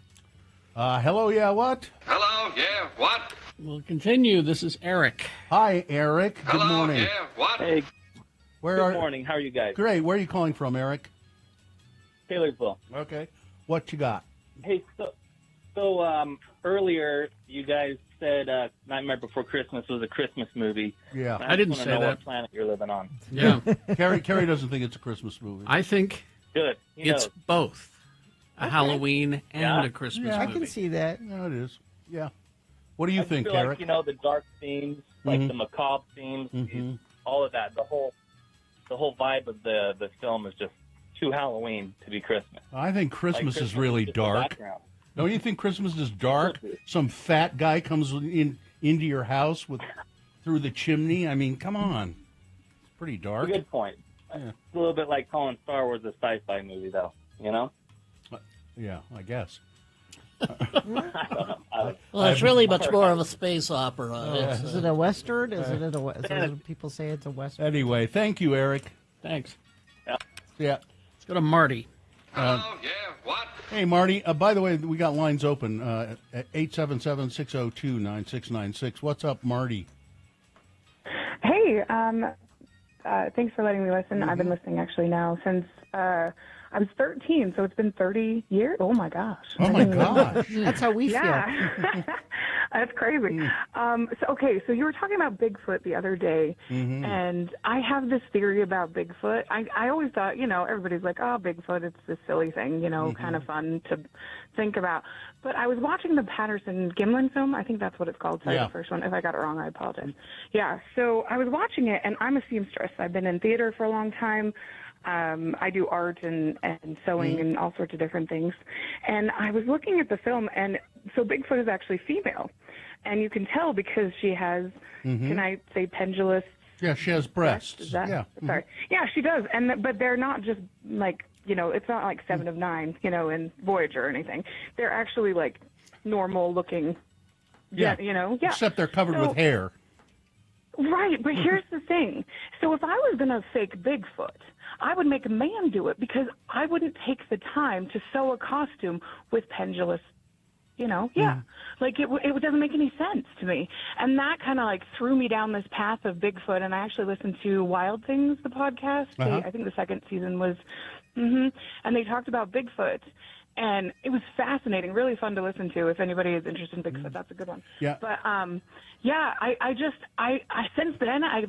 Speaker 2: Hello, yeah, what?
Speaker 15: Hello, yeah, what?
Speaker 5: We'll continue. This is Eric.
Speaker 2: Hi, Eric. Good
Speaker 15: Hello,
Speaker 2: morning.
Speaker 15: yeah, what?
Speaker 19: Hey,
Speaker 2: Where
Speaker 19: good
Speaker 2: are?
Speaker 19: morning. How are you guys?
Speaker 2: Great. Where are you calling from, Eric?
Speaker 19: Taylorsville.
Speaker 2: Okay. What you got?
Speaker 19: Hey, so earlier you guys said Nightmare Before Christmas was a Christmas movie.
Speaker 2: Yeah.
Speaker 19: And
Speaker 5: I didn't
Speaker 19: just
Speaker 5: say
Speaker 19: wanna know
Speaker 5: that.
Speaker 19: What planet you're living on?
Speaker 5: Yeah.
Speaker 2: Carrie doesn't think it's a Christmas movie.
Speaker 5: I think
Speaker 19: Good. He
Speaker 5: it's
Speaker 19: knows.
Speaker 5: both a Halloween and
Speaker 19: Yeah.
Speaker 5: a Christmas
Speaker 2: Yeah.
Speaker 3: I
Speaker 5: movie.
Speaker 3: can see that.
Speaker 2: Yeah, it is. Yeah. What do you
Speaker 19: I just
Speaker 2: think,
Speaker 19: feel
Speaker 2: Eric?
Speaker 19: like, the dark themes, like
Speaker 2: Mhm.
Speaker 19: the macabre themes,
Speaker 2: Mhm.
Speaker 19: all of that. The whole vibe of the film is just too Halloween to be Christmas.
Speaker 2: I think Christmas
Speaker 19: Like,
Speaker 2: is really
Speaker 19: just the
Speaker 2: dark.
Speaker 19: background.
Speaker 2: Don't you think Christmas is dark? Some fat guy comes into your house through the chimney. I mean, come on. It's pretty dark.
Speaker 19: Good point.
Speaker 2: Yeah.
Speaker 19: It's a little bit like calling Star Wars a sci-fi movie, though.
Speaker 2: Yeah, I guess.
Speaker 20: Well, it's really much more of a space opera. It's,
Speaker 3: Is it a Western? Is it what people say it's a Western?
Speaker 2: Anyway, thank you, Eric.
Speaker 5: Thanks.
Speaker 2: Yeah.
Speaker 5: Let's go to Marty.
Speaker 15: Hello, yeah, what?
Speaker 2: Hey, Marty. By the way, we got lines open at 877-602-9696. What's up, Marty?
Speaker 11: Hey, thanks for letting me listen. I've been listening actually now since I was 13, so it's been 30 years. Oh my gosh!
Speaker 2: Oh my gosh!
Speaker 3: That's how we feel.
Speaker 11: Yeah, that's crazy. So you were talking about Bigfoot the other day, and I have this theory about Bigfoot. I always thought, everybody's like, oh, Bigfoot, it's this silly thing, kind of fun to think about. But I was watching the Patterson Gimlin film. I think that's what it's called. Sorry,
Speaker 2: Yeah.
Speaker 11: the first one. If I got it wrong, I apologize. Yeah, so I was watching it, and I'm a seamstress. I've been in theater for a long time. I do art and sewing and all sorts of different things. And I was looking at the film, and so Bigfoot is actually female. And you can tell because she has, can I say pendulous?
Speaker 2: Yeah, she has breasts.
Speaker 11: Is that,
Speaker 2: Yeah.
Speaker 11: Sorry. Yeah, she does. But they're not just like, it's not like 7 of 9, in Voyager or anything. They're actually like normal looking,
Speaker 2: Yeah.
Speaker 11: Yeah.
Speaker 2: Except they're covered
Speaker 11: So-
Speaker 2: with hair.
Speaker 11: Right, but here's the thing. So if I was going to fake Bigfoot, I would make a man do it because I wouldn't take the time to sew a costume with pendulous, Like it doesn't make any sense to me. And that kind of like threw me down this path of Bigfoot. And I actually listened to Wild Things, the podcast. I think the second season was, and they talked about Bigfoot. And it was fascinating, really fun to listen to. If anybody is interested in Bigfoot, that's a good one.
Speaker 2: Yeah.
Speaker 11: But I since then I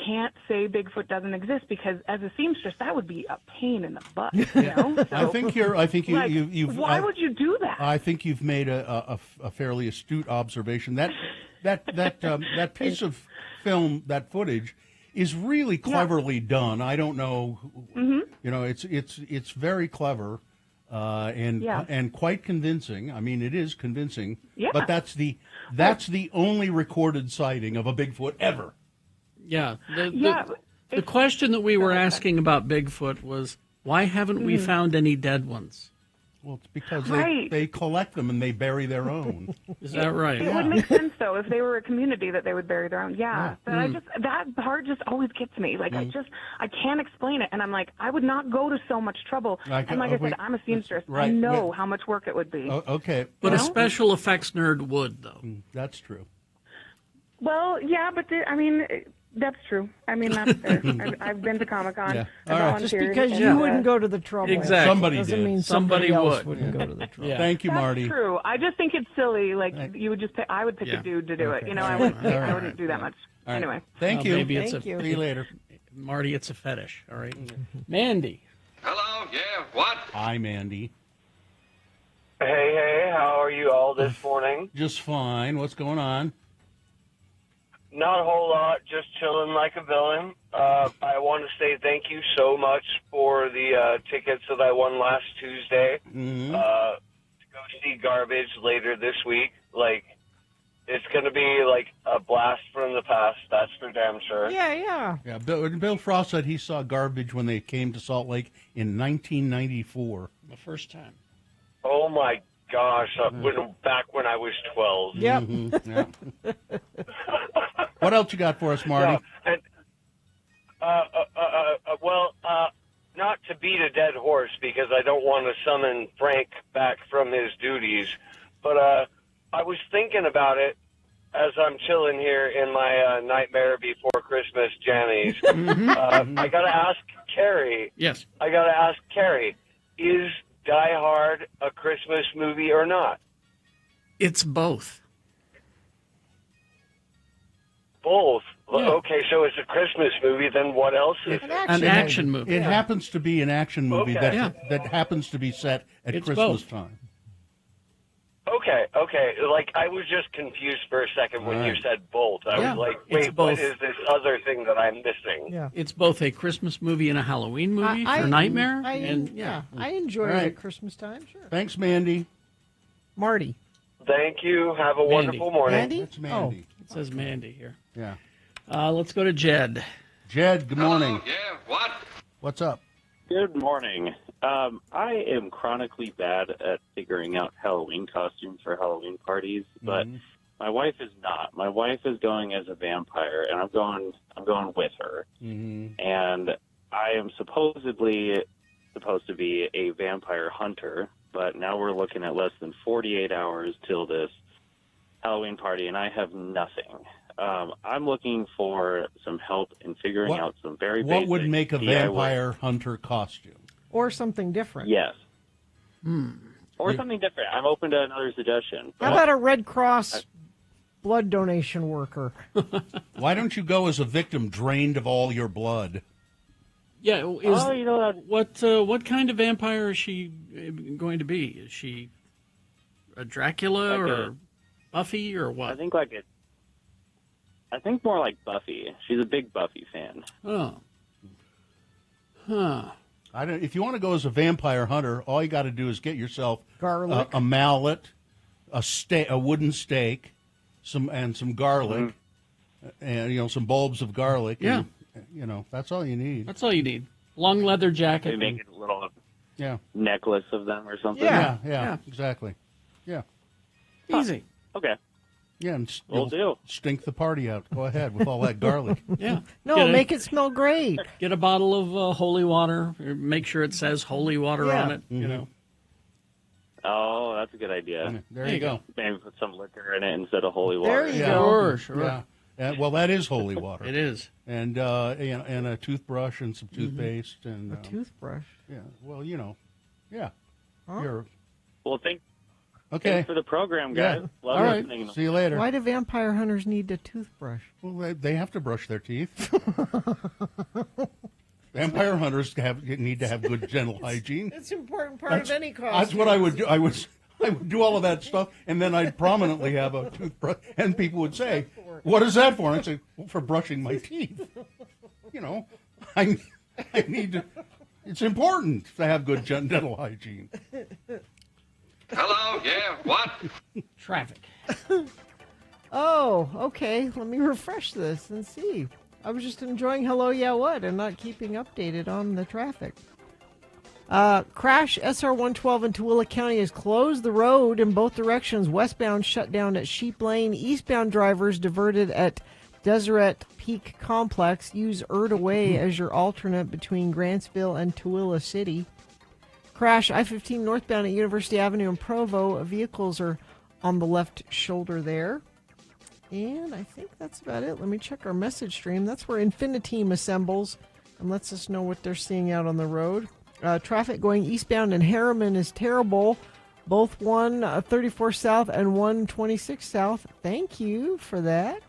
Speaker 11: can't say Bigfoot doesn't exist because as a seamstress that would be a pain in the butt. So,
Speaker 2: I think you've.
Speaker 11: Why would you do that?
Speaker 2: I think you've made a fairly astute observation. That piece of film, that footage, is really cleverly done. I don't know. It's very clever. And quite convincing. I mean, it is convincing.
Speaker 11: Yeah.
Speaker 2: But that's the only recorded sighting of a Bigfoot ever.
Speaker 5: Yeah. The question that we were asking about Bigfoot was, why haven't we found any dead ones?
Speaker 2: Well, it's because
Speaker 11: Right.
Speaker 2: they collect them and they bury their own.
Speaker 5: Is that right?
Speaker 11: It would make sense though if they were a community that they would bury their own. Yeah. But that part just always gets me. Like I can't explain it, and I'm like I would not go to so much trouble. And like I said, I'm a seamstress.
Speaker 2: Right.
Speaker 11: I know how much work it would be.
Speaker 2: Okay.
Speaker 5: But a special effects nerd would, though.
Speaker 2: That's true.
Speaker 11: Well, yeah, but that's true. I mean, that's fair. I've been to Comic-Con.
Speaker 2: Yeah.
Speaker 11: I
Speaker 2: All right.
Speaker 3: Just
Speaker 11: volunteered,
Speaker 3: because
Speaker 11: and,
Speaker 3: you wouldn't go to the trouble.
Speaker 5: Exactly.
Speaker 2: Somebody
Speaker 3: doesn't
Speaker 2: did.
Speaker 3: mean
Speaker 5: Somebody
Speaker 3: else
Speaker 5: would.
Speaker 3: wouldn't go to the trouble.
Speaker 5: Yeah.
Speaker 2: Thank you,
Speaker 11: That's
Speaker 2: Marty.
Speaker 11: true. I just think it's silly. Like you would just I would pick
Speaker 5: Yeah.
Speaker 11: a dude to do it.
Speaker 2: Okay.
Speaker 11: I
Speaker 2: All
Speaker 11: wouldn't.
Speaker 2: right.
Speaker 11: I wouldn't do that much.
Speaker 2: All right.
Speaker 11: Anyway.
Speaker 2: Thank you.
Speaker 5: Maybe it's
Speaker 3: Thank you.
Speaker 2: See you later.
Speaker 5: Marty, it's a fetish. All right. Mandy.
Speaker 15: Hello, yeah, what?
Speaker 2: Hi, Mandy.
Speaker 21: Hey, how are you all this morning?
Speaker 2: Just fine. What's going on?
Speaker 21: Not a whole lot, just chilling like a villain. I want to say thank you so much for the tickets that I won last Tuesday
Speaker 2: Mm-hmm.
Speaker 21: to go see Garbage later this week. Like, it's going to be like a blast from the past. That's for damn sure.
Speaker 3: Yeah.
Speaker 2: Yeah, Bill Frost said he saw Garbage when they came to Salt Lake in 1994.
Speaker 5: The first time.
Speaker 21: Oh my gosh! Back when I was 12.
Speaker 3: Yep.
Speaker 2: Yeah. What else you got for us, Marty?
Speaker 21: Yeah, and, not to beat a dead horse because I don't want to summon Frank back from his duties, but I was thinking about it as I'm chilling here in my Nightmare Before Christmas jammies. I got to ask Carrie.
Speaker 5: Yes.
Speaker 21: I got to ask Carrie, is Die Hard a Christmas movie or not?
Speaker 5: It's both.
Speaker 21: Both.
Speaker 5: Yeah.
Speaker 21: Okay, so it's a Christmas movie. Then what else is it?
Speaker 5: An action movie.
Speaker 2: It happens to be an action movie
Speaker 21: Okay.
Speaker 2: that happens to be set at
Speaker 5: It's
Speaker 2: Christmas
Speaker 5: both.
Speaker 2: time.
Speaker 21: Okay. Like, I was just confused for a second when you
Speaker 2: Right.
Speaker 21: said bolt. I
Speaker 5: Yeah.
Speaker 21: was like,
Speaker 5: It's
Speaker 21: wait,
Speaker 5: both.
Speaker 21: what is this other thing that I'm missing?
Speaker 3: Yeah.
Speaker 5: It's both a Christmas movie and a Halloween movie for Nightmare.
Speaker 3: I enjoy
Speaker 2: All
Speaker 3: it
Speaker 2: right.
Speaker 3: at Christmas time. Sure.
Speaker 2: Thanks, Mandy.
Speaker 3: Marty.
Speaker 21: Thank you. Have a
Speaker 5: Mandy.
Speaker 21: wonderful morning.
Speaker 3: Mandy?
Speaker 2: That's Mandy.
Speaker 5: It says Mandy here.
Speaker 2: Yeah.
Speaker 5: Let's go to Jed.
Speaker 2: Jed, good morning.
Speaker 15: Yeah, what?
Speaker 2: What's up?
Speaker 4: Good morning. I am chronically bad at figuring out Halloween costumes for Halloween parties, but my wife is not. My wife is going as a vampire, and I'm going with her. And I am supposedly supposed to be a vampire hunter, but now we're looking at less than 48 hours till this Halloween party, and I have nothing. I'm looking for some help in figuring out some very
Speaker 2: What
Speaker 4: basic
Speaker 2: would make a
Speaker 4: DIY.
Speaker 2: vampire hunter costume?
Speaker 3: Or something different.
Speaker 4: Yes. Or something different. I'm open to another suggestion.
Speaker 3: How about a Red Cross blood donation worker?
Speaker 2: Why don't you go as a victim drained of all your blood?
Speaker 5: Yeah.
Speaker 4: you know,
Speaker 5: what kind of vampire is she going to be? Is she a Dracula or Buffy or what?
Speaker 4: I think more like Buffy. She's a big Buffy fan.
Speaker 5: Oh. Huh.
Speaker 2: If you want to go as a vampire hunter, all you got to do is get yourself
Speaker 3: garlic,
Speaker 2: a mallet, a wooden stake, some garlic, and some bulbs of garlic.
Speaker 5: Yeah.
Speaker 2: And, that's all you need.
Speaker 5: That's all you need. Long leather jacket.
Speaker 4: Maybe make it a little
Speaker 2: Yeah.
Speaker 4: necklace of them or something.
Speaker 2: Yeah, exactly. Yeah.
Speaker 5: Easy.
Speaker 4: Okay.
Speaker 2: Yeah, and
Speaker 4: Will do.
Speaker 2: Stink the party out. Go ahead with all that garlic.
Speaker 5: Yeah.
Speaker 3: No, make it smell great.
Speaker 5: Get a bottle of holy water. Make sure it says holy water on it. You know.
Speaker 4: Oh, that's a good idea.
Speaker 2: There you go.
Speaker 4: Maybe put some liquor in it instead of holy water.
Speaker 3: There you go.
Speaker 5: Sure.
Speaker 2: Yeah. Well, that is holy water.
Speaker 5: It is.
Speaker 2: And and a toothbrush and some toothpaste and
Speaker 3: A toothbrush.
Speaker 2: Yeah. Well, yeah.
Speaker 3: Huh?
Speaker 4: Well,
Speaker 2: Okay.
Speaker 4: Thanks for the program, guys.
Speaker 2: Yeah.
Speaker 4: Love
Speaker 2: All right.
Speaker 4: listening.
Speaker 2: See you later.
Speaker 3: Why do vampire hunters need a toothbrush?
Speaker 2: Well, they have to brush their teeth. Vampire hunters need to have good dental hygiene.
Speaker 3: It's an important part of any costume.
Speaker 2: That's what I would do. I would do all of that stuff, and then I'd prominently have a toothbrush, and people would say, "What is that for?" And I'd say, well, "For brushing my teeth." I need to. It's important to have good dental hygiene.
Speaker 15: Hello, yeah, what?
Speaker 5: Traffic.
Speaker 3: Oh, okay. Let me refresh this and see. I was just enjoying Hello, Yeah, What, and not keeping updated on the traffic. Crash SR-112 in Tooele County has closed the road in both directions. Westbound shut down at Sheep Lane. Eastbound drivers diverted at Deseret Peak Complex. Use Erdaway as your alternate between Grantsville and Tooele City. Crash I-15 northbound at University Avenue in Provo. Vehicles are on the left shoulder there. And I think that's about it. Let me check our message stream. That's where Infiniteam assembles and lets us know what they're seeing out on the road. Traffic going eastbound in Harriman is terrible. Both 134 South and 126 South. Thank you for that.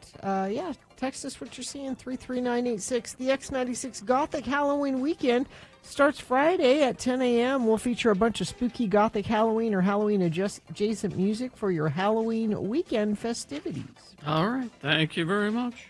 Speaker 3: Text us what you're seeing, 33986. The X96 Gothic Halloween weekend starts Friday at 10 a.m. We'll feature a bunch of spooky Gothic Halloween or Halloween adjacent music for your Halloween weekend festivities.
Speaker 5: All right. Thank you very much.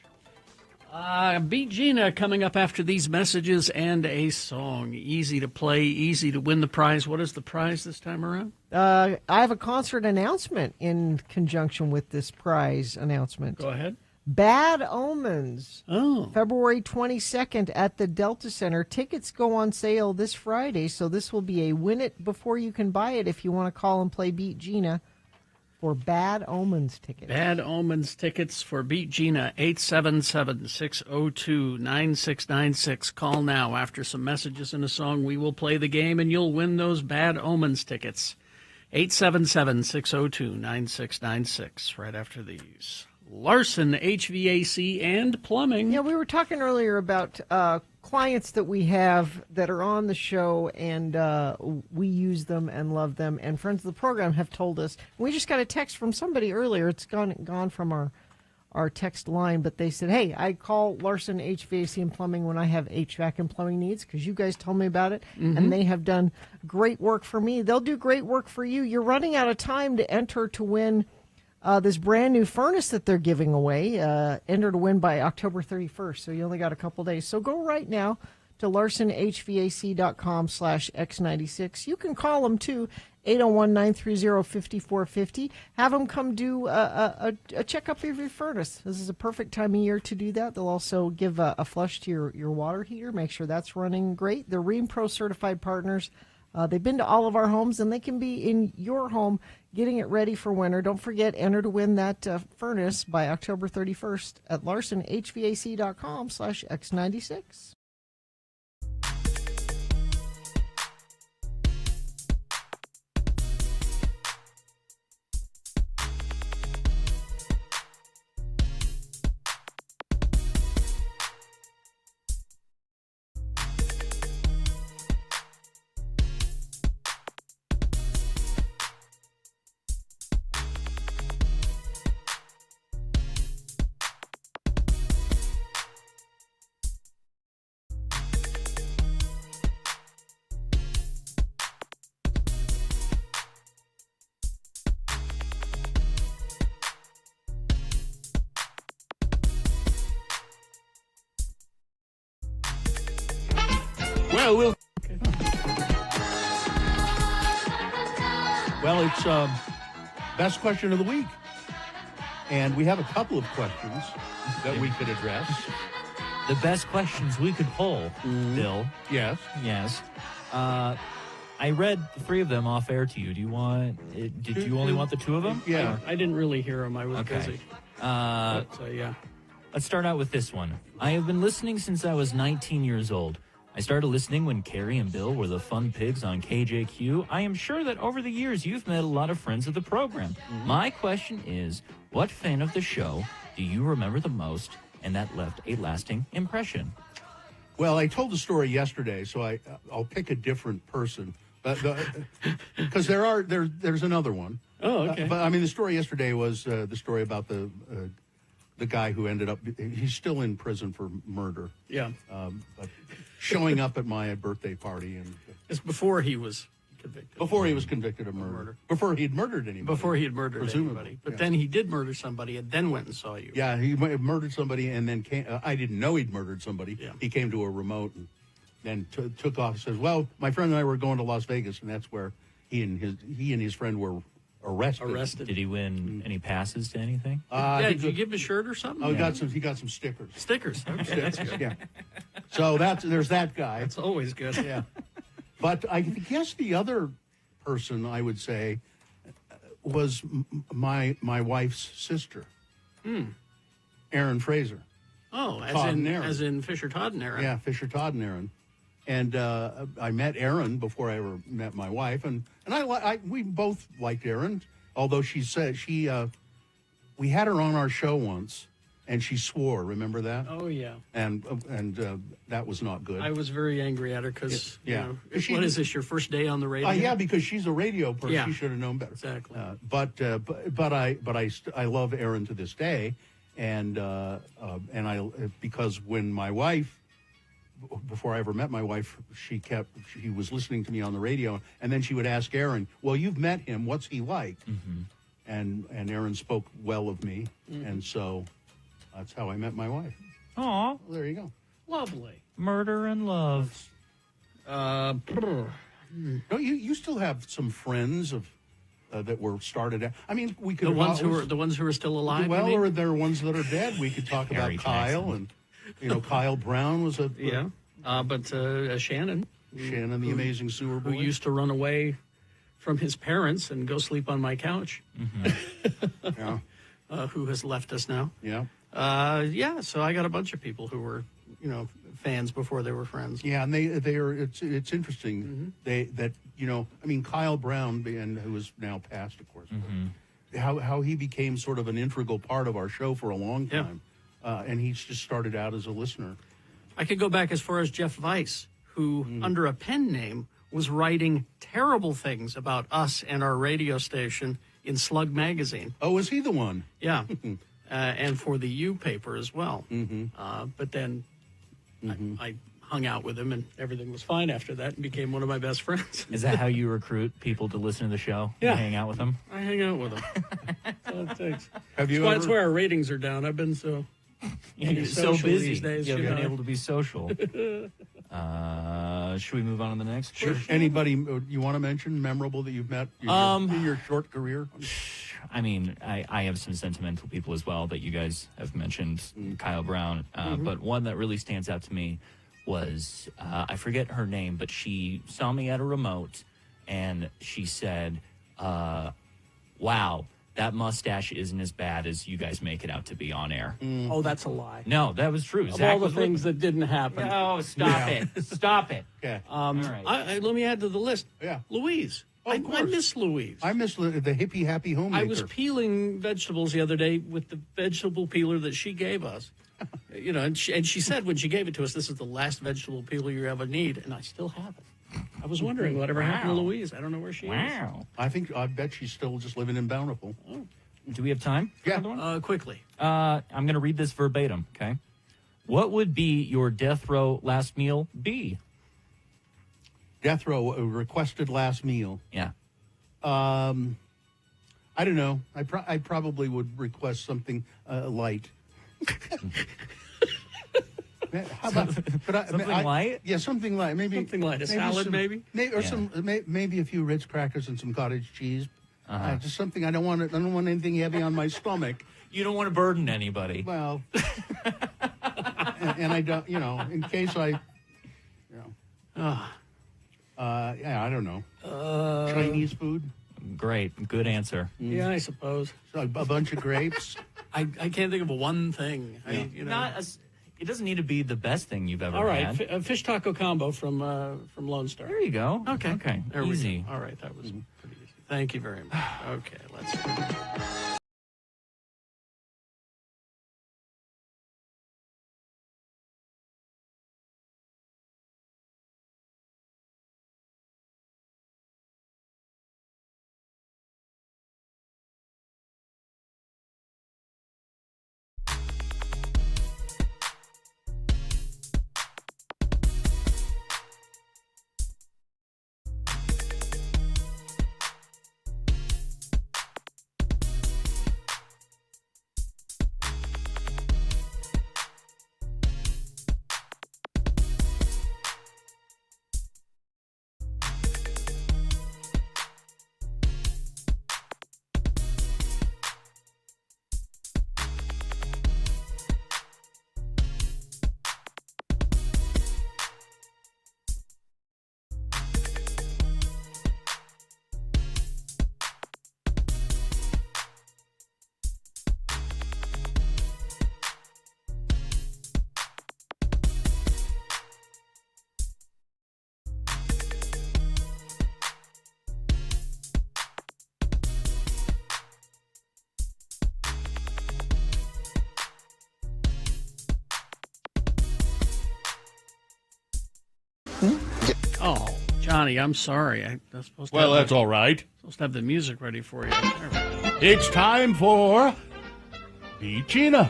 Speaker 5: Beat Gina coming up after these messages and a song. Easy to play, easy to win the prize. What is the prize this time around?
Speaker 3: I have a concert announcement in conjunction with this prize announcement.
Speaker 5: Go ahead.
Speaker 3: Bad Omens.
Speaker 5: Oh.
Speaker 3: February 22nd at the Delta Center. Tickets go on sale this Friday, so this will be a win it before you can buy it if you want to call and play Beat Gina for Bad Omens tickets.
Speaker 5: Bad Omens tickets for Beat Gina, 877-602-9696. Call now. After some messages and a song, we will play the game, and you'll win those Bad Omens tickets. 877-602-9696. Right after these. Larson HVAC and Plumbing.
Speaker 3: Yeah, we were talking earlier about clients that we have that are on the show, and we use them and love them. And friends of the program have told us. We just got a text from somebody earlier. It's gone from our text line, but they said, "Hey, I call Larson HVAC and Plumbing when I have HVAC and plumbing needs because you guys told me about it, and they have done great work for me. They'll do great work for you. You're running out of time to enter to win." This brand new furnace that they're giving away, enter to win by October 31st. So you only got a couple days. So go right now to larsonhvac.com/X96. You can call them too, 801-930-5450. Have them come do a checkup of your furnace. This is a perfect time of year to do that. They'll also give a flush to your water heater, make sure that's running great. They're Rheem Pro certified partners. They've been to all of our homes, and they can be in your home getting it ready for winter. Don't forget, enter to win that furnace by October 31st at larsonhvac.com/X96.
Speaker 2: Well, it's best question of the week. And we have a couple of questions that we could address.
Speaker 9: The best questions we could poll, Bill.
Speaker 2: Yes.
Speaker 9: Yes. I read the three of them off air to you. Do you want? Did you only want the two of them?
Speaker 2: Yeah.
Speaker 5: I didn't really hear them. I was
Speaker 9: Okay.
Speaker 5: busy.
Speaker 9: Yeah. Let's start out with this one. I have been listening since I was 19 years old. I started listening when Carrie and Bill were the fun pigs on KJQ. I am sure that over the years you've met a lot of friends of the program. My question is, what fan of the show do you remember the most and that left a lasting impression?
Speaker 2: Well, I told the story yesterday, so I'll pick a different person, because there's another one.
Speaker 5: Oh, okay.
Speaker 2: But I mean, the story yesterday was the story about the guy who ended up. He's still in prison for murder.
Speaker 5: Yeah.
Speaker 2: But showing up at my birthday party, and
Speaker 5: it's before he was convicted.
Speaker 2: Before he was convicted of murder. Before he had murdered anybody.
Speaker 5: Before he had murdered
Speaker 2: presumably.
Speaker 5: anybody. But then he did murder somebody and then went and saw you.
Speaker 2: Yeah, he murdered somebody and then came. I didn't know he'd murdered somebody.
Speaker 5: Yeah.
Speaker 2: He came to a remote and then took off. Says, "Well, my friend and I were going to Las Vegas, and that's where he and his friend were arrested."
Speaker 9: Did he win any passes to anything?
Speaker 5: Did you give him a shirt or something?
Speaker 2: Oh, he got some stickers.
Speaker 5: Stickers. Okay, that's good.
Speaker 2: Yeah. So there's that guy.
Speaker 5: That's always good.
Speaker 2: Yeah. But I guess the other person I would say was my wife's sister, Aaron Fraser.
Speaker 5: Oh,
Speaker 2: Todd and Aaron.
Speaker 5: as in Fisher, Todd, and Aaron.
Speaker 2: Yeah, Fisher, Todd, and Aaron. And I met Aaron before I ever met my wife, and we both liked Aaron. Although she said we had her on our show once, and she swore. Remember that?
Speaker 5: Oh yeah.
Speaker 2: And that was not good.
Speaker 5: I was very angry at her because
Speaker 2: Yeah.
Speaker 5: what is this, your first day on the radio?
Speaker 2: Yeah, because she's a radio person.
Speaker 5: Yeah.
Speaker 2: She should have known better.
Speaker 5: Exactly.
Speaker 2: But I love Aaron to this day, and I because when my wife, before I ever met my wife, she was listening to me on the radio, and then she would ask Aaron, "Well, you've met him. What's he like?" And Aaron spoke well of me, and so that's how I met my wife.
Speaker 9: Aw.
Speaker 2: Well, there you go.
Speaker 5: Lovely.
Speaker 9: Murder and love.
Speaker 2: No, you still have some friends of that were started. I mean, we could
Speaker 5: The ones who are still alive.
Speaker 2: Well,
Speaker 5: you mean?
Speaker 2: or there are ones that are dead. We could talk about
Speaker 9: Harry
Speaker 2: Kyle,
Speaker 9: Jackson.
Speaker 2: and Kyle Brown was a
Speaker 5: but Shannon,
Speaker 2: the amazing sewer boy,
Speaker 5: who used to run away from his parents and go sleep on my couch.
Speaker 2: Yeah.
Speaker 5: Who has left us now?
Speaker 2: Yeah.
Speaker 5: So I got a bunch of people who were, fans before they were friends.
Speaker 2: Yeah, and they are. It's interesting. Kyle Brown, and who is now passed, of course. How he became sort of an integral part of our show for a long time, and he's just started out as a listener.
Speaker 5: I could go back as far as Jeff Weiss, who, under a pen name, was writing terrible things about us and our radio station in Slug Magazine.
Speaker 2: Oh, was he the one?
Speaker 5: Yeah. And for the U paper as well. But then I hung out with him, and everything was fine after that, and became one of my best friends.
Speaker 9: Is that how you recruit people to listen to the show?
Speaker 5: Yeah.
Speaker 9: You hang out with them?
Speaker 5: I hang out with him. That's all it takes. That's
Speaker 2: Have you
Speaker 5: why our ratings are down. I've been so...
Speaker 9: You're so busy.
Speaker 5: These days,
Speaker 9: You've been able to be social. Should we move on to the next?
Speaker 2: Sure.
Speaker 9: question?
Speaker 2: Anybody you want to mention memorable that you've met in your short career?
Speaker 9: I mean, I have some sentimental people as well that you guys have mentioned, Kyle Brown. But one that really stands out to me was, I forget her name, but she saw me at a remote and she said, wow, that mustache isn't as bad as you guys make it out to be on air.
Speaker 5: Oh, that's a lie.
Speaker 9: No, that was true.
Speaker 5: Of
Speaker 9: Zach
Speaker 5: all the
Speaker 9: was
Speaker 5: things that didn't happen.
Speaker 9: No, stop it. Stop it.
Speaker 2: Okay.
Speaker 9: All right.
Speaker 5: Let me add to the list.
Speaker 2: Yeah.
Speaker 5: Louise. I miss Louise.
Speaker 2: I miss the hippie happy homemaker.
Speaker 5: I was peeling vegetables the other day with the vegetable peeler that she gave us. And she said when she gave it to us, this is the last vegetable peeler you ever need, and I still have it. I was wondering whatever happened to Louise. I don't know where she is.
Speaker 2: I bet she's still just living in Bountiful.
Speaker 9: Oh. Do we have time?
Speaker 2: Yeah.
Speaker 5: Quickly.
Speaker 9: I'm going to read this verbatim, okay? What would be your death row last meal be?
Speaker 2: Death row requested last meal.
Speaker 9: Yeah.
Speaker 2: I don't know. I probably would request something light. How about
Speaker 9: something light?
Speaker 2: Yeah, something light. Maybe
Speaker 5: something light. A salad, maybe.
Speaker 2: Maybe a few Ritz crackers and some cottage cheese. Just something. I don't want anything heavy on my stomach.
Speaker 9: You don't want to burden anybody.
Speaker 2: Well, and I don't. In case I. I don't know. Chinese food.
Speaker 9: Great, good answer.
Speaker 5: Yeah, I suppose.
Speaker 2: So a bunch of grapes.
Speaker 5: I can't think of one thing.
Speaker 9: Yeah. It doesn't need to be the best thing you've ever
Speaker 5: had. All right,
Speaker 9: had.
Speaker 5: A fish taco combo from Lone Star.
Speaker 9: There you go.
Speaker 5: Okay. There
Speaker 9: Easy.
Speaker 5: We go. All right, that was pretty easy. Thank you very much. Okay, let's. Oh, Johnny, I'm sorry. I was supposed to.
Speaker 2: Well, that's all right.
Speaker 5: Supposed to have the music ready for you.
Speaker 2: It's time for Beat Gina.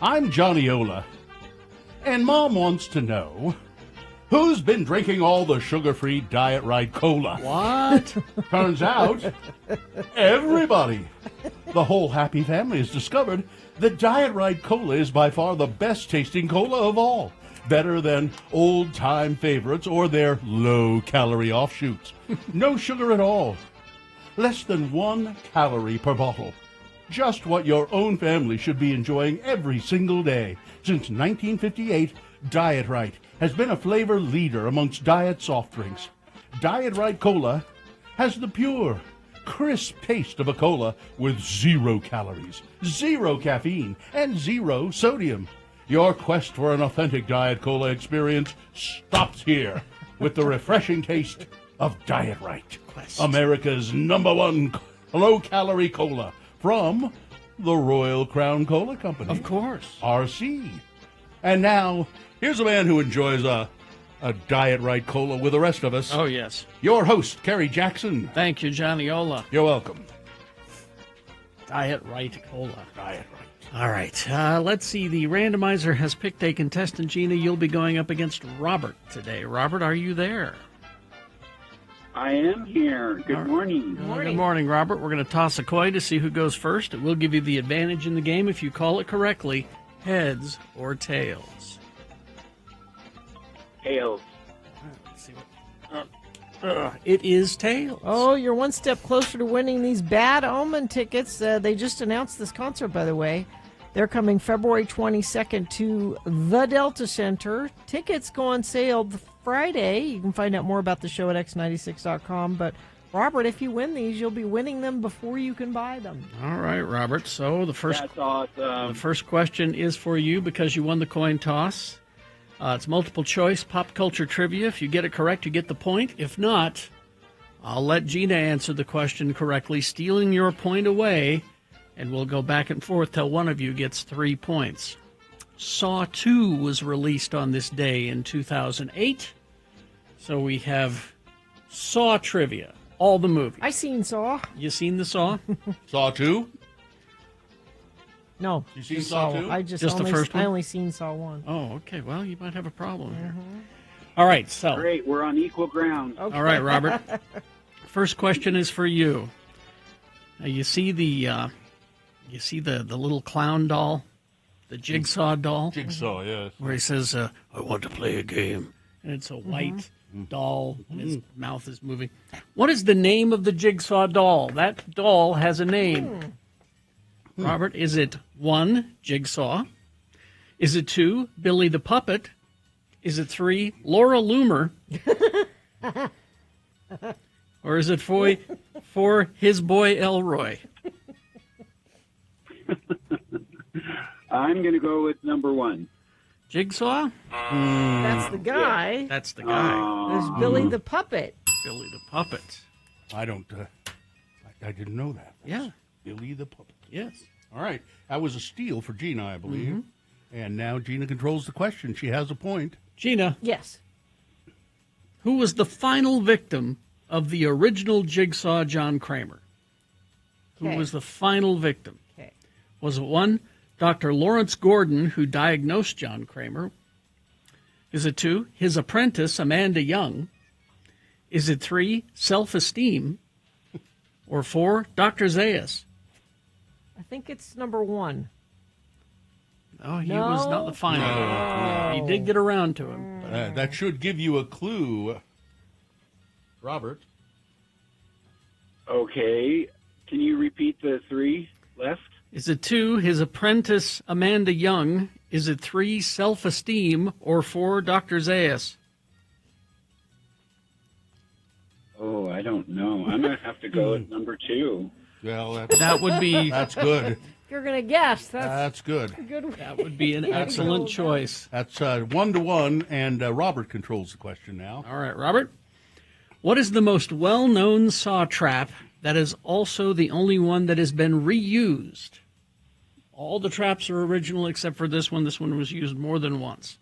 Speaker 2: I'm Johnny Ola, and Mom wants to know who's been drinking all the sugar-free Diet Right Cola.
Speaker 5: What?
Speaker 2: Turns out, everybody. The whole happy family has discovered that Diet Right Cola is by far the best-tasting cola of all. Better than old-time favorites or their low-calorie offshoots. No sugar at all. less than 1 calorie per bottle. Just what your own family should be enjoying every single day. Since 1958, Diet Right has been a flavor leader amongst diet soft drinks. Diet Right Cola has the pure, crisp taste of a cola with 0 calories, 0 caffeine, and 0 sodium. Your quest for an authentic Diet Cola experience stops here with the refreshing taste of Diet Right, America's #1 low-calorie cola from the Royal Crown Cola Company.
Speaker 5: Of course.
Speaker 2: RC. And now, here's a man who enjoys a Diet Right Cola with the rest of us.
Speaker 5: Oh, yes.
Speaker 2: Your host, Kerry Jackson.
Speaker 5: Thank you, Johnny Ola.
Speaker 2: You're welcome.
Speaker 5: Diet Right Cola.
Speaker 2: Diet Right.
Speaker 5: All right. Let's see. The randomizer has picked a contestant. Gina, you'll be going up against Robert today. Robert, are you there?
Speaker 6: I am here. Good morning.
Speaker 5: Good morning, Robert. We're going to toss a coin to see who goes first. It will give you the advantage in the game if you call it correctly, heads or tails.
Speaker 6: Tails.
Speaker 5: It is tails.
Speaker 3: Oh, you're one step closer to winning these Bad Omen tickets. They just announced this concert, by the way. They're coming February 22nd to the Delta Center. Tickets go on sale Friday. You can find out more about the show at x96.com. But, Robert, if you win these, you'll be winning them before you can buy them.
Speaker 5: All right, Robert. So the first,
Speaker 6: That's awesome.
Speaker 5: the first question is for you because you won the coin toss. It's multiple choice pop culture trivia. If you get it correct, you get the point. If not, I'll let Gina answer the question correctly, stealing your point away, and we'll go back and forth till one of you gets 3 points. Saw 2 was released on this day in 2008. So we have Saw trivia, all the movies.
Speaker 3: I seen Saw.
Speaker 5: You seen the Saw?
Speaker 2: Saw 2?
Speaker 3: No.
Speaker 2: You seen Saw 2?
Speaker 3: I just
Speaker 5: the
Speaker 3: only,
Speaker 5: first one?
Speaker 3: I only seen Saw 1.
Speaker 5: Oh, okay. Well, you might have a problem here. All right, so.
Speaker 6: Great, we're on equal ground.
Speaker 3: Okay.
Speaker 5: All right, Robert. First question is for you. Now, you see the little clown doll, the Jigsaw doll?
Speaker 2: Jigsaw, yes.
Speaker 5: Where he says, I want to play a game. And it's a white doll, and his mouth is moving. What is the name of the Jigsaw doll? That doll has a name. Robert, is it 1, Jigsaw? Is it 2, Billy the Puppet? Is it 3, Laura Loomer? Or is it 4, His Boy Elroy?
Speaker 6: I'm going to go with number 1.
Speaker 5: Jigsaw?
Speaker 3: That's the guy.
Speaker 5: That's the guy.
Speaker 3: There's Billy the Puppet.
Speaker 5: Billy the Puppet.
Speaker 2: I don't, I didn't know that.
Speaker 5: Yeah.
Speaker 2: Billy the Puppet.
Speaker 5: Yes.
Speaker 2: All right. That was a steal for Gina, I believe. And now Gina controls the question. She has a point.
Speaker 5: Gina,
Speaker 3: Yes.
Speaker 5: who was the final victim of the original Jigsaw John Kramer? Who
Speaker 3: Okay.
Speaker 5: was the final victim?
Speaker 3: Okay.
Speaker 5: Was it 1, Dr. Lawrence Gordon, who diagnosed John Kramer? Is it 2, his apprentice, Amanda Young? Is it 3, self-esteem? Or 4, Dr. Zayas?
Speaker 3: I think it's number 1.
Speaker 5: Oh, he was not the final.
Speaker 3: No.
Speaker 5: He did get around to him.
Speaker 2: That should give you a clue, Robert.
Speaker 6: Okay. Can you repeat the 3 left?
Speaker 5: Is it 2, his apprentice, Amanda Young? Is it 3, self-esteem? Or 4, Dr. Zayas?
Speaker 6: Oh, I don't know. I'm going to have to go with number 2.
Speaker 2: Well,
Speaker 5: That would be
Speaker 2: that's good.
Speaker 3: If you're going to guess,
Speaker 2: That's good.
Speaker 3: a good one.
Speaker 5: that would be an excellent choice.
Speaker 2: That's 1-1, and Robert controls the question now.
Speaker 5: All right, Robert. What is the most well-known saw trap that is also the only one that has been reused? All the traps are original except for this one. This one was used more than once.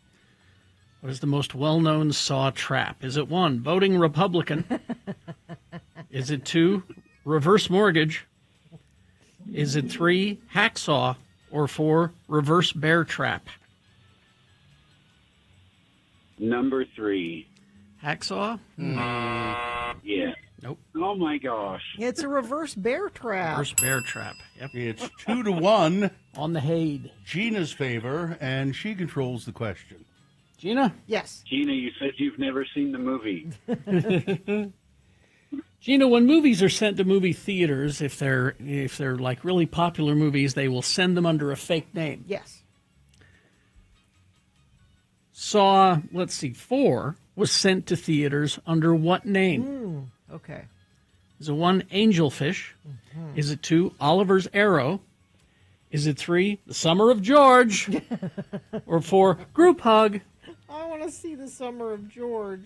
Speaker 5: What is the most well-known saw trap? Is it 1, voting Republican? Is it 2, reverse mortgage? Is it 3, hacksaw? Or 4, reverse bear trap?
Speaker 6: Number 3.
Speaker 5: Hacksaw?
Speaker 6: Yeah.
Speaker 5: Nope.
Speaker 6: Oh, my gosh.
Speaker 3: It's a reverse bear trap.
Speaker 5: Reverse bear trap. Yep.
Speaker 2: It's 2-1,
Speaker 5: On the Haid.
Speaker 2: Gina's favor, and she controls the question.
Speaker 5: Gina?
Speaker 3: Yes.
Speaker 6: Gina, you said you've never seen the movie.
Speaker 5: Gina, when movies are sent to movie theaters, if they're like really popular movies, they will send them under a fake name.
Speaker 3: Yes.
Speaker 5: Saw, let's see, 4 was sent to theaters under what name?
Speaker 3: Okay.
Speaker 5: Is it 1, Angelfish? Is it 2, Oliver's Arrow? Is it 3, The Summer of George? Or 4, Group Hug?
Speaker 3: I want to see The Summer of George.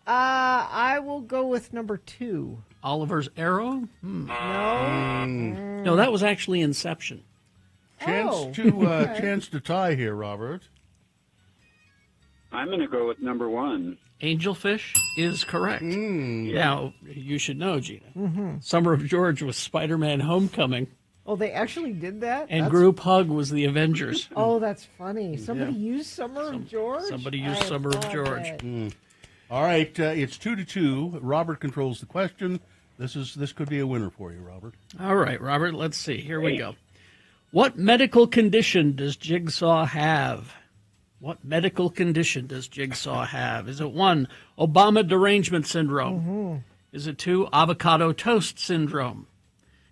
Speaker 3: I will go with number 2.
Speaker 5: Oliver's Arrow?
Speaker 3: No.
Speaker 5: No, that was actually Inception.
Speaker 2: Chance to tie here, Robert.
Speaker 6: I'm going to go with number 1.
Speaker 5: Angelfish is correct. Now, you should know, Gina. Summer of George was Spider-Man Homecoming,
Speaker 3: Oh, they actually did that?
Speaker 5: and
Speaker 3: That's-
Speaker 5: Group Hug was the Avengers.
Speaker 3: Oh, that's funny. Somebody used Summer of George?
Speaker 5: Somebody used
Speaker 3: I
Speaker 5: Summer of
Speaker 3: love
Speaker 5: George.
Speaker 3: it.
Speaker 2: All right, it's 2-2. Robert controls the question. This could be a winner for you, Robert.
Speaker 5: All right, Robert, let's see. Here we go. What medical condition does Jigsaw have? What medical condition does Jigsaw have? Is it 1, Obama derangement syndrome? Is it 2, avocado toast syndrome?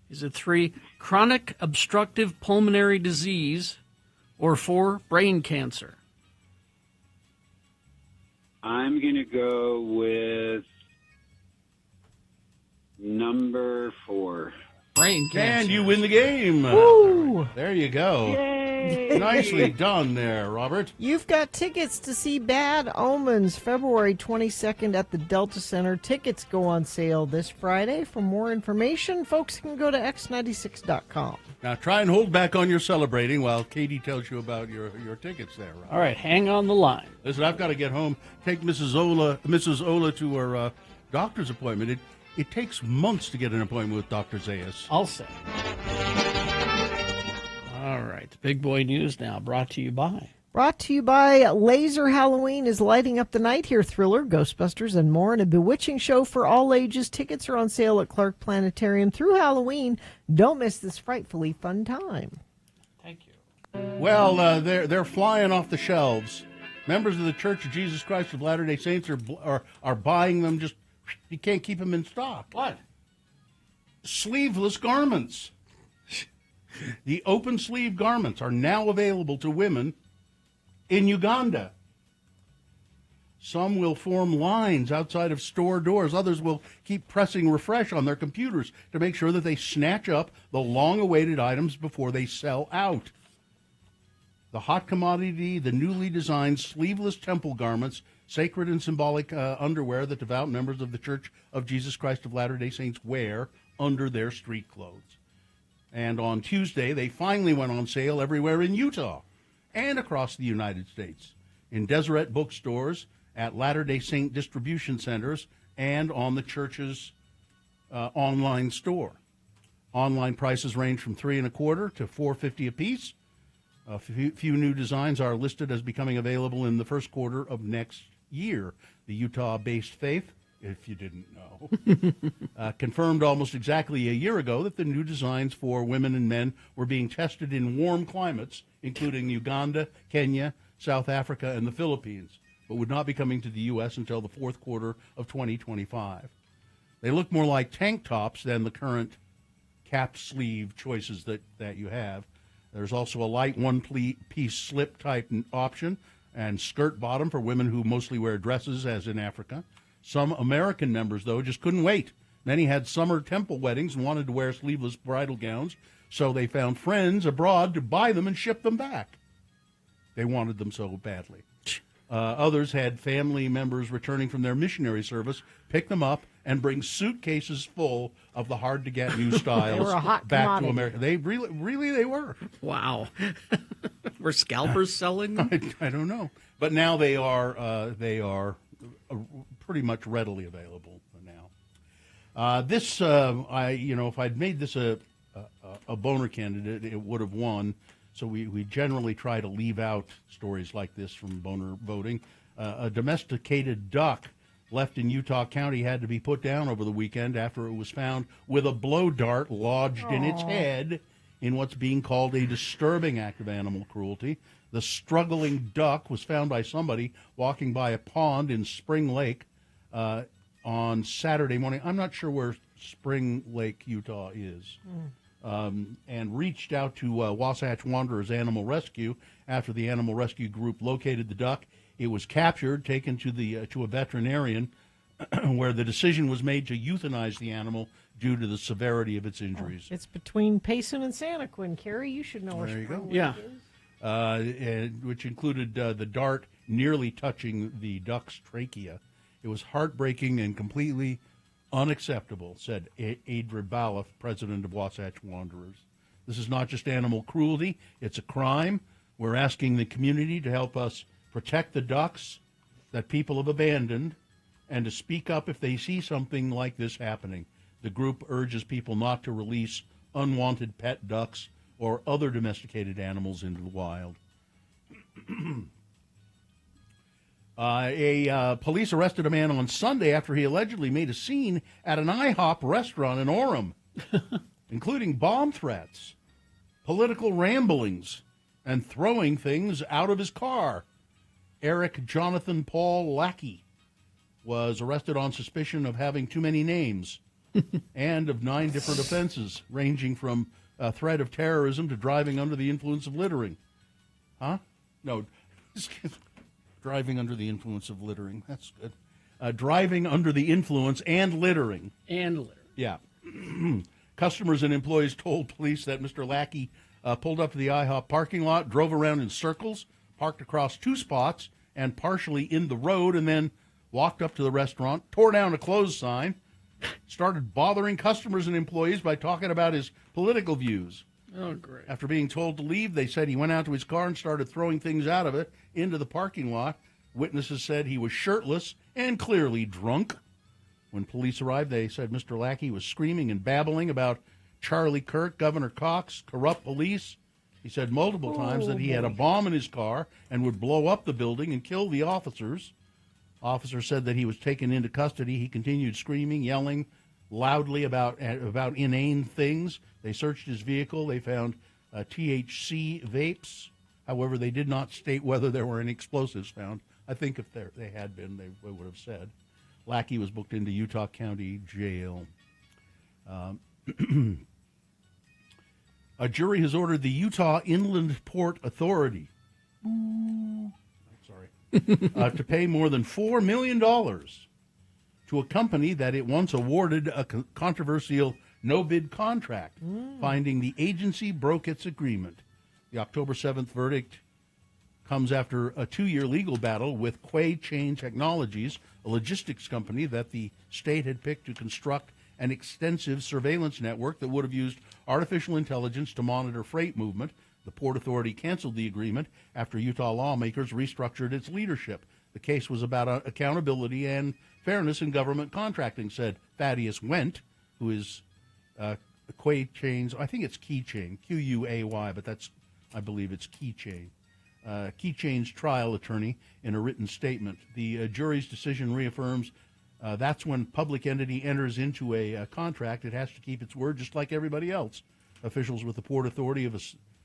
Speaker 5: Is it 3, chronic obstructive pulmonary disease? Or 4, brain cancer?
Speaker 6: I'm going to go with number 4.
Speaker 5: Brain cancer.
Speaker 2: And you win the game.
Speaker 3: Woo!
Speaker 2: There you go. Nicely done there, Robert.
Speaker 3: You've got tickets to see Bad Omens February 22nd at the Delta Center. Tickets go on sale this Friday. For more information, folks can go to x96.com.
Speaker 2: Now try and hold back on your celebrating while Katie tells you about your tickets there, Robert.
Speaker 5: All right, hang on the line.
Speaker 2: Listen, I've got to get home, take Mrs. Ola to her doctor's appointment. It takes months to get an appointment with Dr. Zayas.
Speaker 5: I'll say. All right, Big Boy News now, brought to you by...
Speaker 3: Brought to you by Laser Halloween is lighting up the night here. Thriller, Ghostbusters, and more in a bewitching show for all ages. Tickets are on sale at Clark Planetarium through Halloween. Don't miss this frightfully fun time.
Speaker 5: Thank you.
Speaker 2: Well, they're flying off the shelves. Members of the Church of Jesus Christ of Latter-day Saints are buying them. Just you can't keep them in stock.
Speaker 5: What?
Speaker 2: Sleeveless garments. The open sleeve garments are now available to women in Uganda. Some will form lines outside of store doors. Others will keep pressing refresh on their computers to make sure that they snatch up the long-awaited items before they sell out. The hot commodity, the newly designed sleeveless temple garments, sacred and symbolic underwear that devout members of the Church of Jesus Christ of Latter-day Saints wear under their street clothes. And on Tuesday, they finally went on sale everywhere in Utah and across the United States, in Deseret bookstores, at Latter-day Saint distribution centers, and on the church's online store. Online prices range from $3.25 to $4.50 a piece. A few new designs are listed as becoming available in the first quarter of next year. The Utah-based Faith, if you didn't know, confirmed almost exactly a year ago that the new designs for women and men were being tested in warm climates, including Uganda, Kenya, South Africa, and the Philippines, but would not be coming to the U.S. until the fourth quarter of 2025. They look more like tank tops than the current cap sleeve choices that you have. There's also a light one-piece slip-type option and skirt bottom for women who mostly wear dresses, as in Africa. Some American members, though, just couldn't wait. Many had summer temple weddings and wanted to wear sleeveless bridal gowns, so they found friends abroad to buy them and ship them back. They wanted them so badly. Others had family members returning from their missionary service pick them up and bring suitcases full of the hard-to-get new styles
Speaker 3: They were a hot
Speaker 2: back
Speaker 3: commodity.
Speaker 2: to America. They really they were.
Speaker 5: Wow. Were scalpers selling them?
Speaker 2: I don't know, but now they are pretty much readily available now. If I'd made this a boner candidate, it would have won. So we generally try to leave out stories like this from boner voting. A domesticated duck left in Utah County had to be put down over the weekend after it was found with a blow dart lodged in its head in what's being called a disturbing act of animal cruelty. The struggling duck was found by somebody walking by a pond in Spring Lake on on Saturday morning. I'm not sure where Spring Lake, Utah is. And reached out to Wasatch Wanderers Animal Rescue. After the animal rescue group located the duck, it was captured, taken to a veterinarian, where the decision was made to euthanize the animal due to the severity of its injuries.
Speaker 3: It's between Payson and Santaquin. Carrie, you should know where
Speaker 2: There you
Speaker 3: Spring
Speaker 2: go.
Speaker 3: Lake
Speaker 5: Yeah.
Speaker 3: is.
Speaker 2: Which included the dart nearly touching the duck's trachea. It was heartbreaking and completely unacceptable, said Adra Baloff, president of Wasatch Wanderers. This is not just animal cruelty, it's a crime. We're asking the community to help us protect the ducks that people have abandoned and to speak up if they see something like this happening. The group urges people not to release unwanted pet ducks or other domesticated animals into the wild. Police arrested a man on Sunday after he allegedly made a scene at an IHOP restaurant in Orem, including bomb threats, political ramblings, and throwing things out of his car. Eric Jonathan Paul Lackey was arrested on suspicion of having too many names and of 9 different offenses, ranging from threat of terrorism to driving under the influence of littering. Huh? No. Driving under the influence of littering. That's good. Driving under the influence and littering.
Speaker 5: And litter.
Speaker 2: Yeah. Customers and employees told police that Mr. Lackey pulled up to the IHOP parking lot, drove around in circles, parked across 2 spots and partially in the road, and then walked up to the restaurant, tore down a closed sign, started bothering customers and employees by talking about his political views.
Speaker 5: Oh, great.
Speaker 2: After being told to leave, they said he went out to his car and started throwing things out of it into the parking lot. Witnesses said he was shirtless and clearly drunk. When police arrived, they said Mr. Lackey was screaming and babbling about Charlie Kirk, Governor Cox, corrupt police. He said multiple times that he had a bomb in his car and would blow up the building and kill the officers. Officer said that he was taken into custody. He continued screaming, yelling loudly about inane things. They searched his vehicle. They found THC vapes. However, they did not state whether there were any explosives found. I think if they had been, they would have said. Lackey was booked into Utah County Jail. A jury has ordered the Utah Inland Port Authority to pay more than $4 million to a company that it once awarded a controversial no-bid contract, finding the agency broke its agreement. The October 7th verdict comes after a 2-year legal battle with Quay Chain Technologies, a logistics company that the state had picked to construct an extensive surveillance network that would have used artificial intelligence to monitor freight movement. The Port Authority canceled the agreement after Utah lawmakers restructured its leadership. The case was about accountability and fairness in government contracting, said Thaddeus Wendt, who is Quay Chain's, I think it's Keychain, Q-U-A-Y, but I believe it's Keychain. Keychain's trial attorney in a written statement. The jury's decision reaffirms that's when public entity enters into a contract, it has to keep its word just like everybody else. Officials with the Port Authority have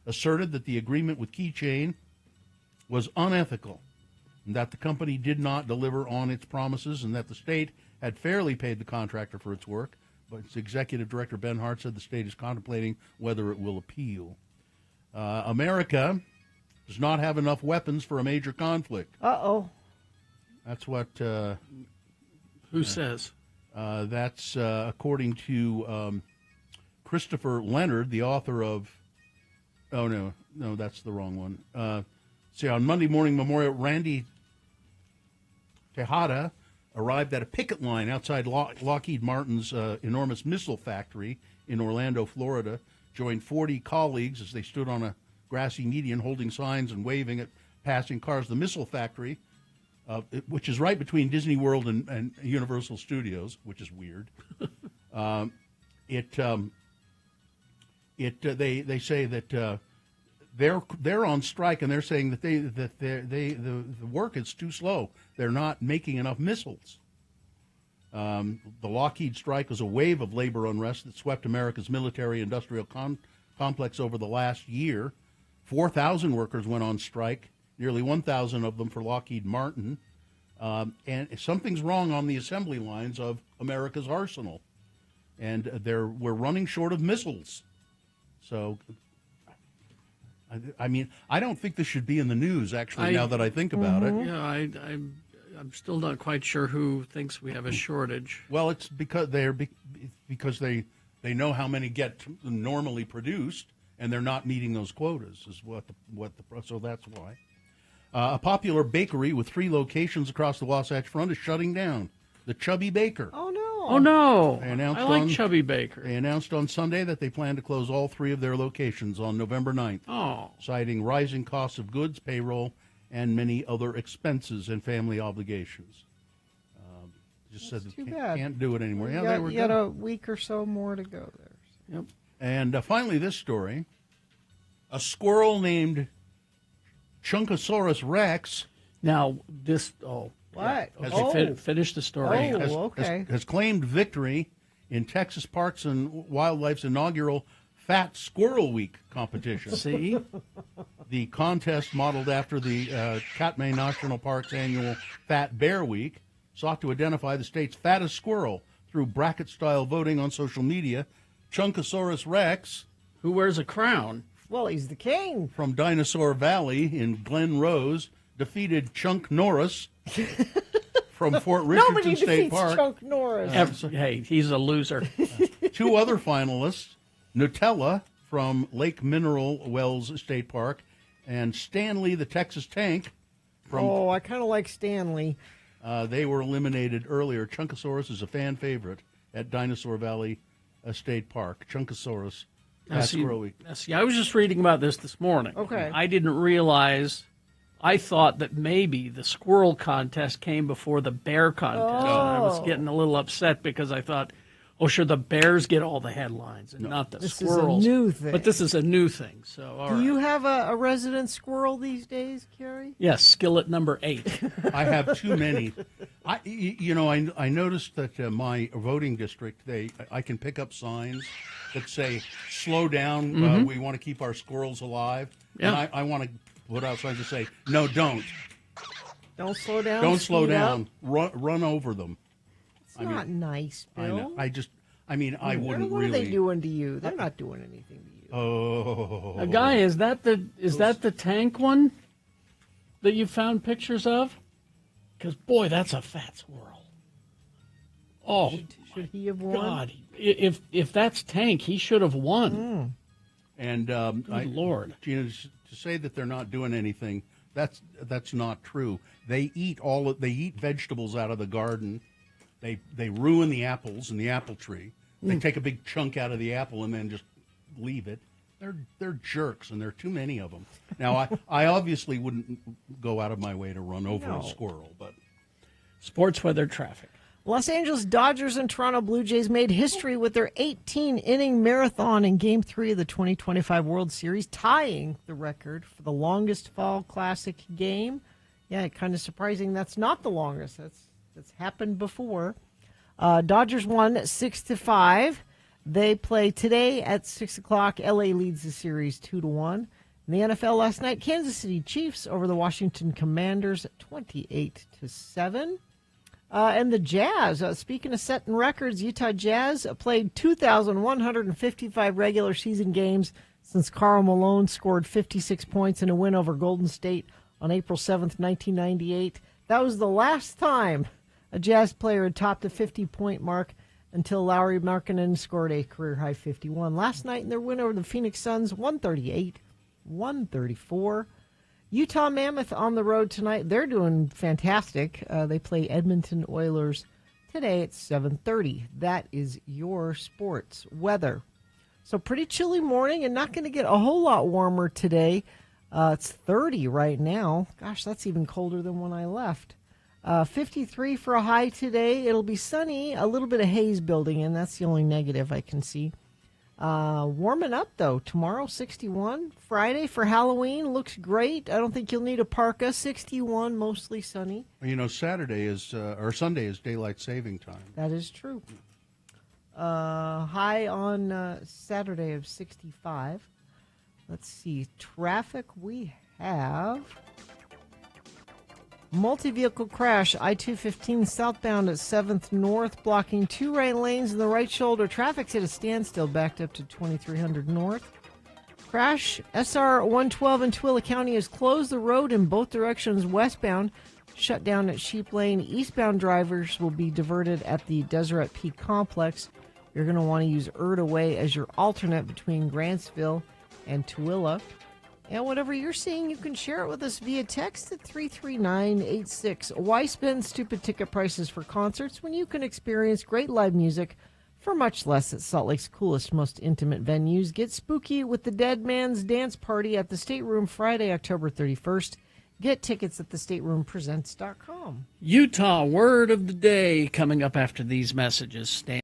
Speaker 2: asserted that the agreement with Keychain was unethical, and that the company did not deliver on its promises, and that the state had fairly paid the contractor for its work. But its executive director, Ben Hart, said the state is contemplating whether it will appeal. America does not have enough weapons for a major conflict.
Speaker 3: Uh-oh.
Speaker 2: That's what...
Speaker 5: Who says?
Speaker 2: That's according to Christopher Leonard, the author of... Oh, no, that's the wrong one. See, on Monday morning, Memorial Randy Tejada arrived at a picket line outside Lockheed Martin's enormous missile factory in Orlando, Florida, joined 40 colleagues as they stood on a grassy median holding signs and waving at passing cars. The missile factory, which is right between Disney World and Universal Studios, which is weird, they say that they're on strike, and they're saying that the work is too slow. They're not making enough missiles. The Lockheed strike was a wave of labor unrest that swept America's military-industrial complex over the last year. 4,000 workers went on strike, nearly 1,000 of them for Lockheed Martin. And something's wrong on the assembly lines of America's arsenal. And we're running short of missiles. So, I mean, I don't think this should be in the news, actually, now that I think about it.
Speaker 5: Yeah, I'm still not quite sure who thinks we have a shortage.
Speaker 2: Well, it's because they know how many get normally produced, and they're not meeting those quotas. So that's why. A popular bakery with 3 locations across the Wasatch Front is shutting down. The Chubby Baker.
Speaker 3: Oh no!
Speaker 5: Oh no!
Speaker 2: I
Speaker 5: like Chubby Baker.
Speaker 2: They announced on Sunday that they plan to close all 3 of their locations on November 9th.
Speaker 5: Oh.
Speaker 2: Citing rising costs of goods, payroll, and many other expenses and family obligations. Just said they can't do it anymore.
Speaker 3: You got a week or so more to go there.
Speaker 5: Yep.
Speaker 2: And finally, this story. A squirrel named Chunkosaurus rex.
Speaker 5: Now, this... Oh.
Speaker 3: What?
Speaker 5: Finish the story.
Speaker 2: Has claimed victory in Texas Parks and Wildlife's inaugural Fat Squirrel Week competition.
Speaker 5: See?
Speaker 2: The contest, modeled after the Katmai National Park's annual Fat Bear Week, sought to identify the state's fattest squirrel through bracket-style voting on social media. Chunkosaurus rex,
Speaker 5: who wears a crown.
Speaker 3: Well, he's the king.
Speaker 2: From Dinosaur Valley in Glen Rose, defeated Chunk Norris from Fort Richardson State Park.
Speaker 3: Nobody defeats Chunk Norris.
Speaker 5: Hey, he's a loser.
Speaker 2: 2 other finalists, Nutella from Lake Mineral Wells State Park, and Stanley the Texas Tank from...
Speaker 3: Oh, I kind of like Stanley.
Speaker 2: They were eliminated earlier. Chunkosaurus is a fan favorite at Dinosaur Valley State Park. Chunkosaurus. Squirrel Week.
Speaker 5: See, I was just reading about this morning.
Speaker 3: Okay.
Speaker 5: I didn't realize... I thought that maybe the squirrel contest came before the bear contest. And I was getting a little upset because I thought, oh, sure, the bears get all the headlines and not the squirrels.
Speaker 3: This is a new thing.
Speaker 5: But this is a new thing. So,
Speaker 3: Do you have a resident squirrel these days, Kerry?
Speaker 5: Yes, skillet number 8.
Speaker 2: I have too many. I noticed that my voting district, I can pick up signs that say, slow down, we want to keep our squirrels alive.
Speaker 5: Yeah.
Speaker 2: And I want to put out signs that say, no, don't.
Speaker 3: Don't slow down.
Speaker 2: Don't slow down.
Speaker 3: Up.
Speaker 2: Run over them.
Speaker 3: It's not nice, Bill.
Speaker 2: I know. I wouldn't
Speaker 3: what
Speaker 2: really.
Speaker 3: What are they doing to you? They're not doing anything to you.
Speaker 2: Oh.
Speaker 5: A guy, is that the tank one that you found pictures of? Because, boy, that's a fat squirrel. Oh,
Speaker 3: should he have won?
Speaker 5: God, if that's Tank, he should have won.
Speaker 2: And
Speaker 5: Lord,
Speaker 2: Gina, to say that they're not doing anything, that's not true. They eat vegetables out of the garden. They ruin the apples in the apple tree. They take a big chunk out of the apple and then just leave it. They're jerks, and there are too many of them. Now, I obviously wouldn't go out of my way to run over a squirrel, but
Speaker 5: sports weather traffic.
Speaker 3: Los Angeles Dodgers and Toronto Blue Jays made history with their 18-inning marathon in Game 3 of the 2025 World Series, tying the record for the longest fall classic game. Yeah, kind of surprising that's not the longest. That's happened before. Dodgers won 6-5. They play today at 6 o'clock. LA leads the series 2-1. In the NFL last night, Kansas City Chiefs over the Washington Commanders 28-7. And the Jazz, speaking of setting records, Utah Jazz played 2,155 regular season games since Karl Malone scored 56 points in a win over Golden State on April 7th, 1998. That was the last time a Jazz player had topped the 50-point mark until Lauri Markkanen scored a career-high 51. Last night in their win over the Phoenix Suns, 138-134. Utah Mammoth on the road tonight. They're doing fantastic. They play Edmonton Oilers today at 7:30. That is your sports weather. So pretty chilly morning and not going to get a whole lot warmer today. It's 30 right now. Gosh, that's even colder than when I left. 53 for a high today. It'll be sunny. A little bit of haze building in. That's the only negative I can see. Warming up, though. Tomorrow, 61. Friday for Halloween looks great. I don't think you'll need a parka. 61, mostly sunny.
Speaker 2: You know, Sunday is daylight saving time.
Speaker 3: That is true. High on Saturday of 65. Let's see. Traffic we have. Multi-vehicle crash, I-215 southbound at 7th North, blocking 2 right lanes in the right shoulder. Traffic's at a standstill, backed up to 2300 North. Crash, SR-112 in Tooele County has closed the road in both directions westbound. Shut down at Sheep Lane. Eastbound drivers will be diverted at the Deseret Peak Complex. You're going to want to use Erda Way as your alternate between Grantsville and Tooele. And whatever you're seeing, you can share it with us via text at 33986. Why spend stupid ticket prices for concerts when you can experience great live music for much less at Salt Lake's coolest, most intimate venues? Get spooky with the Dead Man's Dance Party at the Stateroom Friday, October 31st. Get tickets at thestateroompresents.com.
Speaker 5: Utah word of the day coming up after these messages. Stan.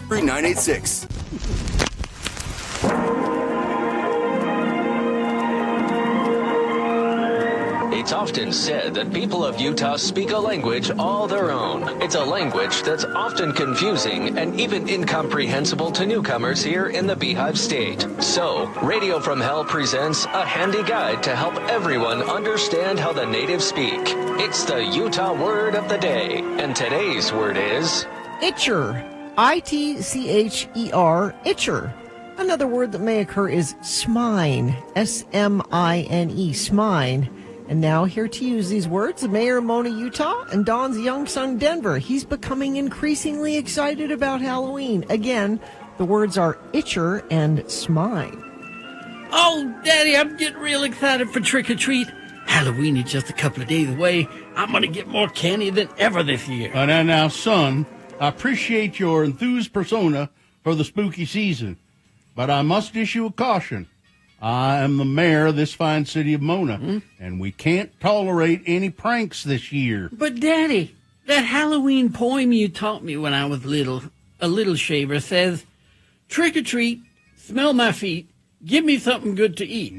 Speaker 1: 986.
Speaker 12: It's often said that people of Utah speak a language all their own. It's a language that's often confusing and even incomprehensible to newcomers here in the Beehive State. So, Radio from Hell presents a handy guide to help everyone understand how the natives speak. It's the Utah word of the day, and today's word is...
Speaker 3: Itcher. I-T-C-H-E-R. Itcher. Another word that may occur is smine. S-M-I-N-E. Smine. And now here to use these words, the mayor of Mona, Utah, and Don's young son, Denver. He's becoming increasingly excited about Halloween. Again, the words are itcher and smine.
Speaker 5: Oh, Daddy, I'm getting real excited for trick-or-treat. Halloween is just a couple of days away. I'm going to get more candy than ever this year.
Speaker 2: Now, son, I appreciate your enthused persona for the spooky season, but I must issue a caution. I am the mayor of this fine city of Mona, and we can't tolerate any pranks this year.
Speaker 5: But, Daddy, that Halloween poem you taught me when I was little, a little shaver, says, trick or treat, smell my feet, give me something good to eat.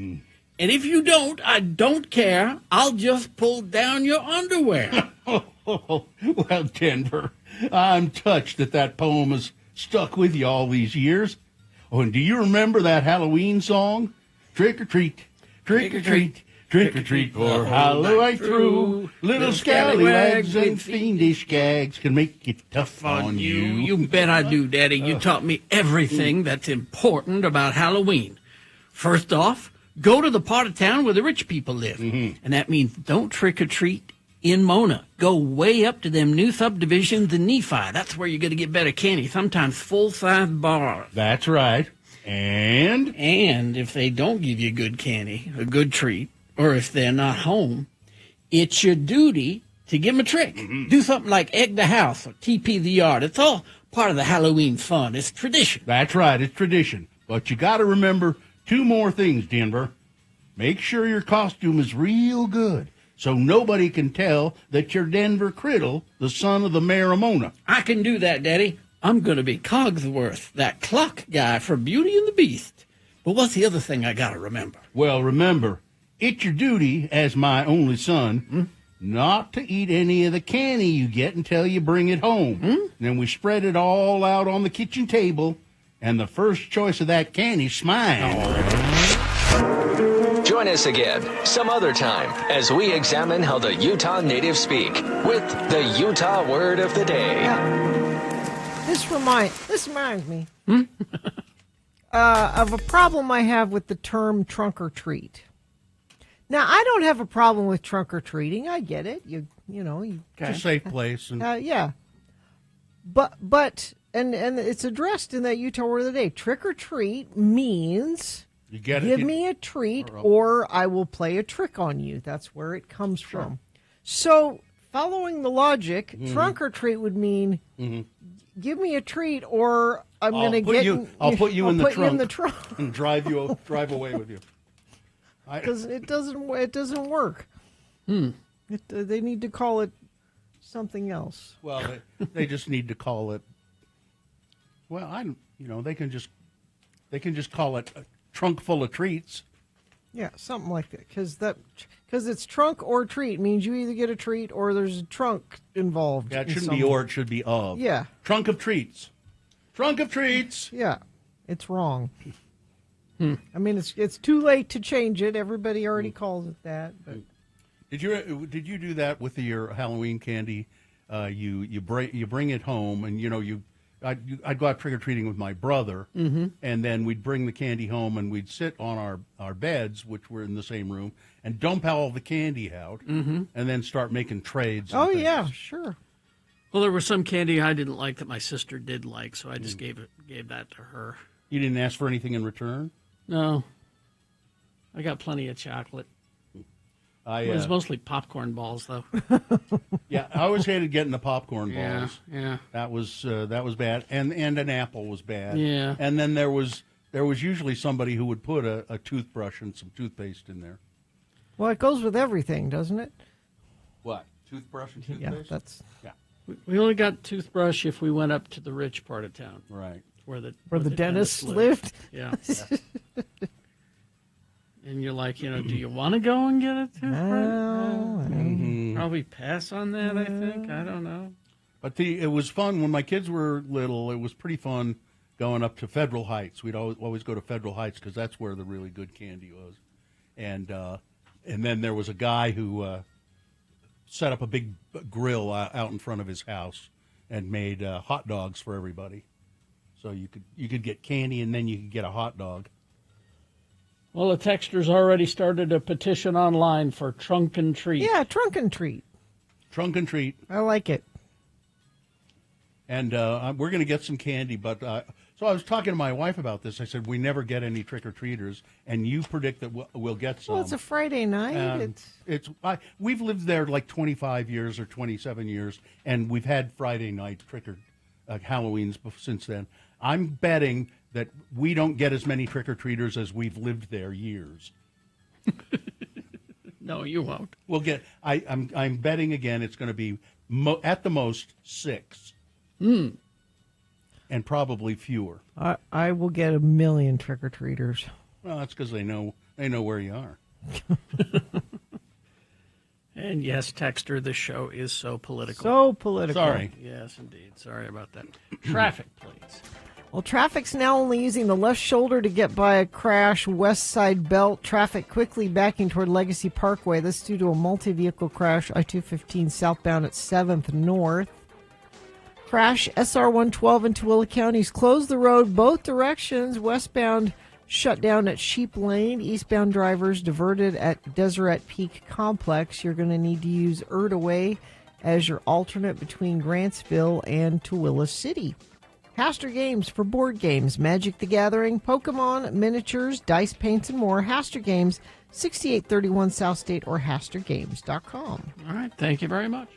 Speaker 5: And if you don't, I don't care. I'll just pull down your underwear.
Speaker 2: Well, Denver, I'm touched that poem has stuck with you all these years. Oh, and do you remember that Halloween song? Trick or treat, trick or treat, trick or treat, or Halloween through. Little scallywags and fiendish gags can make it tough on you.
Speaker 5: You bet I do, Daddy. You taught me everything that's important about Halloween. First off, go to the part of town where the rich people live. And that means don't trick or treat in Mona. Go way up to them new subdivisions in Nephi. That's where you're going to get better candy, sometimes full-size bars.
Speaker 2: That's right. And
Speaker 5: if they don't give you good candy, a good treat, or if they're not home, it's your duty to give them a trick. Do something like egg the house or TP the yard. It's all part of the Halloween fun. It's tradition.
Speaker 2: That's right. It's tradition. But you got to remember two more things, Denver. Make sure your costume is real good, so nobody can tell that you're Denver Criddle, the son of the mayor of Mona.
Speaker 5: I can do that, Daddy. I'm going to be Cogsworth, that clock guy from Beauty and the Beast. But what's the other thing I got to remember?
Speaker 2: Well, remember, it's your duty as my only son not to eat any of the candy you get until you bring it home. Then we spread it all out on the kitchen table, and the first choice of that candy's mine.
Speaker 12: Join us again some other time as we examine how the Utah natives speak with the Utah word of the day.
Speaker 3: This reminds me of a problem I have with the term trunk or treat. Now, I don't have a problem with trunk or treating. I get it. You
Speaker 2: It's a safe place. And
Speaker 3: yeah. But it's addressed in that Utah word of the day. Trick or treat means
Speaker 2: you get
Speaker 3: give me a treat or I will play a trick on you. That's where it comes from. So, following the logic, trunk or treat would mean give me a treat or I'm going to get you.
Speaker 2: I'll put you in the trunk
Speaker 3: and
Speaker 2: drive away with you.
Speaker 3: Because it doesn't work. They need to call it something else.
Speaker 2: Well, they just need to call it. Well, they can just call it a trunk full of treats.
Speaker 3: Yeah, something like that. Because it's trunk or treat means you either get a treat or there's a trunk involved.
Speaker 2: Yeah, it shouldn't be or, it should be of.
Speaker 3: Yeah.
Speaker 2: Trunk of treats. Trunk of treats.
Speaker 3: Yeah, it's wrong. I mean, it's too late to change it. Everybody already calls it that. But
Speaker 2: did you do that with your Halloween candy? You bring it home, and I'd go out trick or treating with my brother, and then we'd bring the candy home, and we'd sit on our beds, which were in the same room, and dump all the candy out, and then start making trades.
Speaker 3: Oh yeah, sure.
Speaker 5: Well, there was some candy I didn't like that my sister did like, so I just gave that to her.
Speaker 2: You didn't ask for anything in return?
Speaker 5: No. I got plenty of chocolate. It was mostly popcorn balls, though.
Speaker 2: Yeah, I always hated getting the popcorn balls.
Speaker 5: Yeah.
Speaker 2: That was bad, and an apple was bad.
Speaker 5: Yeah.
Speaker 2: And then there was usually somebody who would put a toothbrush and some toothpaste in there.
Speaker 3: Well, it goes with everything, doesn't it?
Speaker 2: What? Toothbrush and toothpaste?
Speaker 3: Yeah, that's.
Speaker 2: Yeah.
Speaker 5: We only got toothbrush if we went up to the rich part of town.
Speaker 2: Right.
Speaker 5: Where the
Speaker 3: dentist lived.
Speaker 5: Yeah. And you're like, do you want to go and get a toothbrush? Probably pass on that, I think. I don't know.
Speaker 2: But it was fun when my kids were little. It was pretty fun going up to Federal Heights. We'd always go to Federal Heights because that's where the really good candy was. And then there was a guy who set up a big grill out in front of his house and made hot dogs for everybody. So you could get candy and then you could get a hot dog.
Speaker 5: Well, the texter's already started a petition online for Trunk and Treat.
Speaker 3: Yeah, Trunk and Treat.
Speaker 2: Trunk and Treat.
Speaker 3: I like it.
Speaker 2: And we're going to get some candy, but so I was talking to my wife about this. I said, we never get any trick-or-treaters, and you predict that we'll get some.
Speaker 3: Well, it's a Friday night.
Speaker 2: We've lived there like 25 years or 27 years, and we've had Friday night Halloweens since then. I'm betting that we don't get as many trick-or-treaters as we've lived there years.
Speaker 5: No, you won't.
Speaker 2: We'll get. I'm betting again. It's going to be at the most 6. And probably fewer.
Speaker 3: I will get 1 million trick-or-treaters.
Speaker 2: Well, that's because they know where you are.
Speaker 5: And yes, Texter, the show is so political.
Speaker 3: So political.
Speaker 2: Sorry.
Speaker 5: Yes, indeed. Sorry about that. Traffic, please.
Speaker 3: Well, traffic's now only using the left shoulder to get by a crash, west side belt. Traffic quickly backing toward Legacy Parkway. This due to a multi-vehicle crash, I-215 southbound at 7th North. Crash, SR-112 in Tooele counties closed the road both directions. Westbound shut down at Sheep Lane. Eastbound drivers diverted at Deseret Peak Complex. You're going to need to use Erdaway as your alternate between Grantsville and Tooele City. Haster Games for board games, Magic the Gathering, Pokemon, miniatures, dice, paints, and more. Haster Games, 6831 South State or HasterGames.com.
Speaker 5: All right, thank you very much.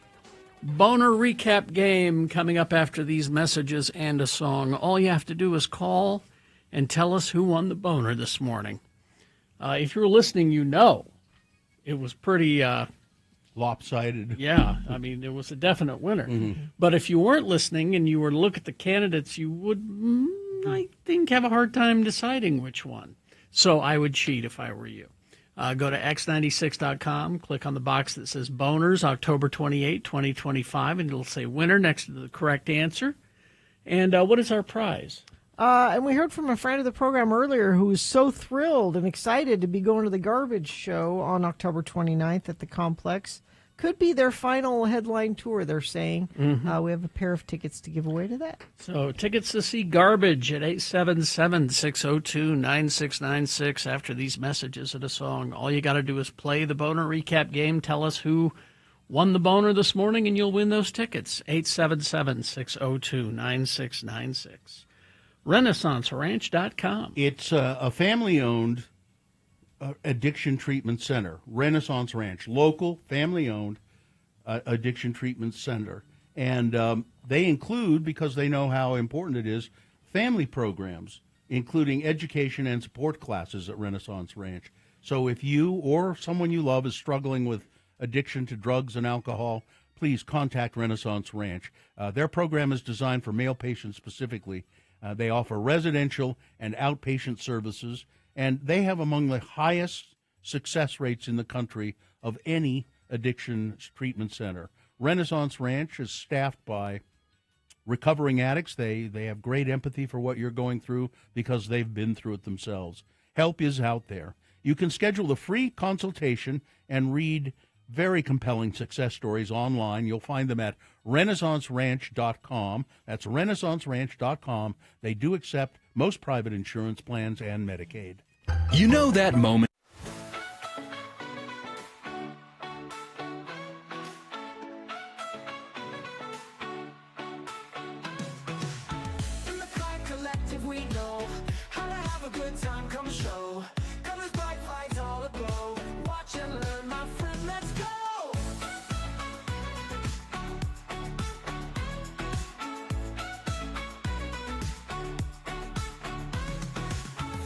Speaker 5: Boner recap game coming up after these messages and a song. All you have to do is call and tell us who won the boner this morning. If you're listening, you know it was pretty
Speaker 2: lopsided.
Speaker 5: Yeah, I mean, there was a definite winner. Mm-hmm. But if you weren't listening and you were to look at the candidates, you would, I think, have a hard time deciding which one. So I would cheat if I were you. Go to x96.com, click on the box that says Boners, October 28, 2025, and it'll say winner next to the correct answer. And what is our prize?
Speaker 3: And we heard from a friend of the program earlier who was so thrilled and excited to be going to the Garbage Show on October 29th at the Complex. Could be their final headline tour, they're saying. Mm-hmm. We have a pair of tickets to give away to that.
Speaker 5: So tickets to see Garbage at 877-602-9696 after these messages and a song. All you got to do is play the Boner Recap game. Tell us who won the boner this morning, and you'll win those tickets. 877-602-9696. RenaissanceRanch.com.
Speaker 2: It's a family-owned addiction treatment center, Renaissance Ranch, local, family-owned addiction treatment center. And they include, because they know how important it is, family programs, including education and support classes at Renaissance Ranch. So if you or someone you love is struggling with addiction to drugs and alcohol, please contact Renaissance Ranch. Their program is designed for male patients specifically. They offer residential and outpatient services, and they have among the highest success rates in the country of any addiction treatment center. Renaissance Ranch is staffed by recovering addicts. They have great empathy for what you're going through because they've been through it themselves. Help is out there. You can schedule a free consultation and read very compelling success stories online. You'll find them at RenaissanceRanch.com. That's RenaissanceRanch.com. They do accept most private insurance plans and Medicaid.
Speaker 7: You know that moment.
Speaker 10: In the Fight Collective, we know how to have a good time. Come show. Colors, bright lights, all aglow. Watch and learn, my friend. Let's go.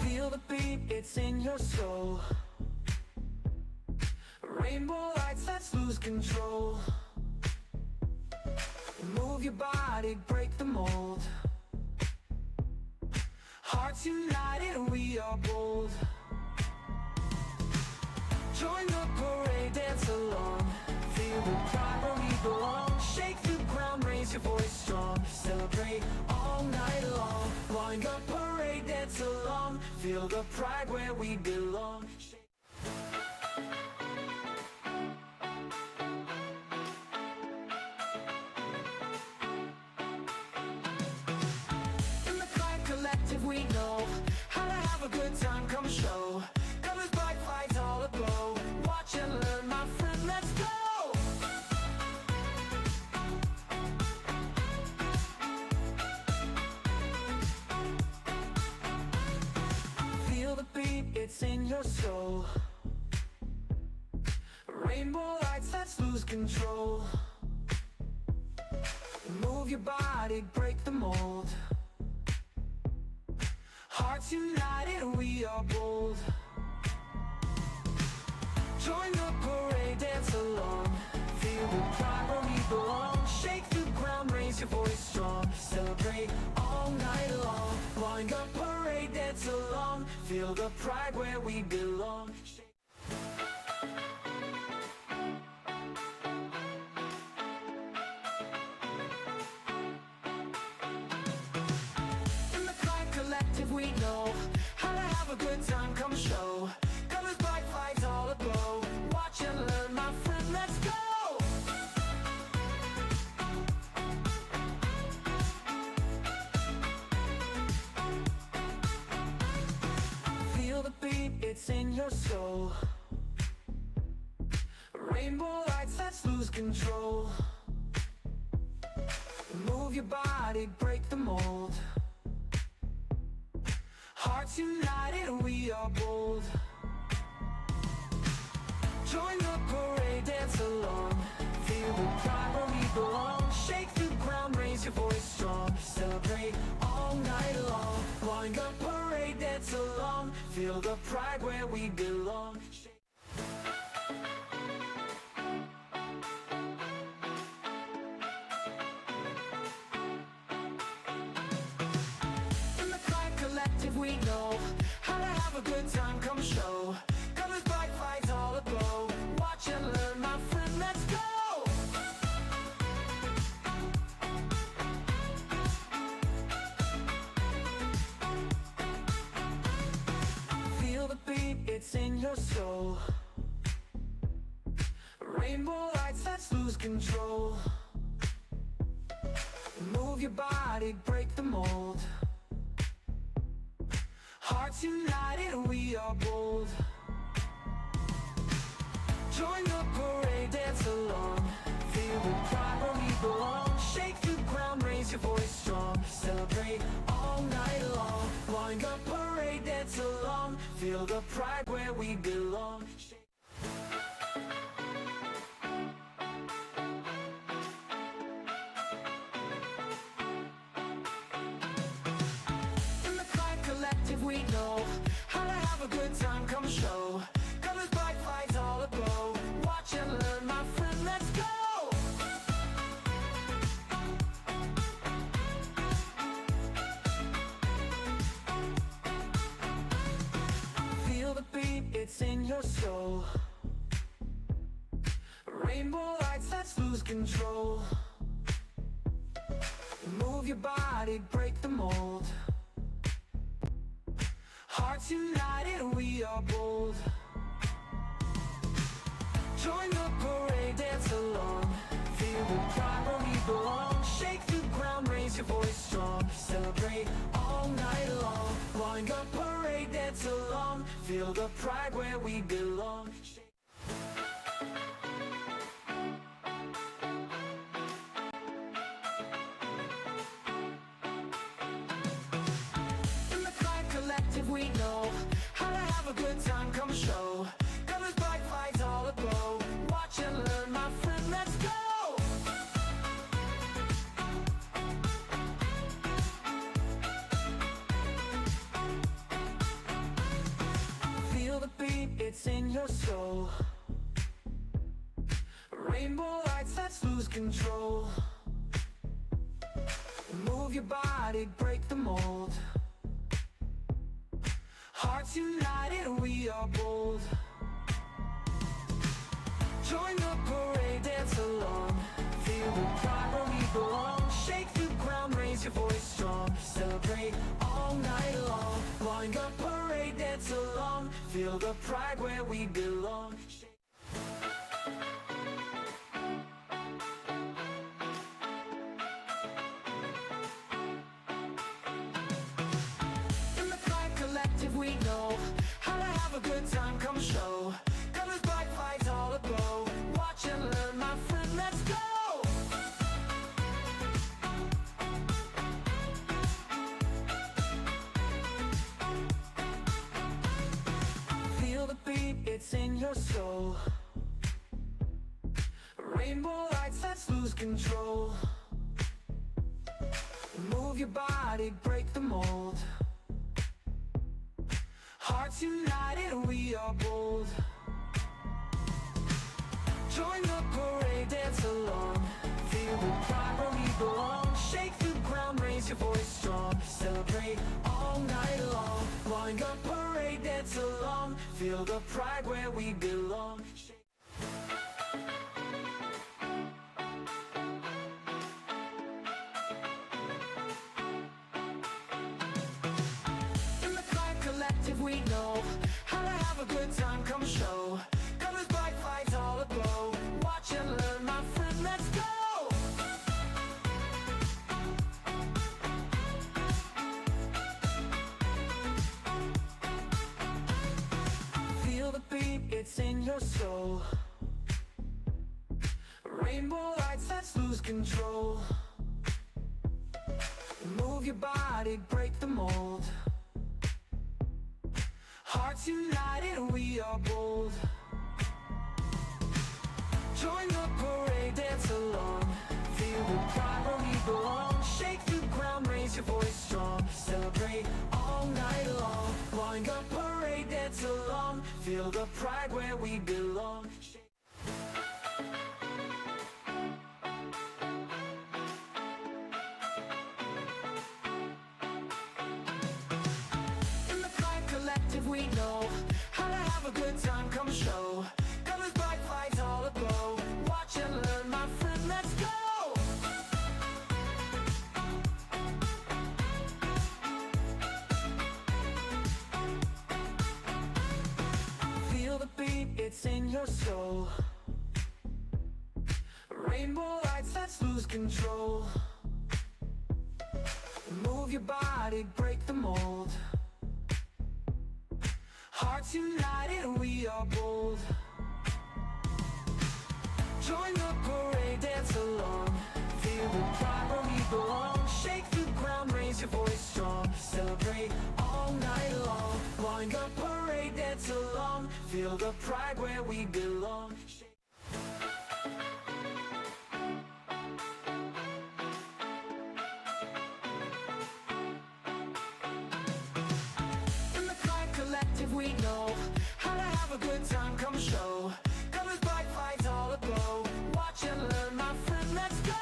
Speaker 10: Feel the beat, it's in your soul. Rainbow lights, let's lose control. Move Move your body, break the mold. Hearts united, we are bold. Join the parade, dance along. Feel the pride where we belong. Shake the ground, raise your voice strong. Celebrate all night long. Join the parade, dance along. Feel the pride where we belong. In the Clyde Collective, we know how to have a good time, come show. Colors, bright flags all aglow. Watch and learn, my friend, let's go! Feel the beat, it's in your soul. Rainbow lights, let's lose control. Move your body, break the mold. Hearts united, we are bold. Join the parade, dance along. Feel the pride where we belong. Shake the ground, raise your voice strong. Celebrate all night long. Join the parade, dance along. Feel the pride where we belong. In the Clyde Collective, we know how to have a good time, come show. Colors, bright flags all aglow. Watch and learn, my friend, let's go! Feel the beat, it's in your soul. Rainbow lights, let's lose control. Move your body, break the mold. Hearts united, we are bold. Join the parade, dance along. Feel the pride where we belong. Shake the ground, raise your voice strong. Celebrate all night long. Join the parade, dance along. Feel the pride where we belong. In the Clyde Collective, we know how to have a good time, come show. Colors, bright flags all aglow. Watch and learn, my friend, let's go! Feel the beat, it's in your soul. Rainbow lights, let's lose control. Move your body, break the mold. Hearts united, we are bold. Join the parade, dance along. Feel the pride where we belong. Shake the ground, raise your voice strong. Celebrate all night long. Join the parade, dance along. Feel the pride where we belong. In the Clyde Collective, we know how to have a good time, come show. Colors, bright flags all aglow. Watch and learn, my friend, let's go! Feel the beat, it's in your soul. Rainbow lights, let's lose control. Move your body, break the mold. Hearts united, we are bold. Join the parade, dance along. Feel the pride where we belong. Shake the ground, raise your voice strong. Celebrate all night long. Join the parade, dance along. Feel the pride where we belong. In the Clyde Collective, we know how to have a good time, come show. Colors, bright flags all aglow. Watch and learn, my friend, let's go! Feel the beat, it's in your soul. Rainbow lights, let's lose control. Move your body, break the mold. Hearts united, we are bold. Join the parade, dance along. Feel the pride where we belong. Shake the ground, raise your voice strong. Celebrate all night long. Join the parade, dance along. Feel the pride where we belong. In the Clyde Collective, we know how to have a good time. Come show. Colors, bright flags all aglow. Watch and learn, my friend. Let's go. Feel the beat, it's in your soul. Rainbow lights, let's lose control. Move your body, break the mold. Hearts united, we are bold. Join the parade, dance along. Feel the pride where we belong. Shake the ground, raise your voice strong. Celebrate all night long. Join the parade, dance along. Feel the pride where we belong. In the Clyde Collective, we know how to have a good time. Come show. Colors, bright flags all aglow. Watch and learn, my friend. Let's go. Feel the beat, it's in your soul. Rainbow lights, let's lose control. Move your body, break the mold. Hearts united, we are bold. Join the parade, dance along. Feel the pride where we belong. Shake the ground, raise your voice strong. Celebrate all night long. Join the parade, dance along. Feel the pride where we belong. In the Clyde Collective, we know how to have a good time. Come show. Colors, bright flags all aglow. Watch and learn, my friend. Let's go. Feel the beat, it's in your soul. Rainbow lights, let's lose control. Move your body, break the mold. Hearts united, we are bold. Join the parade, dance along. Feel the pride where we belong. Shake the ground, raise your voice strong. Celebrate all night long. Join the parade, dance along. Feel the pride where we belong. In the Clyde Collective, we know how to have a good time. Come show. Colors, bright flags all aglow. Watch and learn, my friend. Let's go.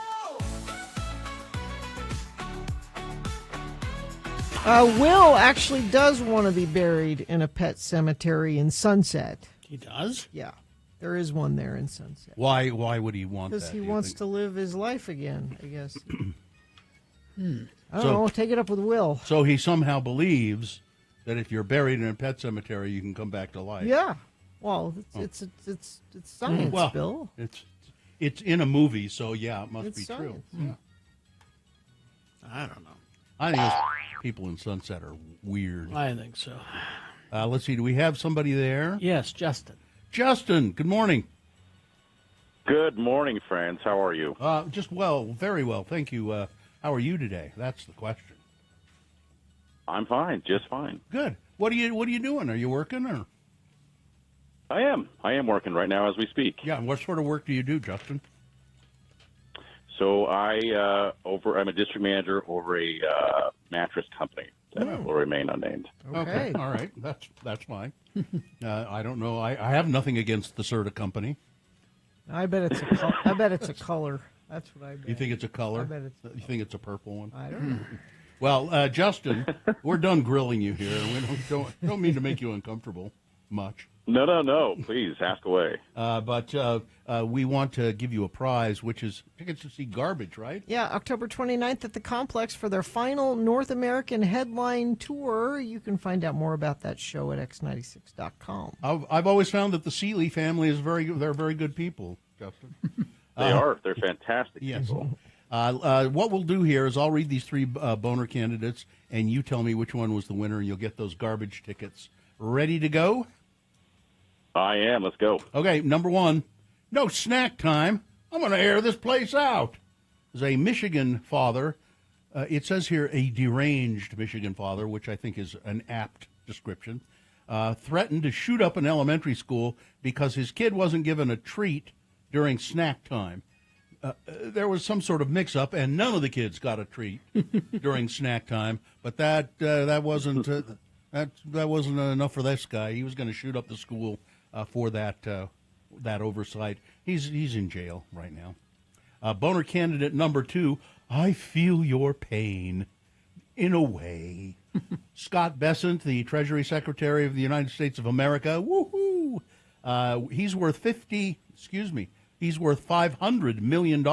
Speaker 3: Will actually does want to be buried in a pet cemetery in Sunset.
Speaker 5: He does?
Speaker 3: Yeah. There is one there in Sunset.
Speaker 2: Why would he want that?
Speaker 3: Because he
Speaker 2: do you
Speaker 3: wants
Speaker 2: think?
Speaker 3: to live his life again, I guess. I don't
Speaker 2: So-
Speaker 3: know. Take it up with Will.
Speaker 2: So he somehow believes that if you're buried in a pet cemetery, you can come back to life.
Speaker 3: Yeah. Well, it's science,
Speaker 2: Well,
Speaker 3: Bill.
Speaker 2: It's in a movie, so yeah, it must
Speaker 3: It's
Speaker 2: be
Speaker 3: science.
Speaker 2: true. Yeah.
Speaker 5: I don't know.
Speaker 2: I think those people in Sunset are weird.
Speaker 5: I think so.
Speaker 2: Let's see. Do we have somebody there?
Speaker 5: Yes, Justin.
Speaker 2: Justin, good morning.
Speaker 8: Good morning, friends. How are you?
Speaker 2: Just well, very well, thank you. How are you today? That's the question.
Speaker 8: I'm fine, just fine.
Speaker 2: Good. What are you doing? Are you working or?
Speaker 8: I am working right now as we speak.
Speaker 2: Yeah. What sort of work do you do, Justin?
Speaker 8: So I'm a district manager over a mattress company that will remain unnamed.
Speaker 2: Okay. All right. That's fine. I don't know. I have nothing against the Serta company.
Speaker 3: I bet it's a color. That's what I bet.
Speaker 2: You think it's a color?
Speaker 3: I bet it's
Speaker 2: You think it's a purple one?
Speaker 3: I don't know.
Speaker 2: Well, Justin, we're done grilling you here. We don't mean to make you uncomfortable much.
Speaker 8: No. Please, ask away.
Speaker 2: But we want to give you a prize, which is tickets to see Garbage, right?
Speaker 3: Yeah, October 29th at the Complex for their final North American headline tour. You can find out more about that show at x96.com.
Speaker 2: I've always found that the Seeley family is they're very good people, Justin.
Speaker 8: They are. They're fantastic
Speaker 2: yes.
Speaker 8: people.
Speaker 2: What we'll do here is I'll read these three boner candidates, and you tell me which one was the winner, and you'll get those Garbage tickets. Ready to go?
Speaker 8: I am. Let's go.
Speaker 2: Okay, number one, no snack time. I'm going to air this place out. There's a Michigan father. It says here a deranged Michigan father, which I think is an apt description, threatened to shoot up an elementary school because his kid wasn't given a treat during snack time. There was some sort of mix-up, and none of the kids got a treat during snack time. But that wasn't that wasn't enough for this guy. He was going to shoot up the school for that oversight. He's in jail right now. Boner candidate number two. I feel your pain, in a way. Scott Bessent, the Treasury Secretary of the United States of America. Woohoo! He's worth He's worth $500 million.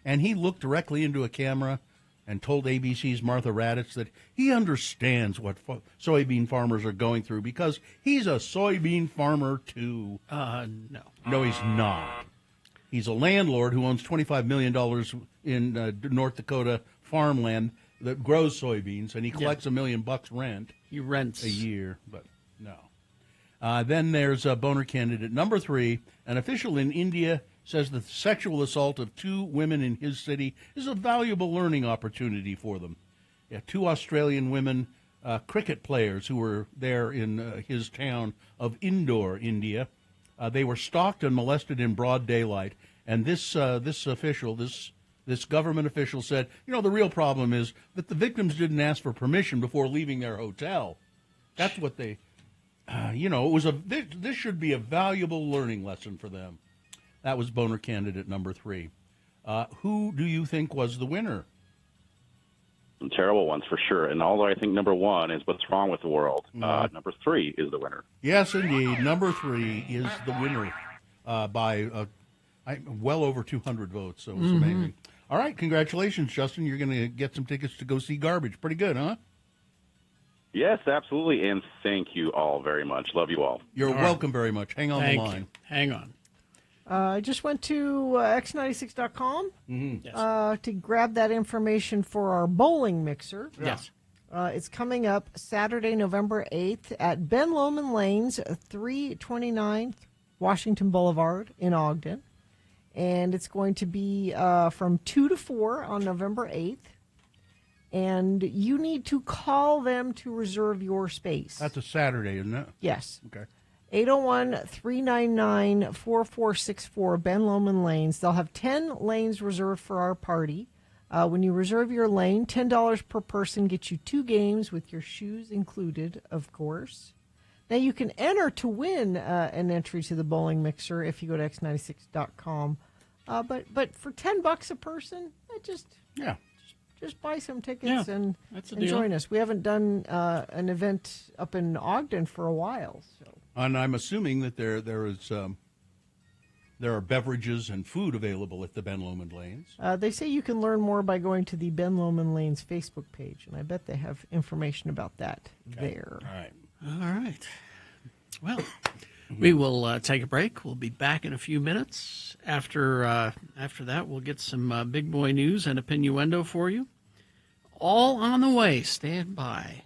Speaker 2: And he looked directly into a camera and told ABC's Martha Raddatz that he understands what soybean farmers are going through because he's a soybean farmer, too.
Speaker 5: No.
Speaker 2: No, he's not. He's a landlord who owns $25 million in North Dakota farmland that grows soybeans, and he collects $1 million rent.
Speaker 5: He rents
Speaker 2: a year, but no. Then there's boner candidate number three. An official in India says the sexual assault of two women in his city is a valuable learning opportunity for them. Yeah, two Australian women, cricket players who were there in his town of Indore, India. They were stalked and molested in broad daylight. And this government official said, the real problem is that the victims didn't ask for permission before leaving their hotel. That's what they... this should be a valuable learning lesson for them. That was boner candidate number three. Who do you think was the winner?
Speaker 8: Some terrible ones for sure. And although I think number one is what's wrong with the world, number three is the winner.
Speaker 2: Yes, indeed. Number three is the winner by well over 200 votes. So it was amazing. All right, congratulations, Justin. You're going to get some tickets to go see Garbage. Pretty good, huh?
Speaker 8: Yes, absolutely, and thank you all very much. Love you all.
Speaker 2: You're welcome very much. Hang on the line.
Speaker 5: Hang on.
Speaker 3: I just went to x96.com to grab that information for our bowling mixer.
Speaker 5: Yes.
Speaker 3: It's coming up Saturday, November 8th at Ben Lomond Lanes, 329 Washington Boulevard in Ogden. And it's going to be from 2 to 4 on November 8th. And you need to call them to reserve your space.
Speaker 2: That's a Saturday, isn't it?
Speaker 3: Yes.
Speaker 2: Okay.
Speaker 3: 801-399-4464, Ben Lomond Lanes. They'll have 10 lanes reserved for our party. When you reserve your lane, $10 per person gets you 2 games with your shoes included, of course. Now, you can enter to win an entry to the bowling mixer if you go to x96.com. But for $10 a person, just buy some tickets and join us. We haven't done an event up in Ogden for a while. So.
Speaker 2: And I'm assuming that there are beverages and food available at the Ben Lomond Lanes.
Speaker 3: They say you can learn more by going to the Ben Lomond Lanes Facebook page, and I bet they have information about that there.
Speaker 2: All right.
Speaker 5: All right. Well, we will take a break. We'll be back in a few minutes. After that, we'll get some big boy news and opinioendo for you. All on the way. Stand by.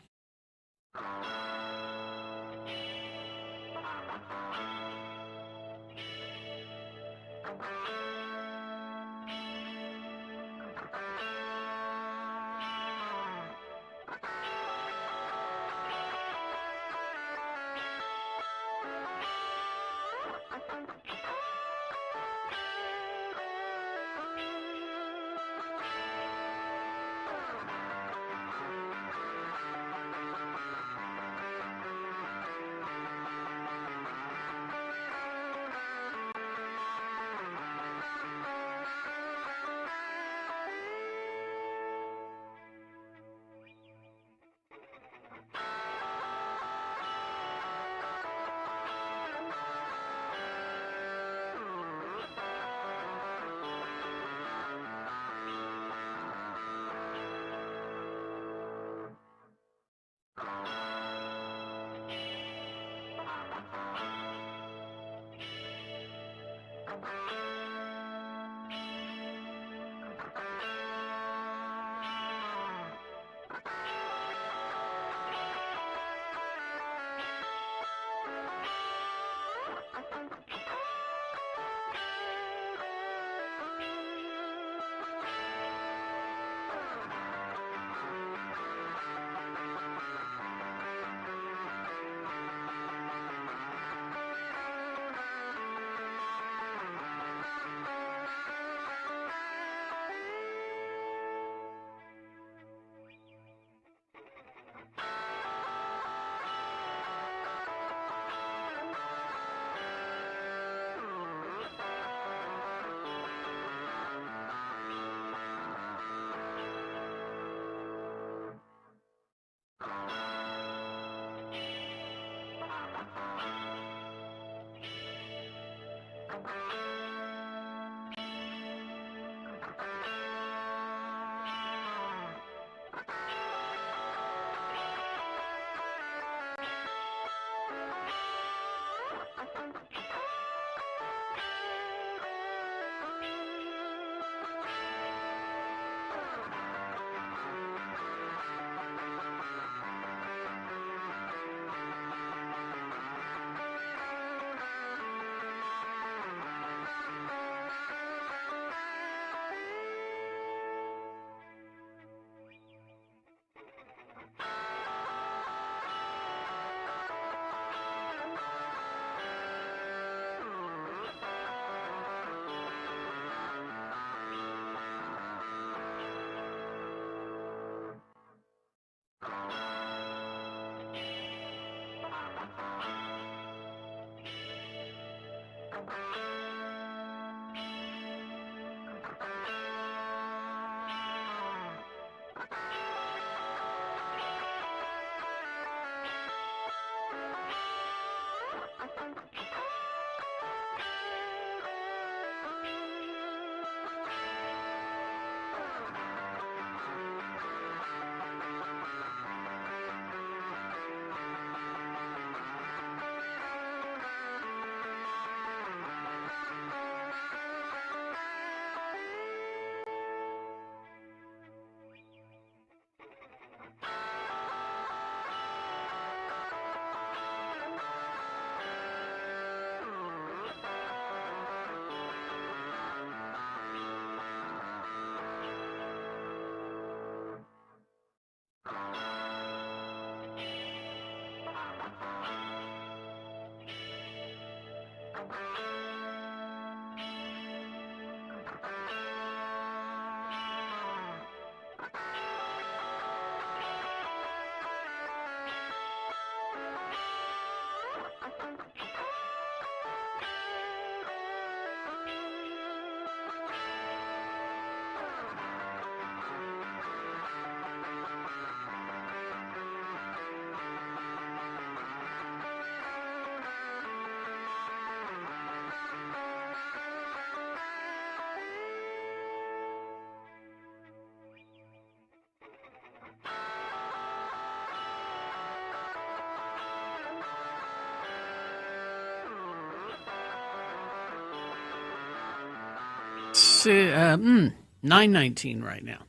Speaker 5: 9:19 right now.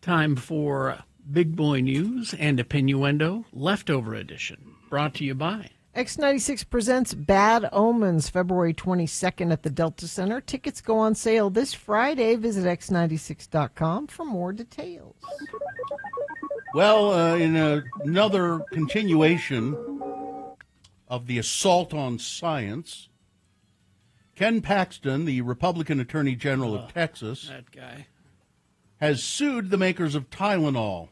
Speaker 5: Time for Big Boy News and Opinioendo Leftover Edition, brought to you by
Speaker 3: X96 presents Bad Omens, February 22nd at the Delta Center. Tickets go on sale this Friday. Visit x96.com for more details.
Speaker 2: Well, in another continuation of the assault on science, Ken Paxton, the Republican Attorney General of Texas,
Speaker 5: that guy,
Speaker 2: has sued the makers of Tylenol,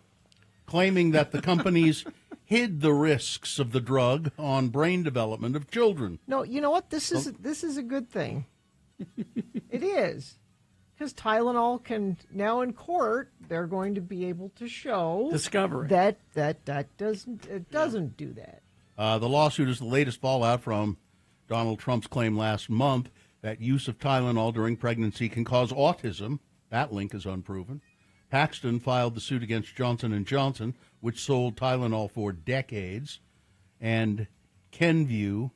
Speaker 2: claiming that the companies hid the risks of the drug on brain development of children.
Speaker 3: No, you know what? This is a good thing. It is. Because Tylenol can, now in court, they're going to be able to show
Speaker 5: discovery
Speaker 3: that doesn't do that.
Speaker 2: The lawsuit is the latest fallout from Donald Trump's claim last month that use of Tylenol during pregnancy can cause autism. That link is unproven. Paxton filed the suit against Johnson & Johnson, which sold Tylenol for decades, and Kenvue,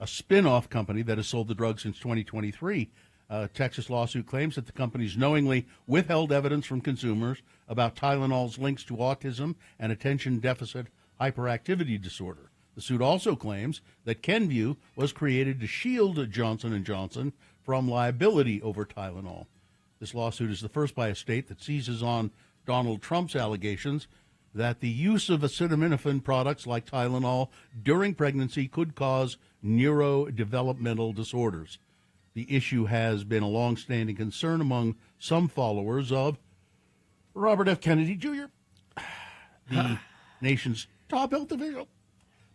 Speaker 2: a spin-off company that has sold the drug since 2023. A Texas lawsuit claims that the companies knowingly withheld evidence from consumers about Tylenol's links to autism and attention deficit hyperactivity disorder. The suit also claims that Kenvue was created to shield Johnson & Johnson from liability over Tylenol. This lawsuit is the first by a state that seizes on Donald Trump's allegations that the use of acetaminophen products like Tylenol during pregnancy could cause neurodevelopmental disorders. The issue has been a long-standing concern among some followers of Robert F. Kennedy Jr., the nation's top health official.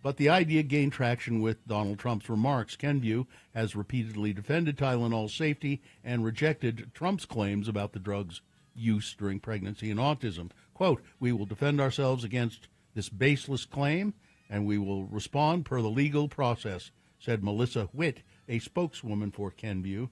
Speaker 2: But the idea gained traction with Donald Trump's remarks. Kenvue has repeatedly defended Tylenol's safety and rejected Trump's claims about the drug's use during pregnancy and autism. Quote, "We will defend ourselves against this baseless claim, and we will respond per the legal process," said Melissa Witt, a spokeswoman for Kenvue.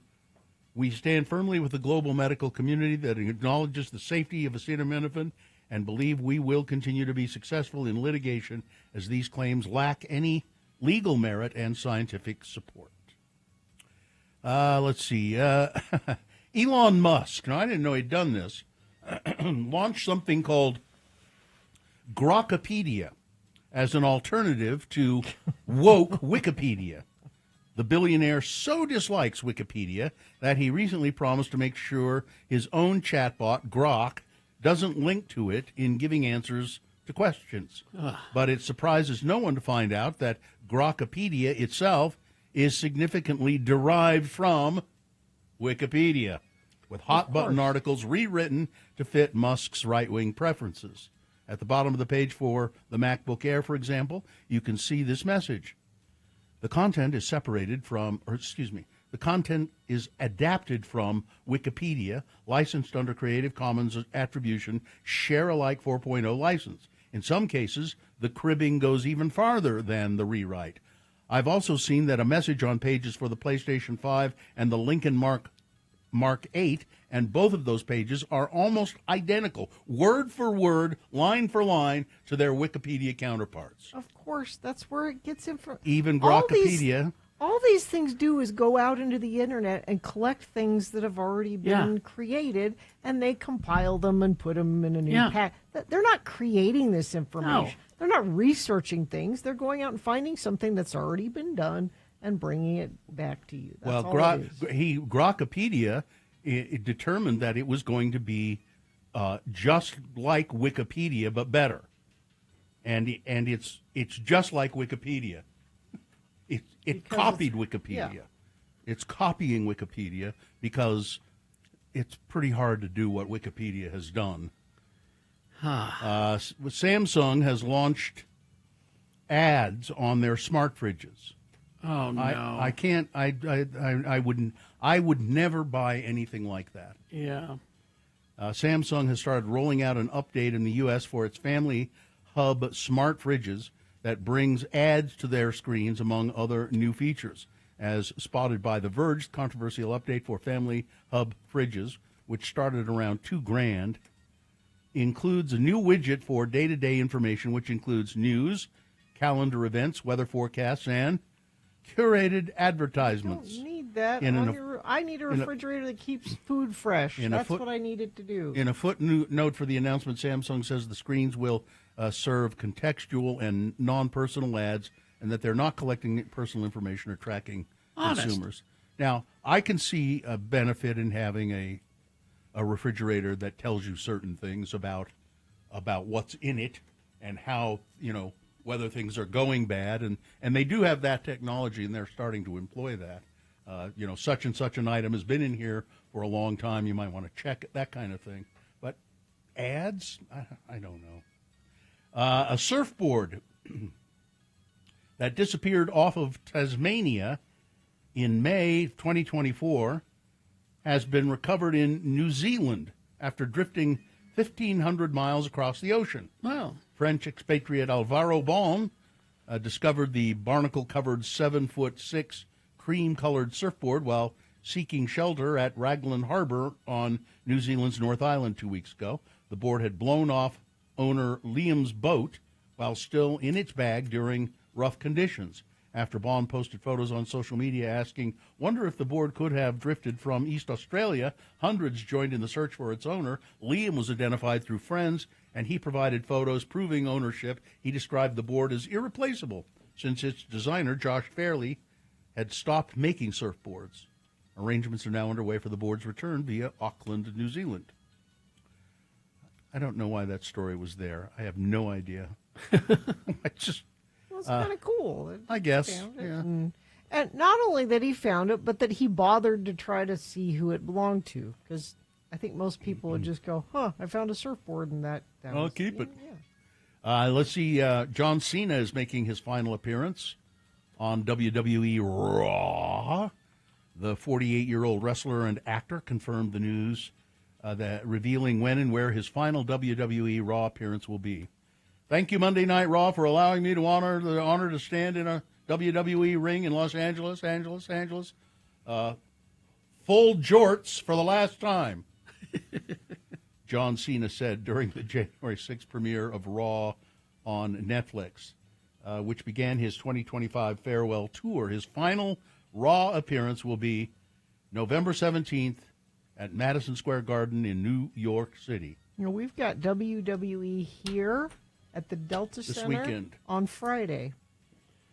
Speaker 2: "We stand firmly with the global medical community that acknowledges the safety of acetaminophen and believe we will continue to be successful in litigation as these claims lack any legal merit and scientific support." Let's see. Elon Musk, now I didn't know he'd done this, launched something called Grokpedia as an alternative to woke Wikipedia. The billionaire so dislikes Wikipedia that he recently promised to make sure his own chatbot, Grok, doesn't link to it in giving answers to questions. But it surprises no one to find out that Grokpedia itself is significantly derived from Wikipedia, with hot-button articles rewritten to fit Musk's right-wing preferences. At the bottom of the page for the MacBook Air, for example, you can see this message. The content is the content is adapted from Wikipedia, licensed under Creative Commons Attribution Share-alike 4.0 license. In some cases, the cribbing goes even farther than the rewrite. I've also seen that a message on pages for the PlayStation 5 and the Lincoln Mark 8, and both of those pages are almost identical, word for word, line for line, to their Wikipedia counterparts.
Speaker 3: Of course, that's where it gets information.
Speaker 2: Even Grokpedia.
Speaker 3: All these things do is go out into the internet and collect things that have already been created, and they compile them and put them in a new pack. They're not creating this information.
Speaker 5: No.
Speaker 3: They're not researching things. They're going out and finding something that's already been done and bringing it back to you. That's all it is.
Speaker 2: Grokpedia it determined that it was going to be just like Wikipedia, but better. And it's just like Wikipedia. It copied Wikipedia.
Speaker 3: Yeah.
Speaker 2: It's copying Wikipedia because it's pretty hard to do what Wikipedia has done. Samsung has launched ads on their smart fridges.
Speaker 5: Oh no!
Speaker 2: I can't. I wouldn't. I would never buy anything like that.
Speaker 5: Yeah.
Speaker 2: Samsung has started rolling out an update in the U.S. for its Family Hub smart fridges that brings ads to their screens, among other new features. As spotted by The Verge, the controversial update for Family Hub fridges, which started around $2,000, includes a new widget for day-to-day information, which includes news, calendar events, weather forecasts, and curated advertisements.
Speaker 3: I don't need that. I need a refrigerator that keeps food fresh. That's what I need it to do.
Speaker 2: In a footnote for the announcement, Samsung says the screens will serve contextual and non-personal ads, and that they're not collecting personal information or tracking consumers. Now, I can see a benefit in having a refrigerator that tells you certain things about what's in it and how, whether things are going bad, and they do have that technology, and they're starting to employ that. Such and such an item has been in here for a long time. You might want to check it, that kind of thing. But ads, I don't know. A surfboard that disappeared off of Tasmania in May 2024 has been recovered in New Zealand after drifting 1,500 miles across the ocean.
Speaker 5: Wow.
Speaker 2: French expatriate Alvaro Bon discovered the barnacle-covered 7'6" cream-colored surfboard while seeking shelter at Raglan Harbor on New Zealand's North Island 2 weeks ago. The board had blown off owner Liam's boat while still in its bag during rough conditions. after Bond posted photos on social media asking, "Wonder if the board could have drifted from East Australia." Hundreds joined in the search for its owner. Liam was identified through friends, and he provided photos proving ownership. He described the board as irreplaceable since its designer, Josh Fairley, had stopped making surfboards. Arrangements are now underway for the board's return via Auckland, New Zealand. I don't know why that story was there. I have no idea. I just...
Speaker 3: Well, it's kind of cool. that
Speaker 2: I
Speaker 3: he
Speaker 2: guess,
Speaker 3: found it.
Speaker 2: yeah.
Speaker 3: And not only that he found it, but that he bothered to try to see who it belonged to. Because I think most people would just go, I found a surfboard and that
Speaker 2: I'll
Speaker 3: was,
Speaker 2: keep it.
Speaker 3: Yeah.
Speaker 2: Let's see. John Cena is making his final appearance on WWE Raw. The 48-year-old wrestler and actor confirmed the news, that revealing when and where his final WWE Raw appearance will be. "Thank you, Monday Night Raw, for allowing me to honor to stand in a WWE ring in Los Angeles, full jorts for the last time," John Cena said during the January 6th premiere of Raw on Netflix, which began his 2025 farewell tour. His final Raw appearance will be November 17th at Madison Square Garden in New York City.
Speaker 3: You know, we've got WWE here at the Delta
Speaker 2: This
Speaker 3: Center
Speaker 2: weekend.
Speaker 3: on Friday.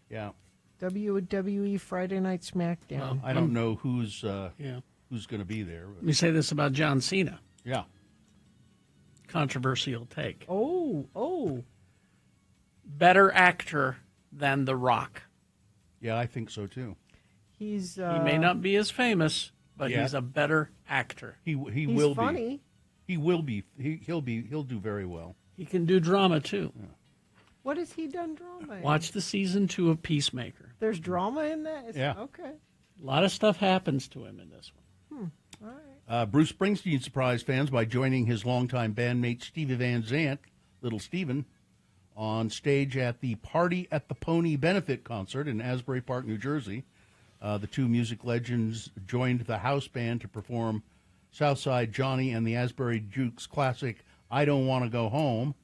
Speaker 2: Yeah.
Speaker 3: WWE Friday Night SmackDown.
Speaker 2: I don't know who's going to be there.
Speaker 5: Let me say this about John Cena.
Speaker 2: Yeah.
Speaker 5: Controversial take.
Speaker 3: Oh.
Speaker 5: Better actor than The Rock.
Speaker 2: Yeah, I think so, too.
Speaker 3: He
Speaker 5: may not be as famous, but
Speaker 2: Yeah.
Speaker 5: he's a better actor.
Speaker 2: He
Speaker 3: He's
Speaker 2: will
Speaker 3: funny.
Speaker 2: be. He will be. He'll do very well.
Speaker 5: He can do drama, too.
Speaker 3: What has he done drama in?
Speaker 5: Watch the season 2 of Peacemaker.
Speaker 3: There's drama in that?
Speaker 2: Yeah.
Speaker 3: Okay.
Speaker 5: A lot of stuff happens to him in this one.
Speaker 3: All right.
Speaker 2: Bruce Springsteen surprised fans by joining his longtime bandmate Stevie Van Zandt, Little Steven, on stage at the Party at the Pony benefit concert in Asbury Park, New Jersey. The two music legends joined the house band to perform Southside Johnny and the Asbury Jukes classic "I Don't Want to Go Home,"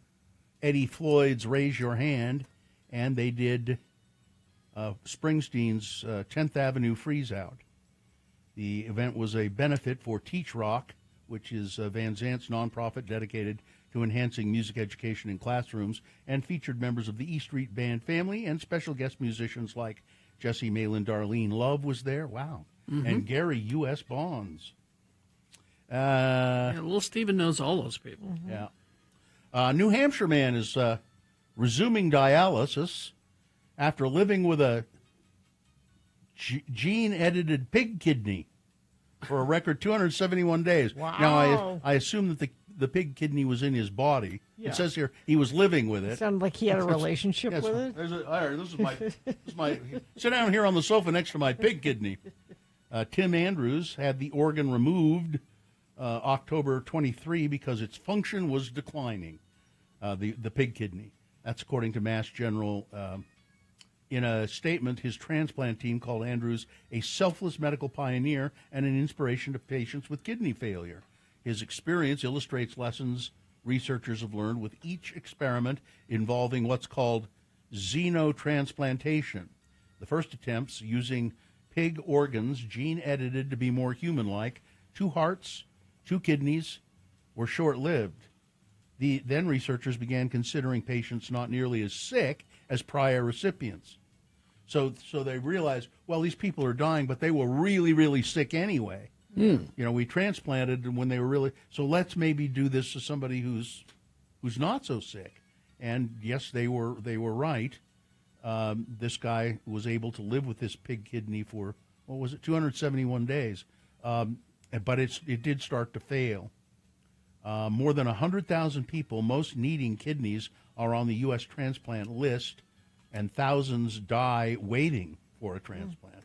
Speaker 2: Eddie Floyd's "Raise Your Hand," and they did Springsteen's 10th Avenue Freeze Out. The event was a benefit for Teach Rock, which is Van Zandt's nonprofit dedicated to enhancing music education in classrooms, and featured members of the E Street Band family and special guest musicians like Jesse Malin, Darlene Love was there. Wow. And Gary U.S. Bonds.
Speaker 5: Little Steven knows all those people.
Speaker 2: Yeah. New Hampshire man is resuming dialysis after living with a gene-edited pig kidney for a record 271 days.
Speaker 3: Wow.
Speaker 2: Now, I assume that the pig kidney was in his body.
Speaker 3: Yeah.
Speaker 2: It says here he was living with it.
Speaker 3: Sounded like he had a relationship
Speaker 2: Yes,
Speaker 3: with it.
Speaker 2: This is my sit down here on the sofa next to my pig kidney. Tim Andrews had the organ removed October 23 because its function was declining, the pig kidney. That's according to Mass General. In a statement, his transplant team called Andrews a selfless medical pioneer and an inspiration to patients with kidney failure. His experience illustrates lessons researchers have learned with each experiment involving what's called xenotransplantation. The first attempts using pig organs gene-edited to be more human-like, 2 hearts, 2 kidneys, were short-lived. Then researchers began considering patients not nearly as sick as prior recipients. So they realized, well, these people are dying, but they were really, really sick anyway. You know, we transplanted them when they were really, so let's maybe do this to somebody who's not so sick. And yes, they were right. This guy was able to live with this pig kidney for, 271 days. But it did start to fail. More than 100,000 people, most needing kidneys, are on the U.S. transplant list, and thousands die waiting for a transplant.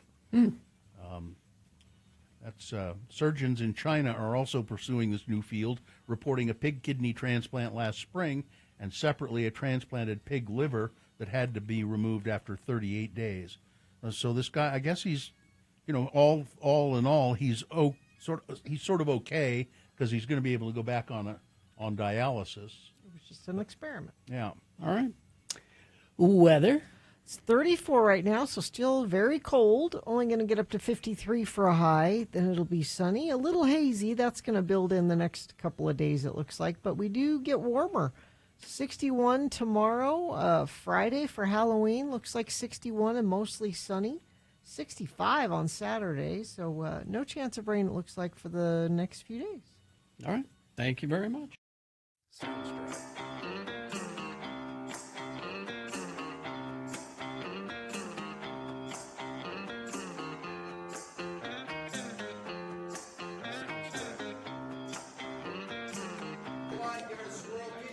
Speaker 2: Surgeons in China are also pursuing this new field, reporting a pig kidney transplant last spring, and separately a transplanted pig liver that had to be removed after 38 days. So this guy, I guess he's, all in all, he's sort of okay, because he's going to be able to go back on dialysis.
Speaker 3: It was just an experiment.
Speaker 2: Yeah.
Speaker 5: All right. Weather.
Speaker 3: It's 34 right now, so still very cold. Only going to get up to 53 for a high. Then it'll be sunny. A little hazy. That's going to build in the next couple of days, it looks like. But we do get warmer. 61 tomorrow. Friday for Halloween looks like 61 and mostly sunny. 65 on Saturday. So no chance of rain, it looks like, for the next few days.
Speaker 5: All right. Thank you very much.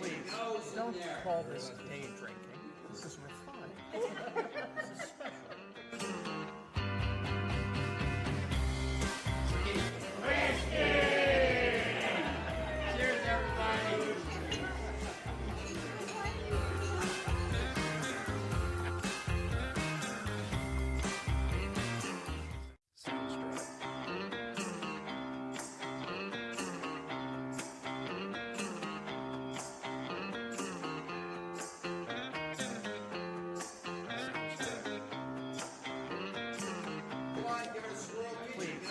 Speaker 3: Please don't call this day drinking. This is refined. This is special. Cheers, everybody.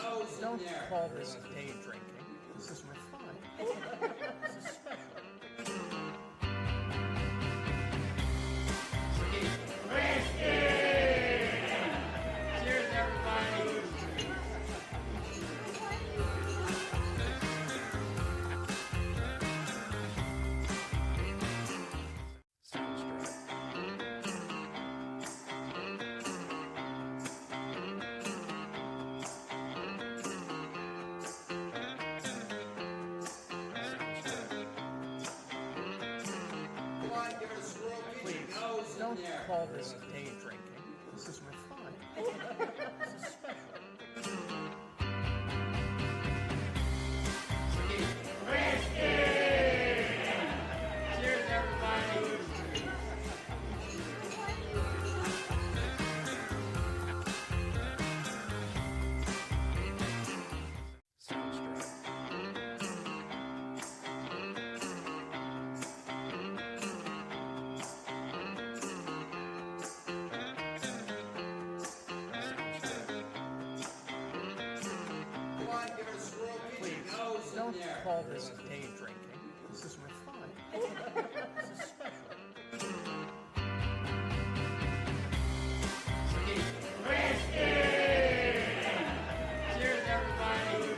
Speaker 3: Please don't call this day drinking. This is refined. This is special. Cheers, everybody. Please don't call this day drinking. This is refined. This is special. Cheers, everybody. Please don't call this day drinking. This is refined. This is special. Cheers, everybody.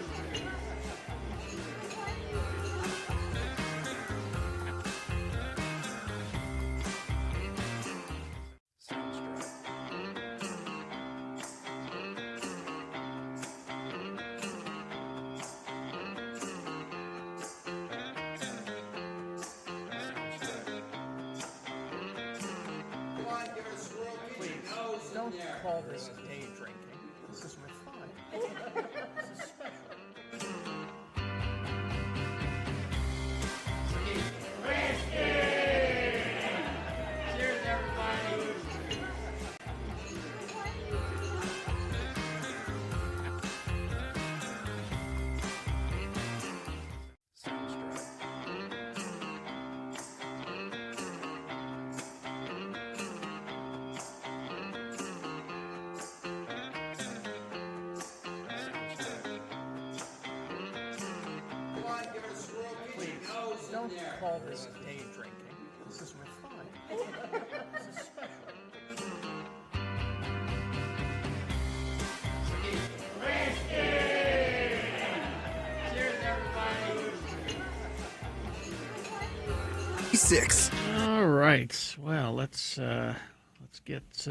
Speaker 3: Please don't call this day drinking. This is refined. This is special. Cheers, everybody. Please don't call this day drinking. This is refined. This is special. Cheers, everybody.
Speaker 1: 6.
Speaker 5: All right. Well, let's get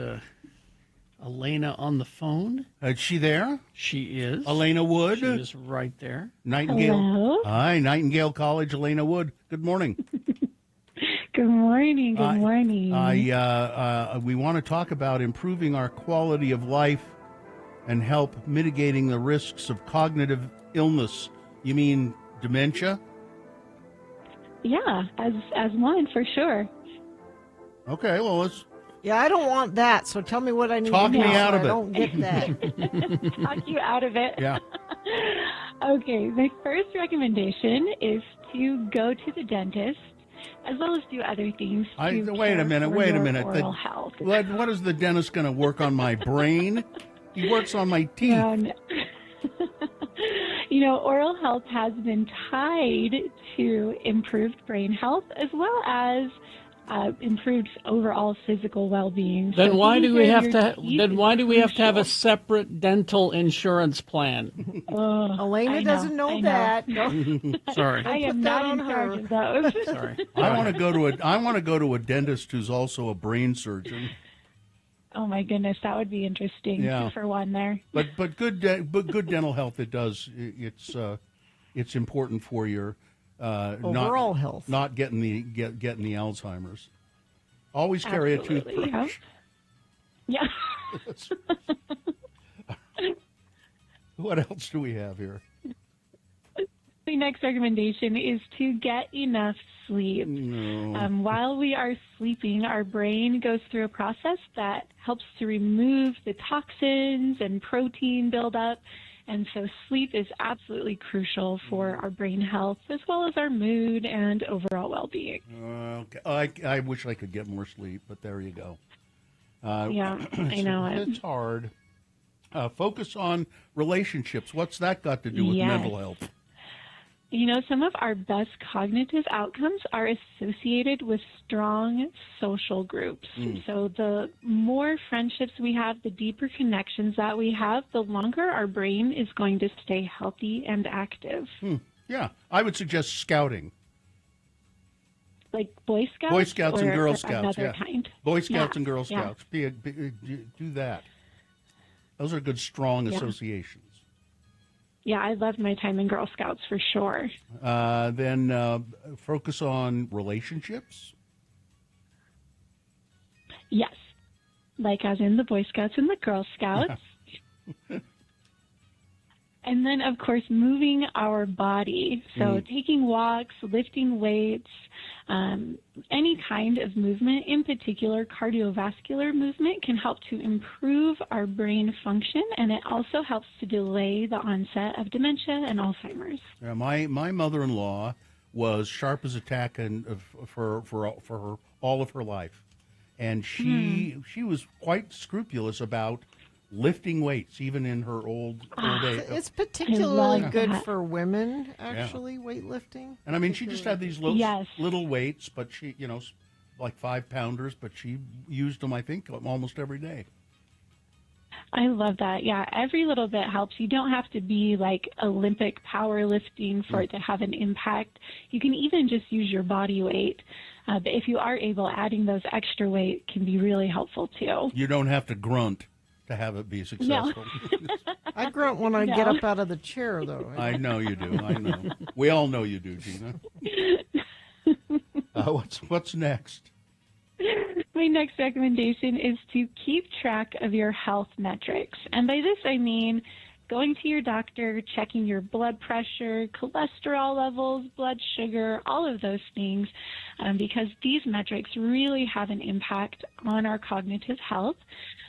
Speaker 5: Elena on the phone.
Speaker 2: Is she there?
Speaker 5: She is.
Speaker 2: Elena Wood?
Speaker 5: She is right there.
Speaker 2: Nightingale.
Speaker 13: Hello.
Speaker 2: Hi, Nightingale College, Elena Wood. Good morning.
Speaker 13: Good morning. Good morning.
Speaker 2: We want to talk about improving our quality of life and help mitigating the risks of cognitive illness. You mean dementia?
Speaker 13: Yeah, as one for sure.
Speaker 2: Okay, well, let's
Speaker 3: Yeah, I don't want that, so tell me what I need
Speaker 2: Talk
Speaker 3: to do.
Speaker 2: me out
Speaker 3: so
Speaker 2: of
Speaker 3: I
Speaker 2: it.
Speaker 3: don't get that.
Speaker 13: Talk you out of it.
Speaker 2: Yeah.
Speaker 13: Okay, my first recommendation is to go to the dentist as well as do other things to
Speaker 2: Wait
Speaker 13: care
Speaker 2: a minute.
Speaker 13: for
Speaker 2: Wait a
Speaker 13: your
Speaker 2: minute.
Speaker 13: oral health.
Speaker 2: What is the dentist going to work on my brain? He works on my teeth.
Speaker 13: No. You know, oral health has been tied to improved brain health as well as improved overall physical well-being.
Speaker 5: Then
Speaker 13: So
Speaker 5: why do we
Speaker 13: taking
Speaker 5: have
Speaker 13: care
Speaker 5: to?
Speaker 13: of your teeth
Speaker 5: Then
Speaker 13: is
Speaker 5: why do we have to have a
Speaker 13: crucial.
Speaker 5: separate dental insurance plan?
Speaker 3: Elena
Speaker 13: I
Speaker 3: doesn't know
Speaker 13: I
Speaker 3: that.
Speaker 5: Sorry.
Speaker 13: I am
Speaker 3: Put
Speaker 13: not
Speaker 3: that
Speaker 13: in
Speaker 3: on
Speaker 13: charge
Speaker 3: her.
Speaker 13: of those.
Speaker 5: Sorry.
Speaker 2: I want to go to a dentist who's also a brain surgeon.
Speaker 13: Oh my goodness, that would be interesting
Speaker 2: Yeah.
Speaker 13: for one there.
Speaker 2: But good dental health. It does. It's important for your
Speaker 3: Overall health.
Speaker 2: Not getting the Alzheimer's. Always carry
Speaker 13: Absolutely,
Speaker 2: a toothbrush.
Speaker 13: Yeah.
Speaker 2: What else do we have here?
Speaker 13: The next recommendation is to get enough sleep.
Speaker 2: No.
Speaker 13: While we are sleeping, our brain goes through a process that helps to remove the toxins and protein buildup. And so sleep is absolutely crucial for our brain health as well as our mood and overall well-being.
Speaker 2: Okay. I wish I could get more sleep, but there you go.
Speaker 13: Yeah, I know it.
Speaker 2: It's hard. Focus on relationships. What's that got to do with
Speaker 13: Yes.
Speaker 2: mental health?
Speaker 13: You know, some of our best cognitive outcomes are associated with strong social groups. So the more friendships we have, the deeper connections that we have, the longer our brain is going to stay healthy and active.
Speaker 2: Yeah, I would suggest scouting.
Speaker 13: Like Boy Scouts?
Speaker 2: Boy Scouts and
Speaker 13: or
Speaker 2: Girl Scouts,
Speaker 13: another
Speaker 2: yeah.
Speaker 13: kind?
Speaker 2: Boy Scouts
Speaker 13: Yeah,
Speaker 2: and Girl
Speaker 13: yeah.
Speaker 2: Scouts. Do that. Those are good, strong
Speaker 13: Yeah.
Speaker 2: associations.
Speaker 13: Yeah, I loved my time in Girl Scouts for sure.
Speaker 2: Then focus on relationships.
Speaker 13: Yes. Like as in the Boy Scouts and the Girl Scouts. And then, of course, moving our body. So taking walks, lifting weights, any kind of movement, in particular cardiovascular movement, can help to improve our brain function, and it also helps to delay the onset of dementia and Alzheimer's.
Speaker 2: Yeah, my mother-in-law was sharp as a tack for all of her life, and she was quite scrupulous about lifting weights, even in her old age.
Speaker 3: It's particularly
Speaker 13: love
Speaker 3: good
Speaker 13: that.
Speaker 3: for women, actually, weightlifting.
Speaker 2: And I mean, she just had these little weights, but she, like 5-pounders, but she used them, I think, almost every day.
Speaker 13: I love that. Yeah, every little bit helps. You don't have to be like Olympic powerlifting for it to have an impact. You can even just use your body weight. But if you are able, adding those extra weight can be really helpful too.
Speaker 2: You don't have to grunt to have it be successful.
Speaker 3: I grunt when I get up out of the chair, though.
Speaker 2: I know you do. I know. We all know you do, Gina. What's next?
Speaker 13: My next recommendation is to keep track of your health metrics. And by this, I mean going to your doctor, checking your blood pressure, cholesterol levels, blood sugar, all of those things, because these metrics really have an impact on our cognitive health.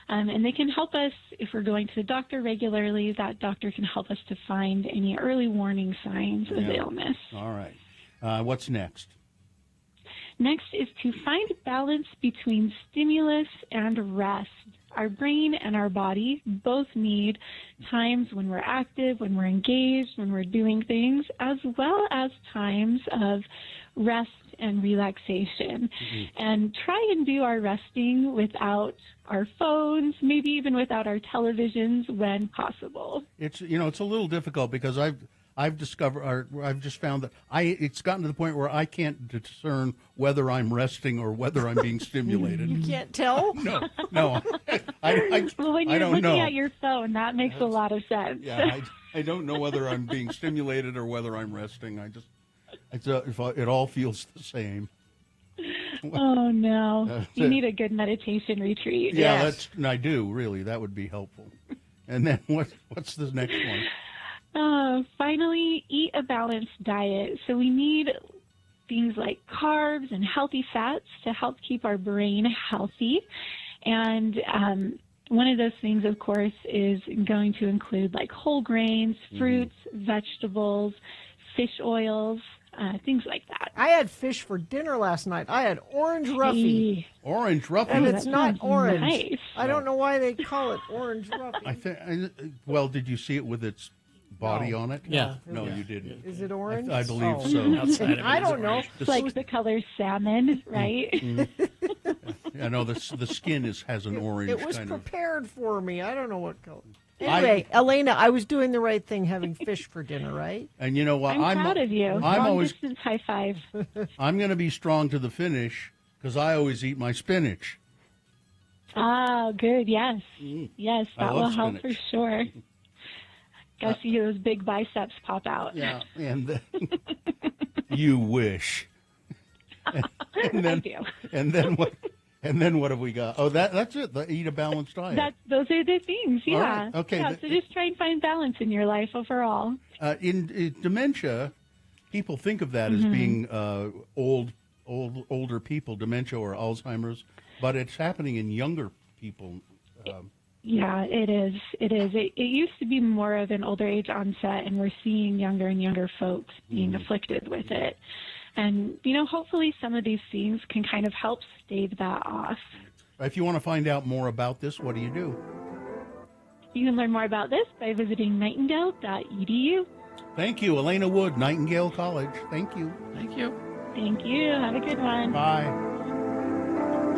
Speaker 13: And they can help us, if we're going to the doctor regularly, that doctor can help us to find any early warning signs of illness.
Speaker 2: All right. What's next?
Speaker 13: Next is to find balance between stimulus and rest. Our brain and our body both need times when we're active, when we're engaged, when we're doing things, as well as times of rest and relaxation. And try and do our resting without our phones, maybe even without our televisions when possible.
Speaker 2: It's it's a little difficult because I've discovered, or I've just found that it's gotten to the point where I can't discern whether I'm resting or whether I'm being stimulated.
Speaker 3: You can't tell?
Speaker 2: No.
Speaker 13: Well, when
Speaker 2: I
Speaker 13: you're
Speaker 2: don't
Speaker 13: looking
Speaker 2: know.
Speaker 13: at your phone, that makes a lot of sense.
Speaker 2: Yeah, I don't know whether I'm being stimulated or whether I'm resting. It all feels the same.
Speaker 13: Oh, no. You need a good meditation retreat.
Speaker 2: Yeah, I do, really. That would be helpful. And then what's the next one?
Speaker 13: Finally, eat a balanced diet. So we need things like carbs and healthy fats to help keep our brain healthy. And one of those things, of course, is going to include like whole grains, fruits, vegetables, fish oils, things like that.
Speaker 3: I had fish for dinner last night. I had orange roughy.
Speaker 13: Hey.
Speaker 2: Orange roughy.
Speaker 3: And it's not orange.
Speaker 13: Nice.
Speaker 3: I don't know why they call it orange roughy.
Speaker 2: I think. Well, did you see it with its body on it?
Speaker 5: Yeah.
Speaker 2: No, you didn't.
Speaker 3: Is it orange?
Speaker 2: I believe
Speaker 3: Oh.
Speaker 2: so.
Speaker 5: Outside of it
Speaker 3: I
Speaker 5: is
Speaker 3: don't know.
Speaker 5: orange.
Speaker 13: It's like the color salmon, right?
Speaker 2: I know the skin has an orange
Speaker 3: It was
Speaker 2: kind of.
Speaker 3: prepared for me. I don't know what color. Anyway, Elena, I was doing the right thing having fish for dinner, right?
Speaker 2: And you know what?
Speaker 13: I'm proud of you.
Speaker 2: I'm
Speaker 13: Long
Speaker 2: always.
Speaker 13: distance high five.
Speaker 2: I'm going to be strong to the finish because I always eat my spinach.
Speaker 13: Ah, good. Yes. Yes,
Speaker 2: I
Speaker 13: that
Speaker 2: love
Speaker 13: will help
Speaker 2: spinach.
Speaker 13: for sure. Gotta see those big biceps pop out.
Speaker 2: Yeah, and then, you wish. And then,
Speaker 13: I do.
Speaker 2: And then what? And then what have we got? Oh, that's it. Eat a balanced diet.
Speaker 13: Those are the things, yeah.
Speaker 2: All right, okay.
Speaker 13: Yeah, so just try and find balance in your life overall.
Speaker 2: In dementia, people think of that as being older people, dementia or Alzheimer's, but it's happening in younger people.
Speaker 13: Yeah, it is. It is. It used to be more of an older age onset, and we're seeing younger and younger folks being afflicted with it. And, hopefully some of these things can kind of help stave that off.
Speaker 2: If you want to find out more about this, what do you do?
Speaker 13: You can learn more about this by visiting nightingale.edu.
Speaker 2: Thank you, Elena Wood, Nightingale College. Thank you.
Speaker 5: Thank you.
Speaker 13: Thank you. Have a good one.
Speaker 2: Bye.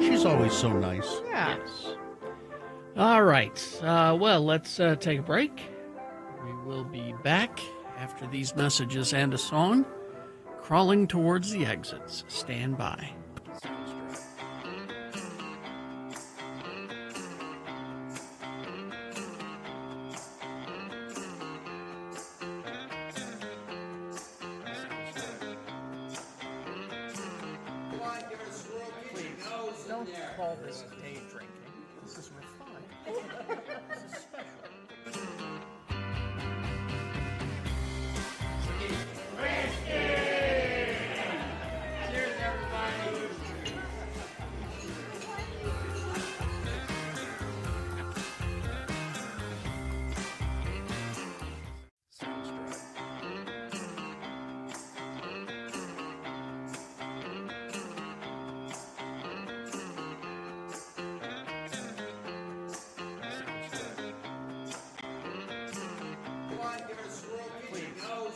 Speaker 2: She's always so nice.
Speaker 3: Yeah.
Speaker 5: Yes. All right. Well, let's take a break. We will be back after these messages and a song. Crawling towards the exits. Stand by.
Speaker 10: Don't
Speaker 5: call this day drinking. This is refined. This is special. Cheers, everybody.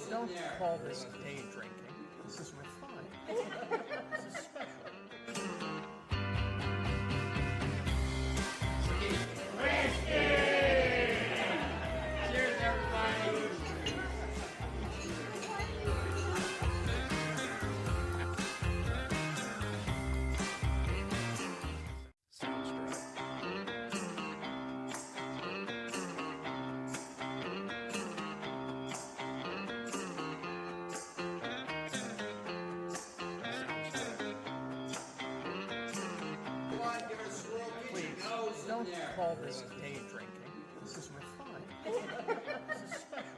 Speaker 5: Don't call this day drinking. This is refined. This is special. Cheers, everybody. Don't call this day drinking. This is refined. This is special.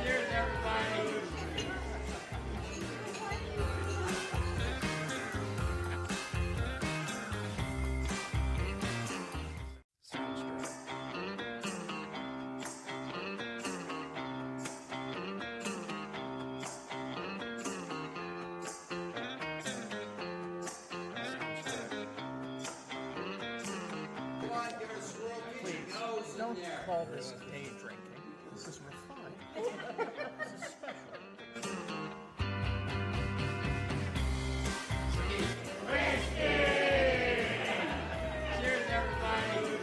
Speaker 5: Cheers, everybody. Don't call this day drinking. This is refined. This is special. Cheers, everybody.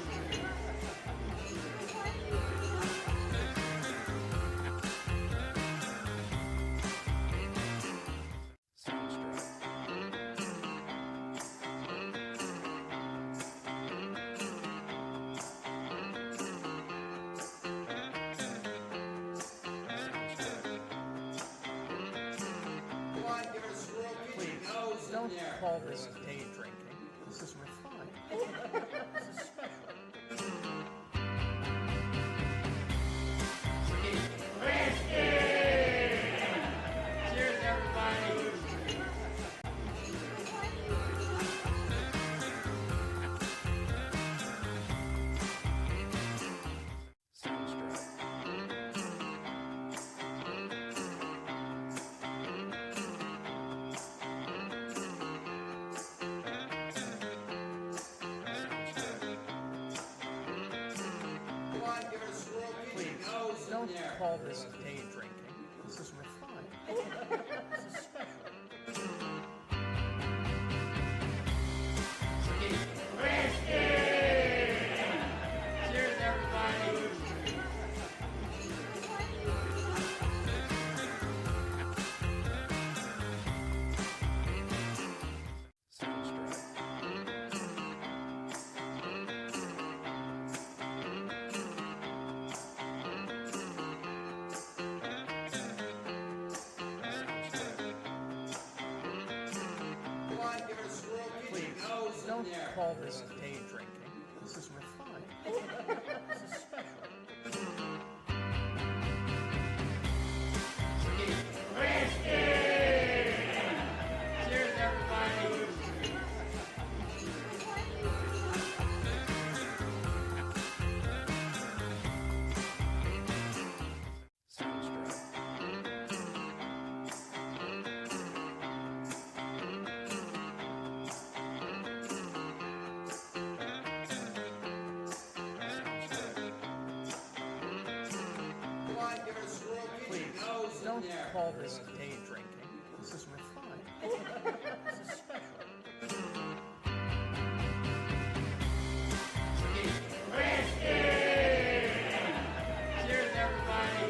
Speaker 5: Don't call this day drinking. This is refined. This is special. Cheers, everybody. Don't call this day drinking. This is refined. This is special. Cheers, everybody. Please, don't call this day drinking. This is refined. This is special. Cheers, everybody. Please, don't call this day drinking. This is refined. This is special. Cheers, everybody.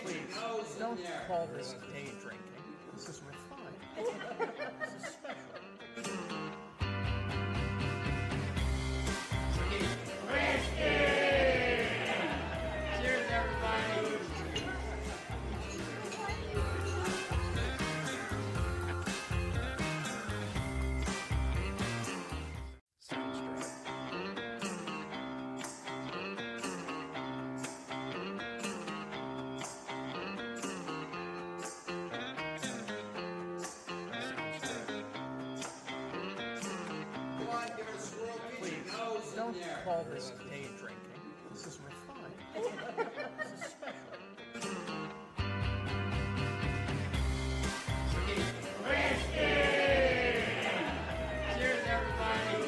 Speaker 5: Please, don't call this day drinking. This is refined. This is special. Cheers, everybody. Please, don't call this day drinking. This is refined. This is special. Cheers, everybody.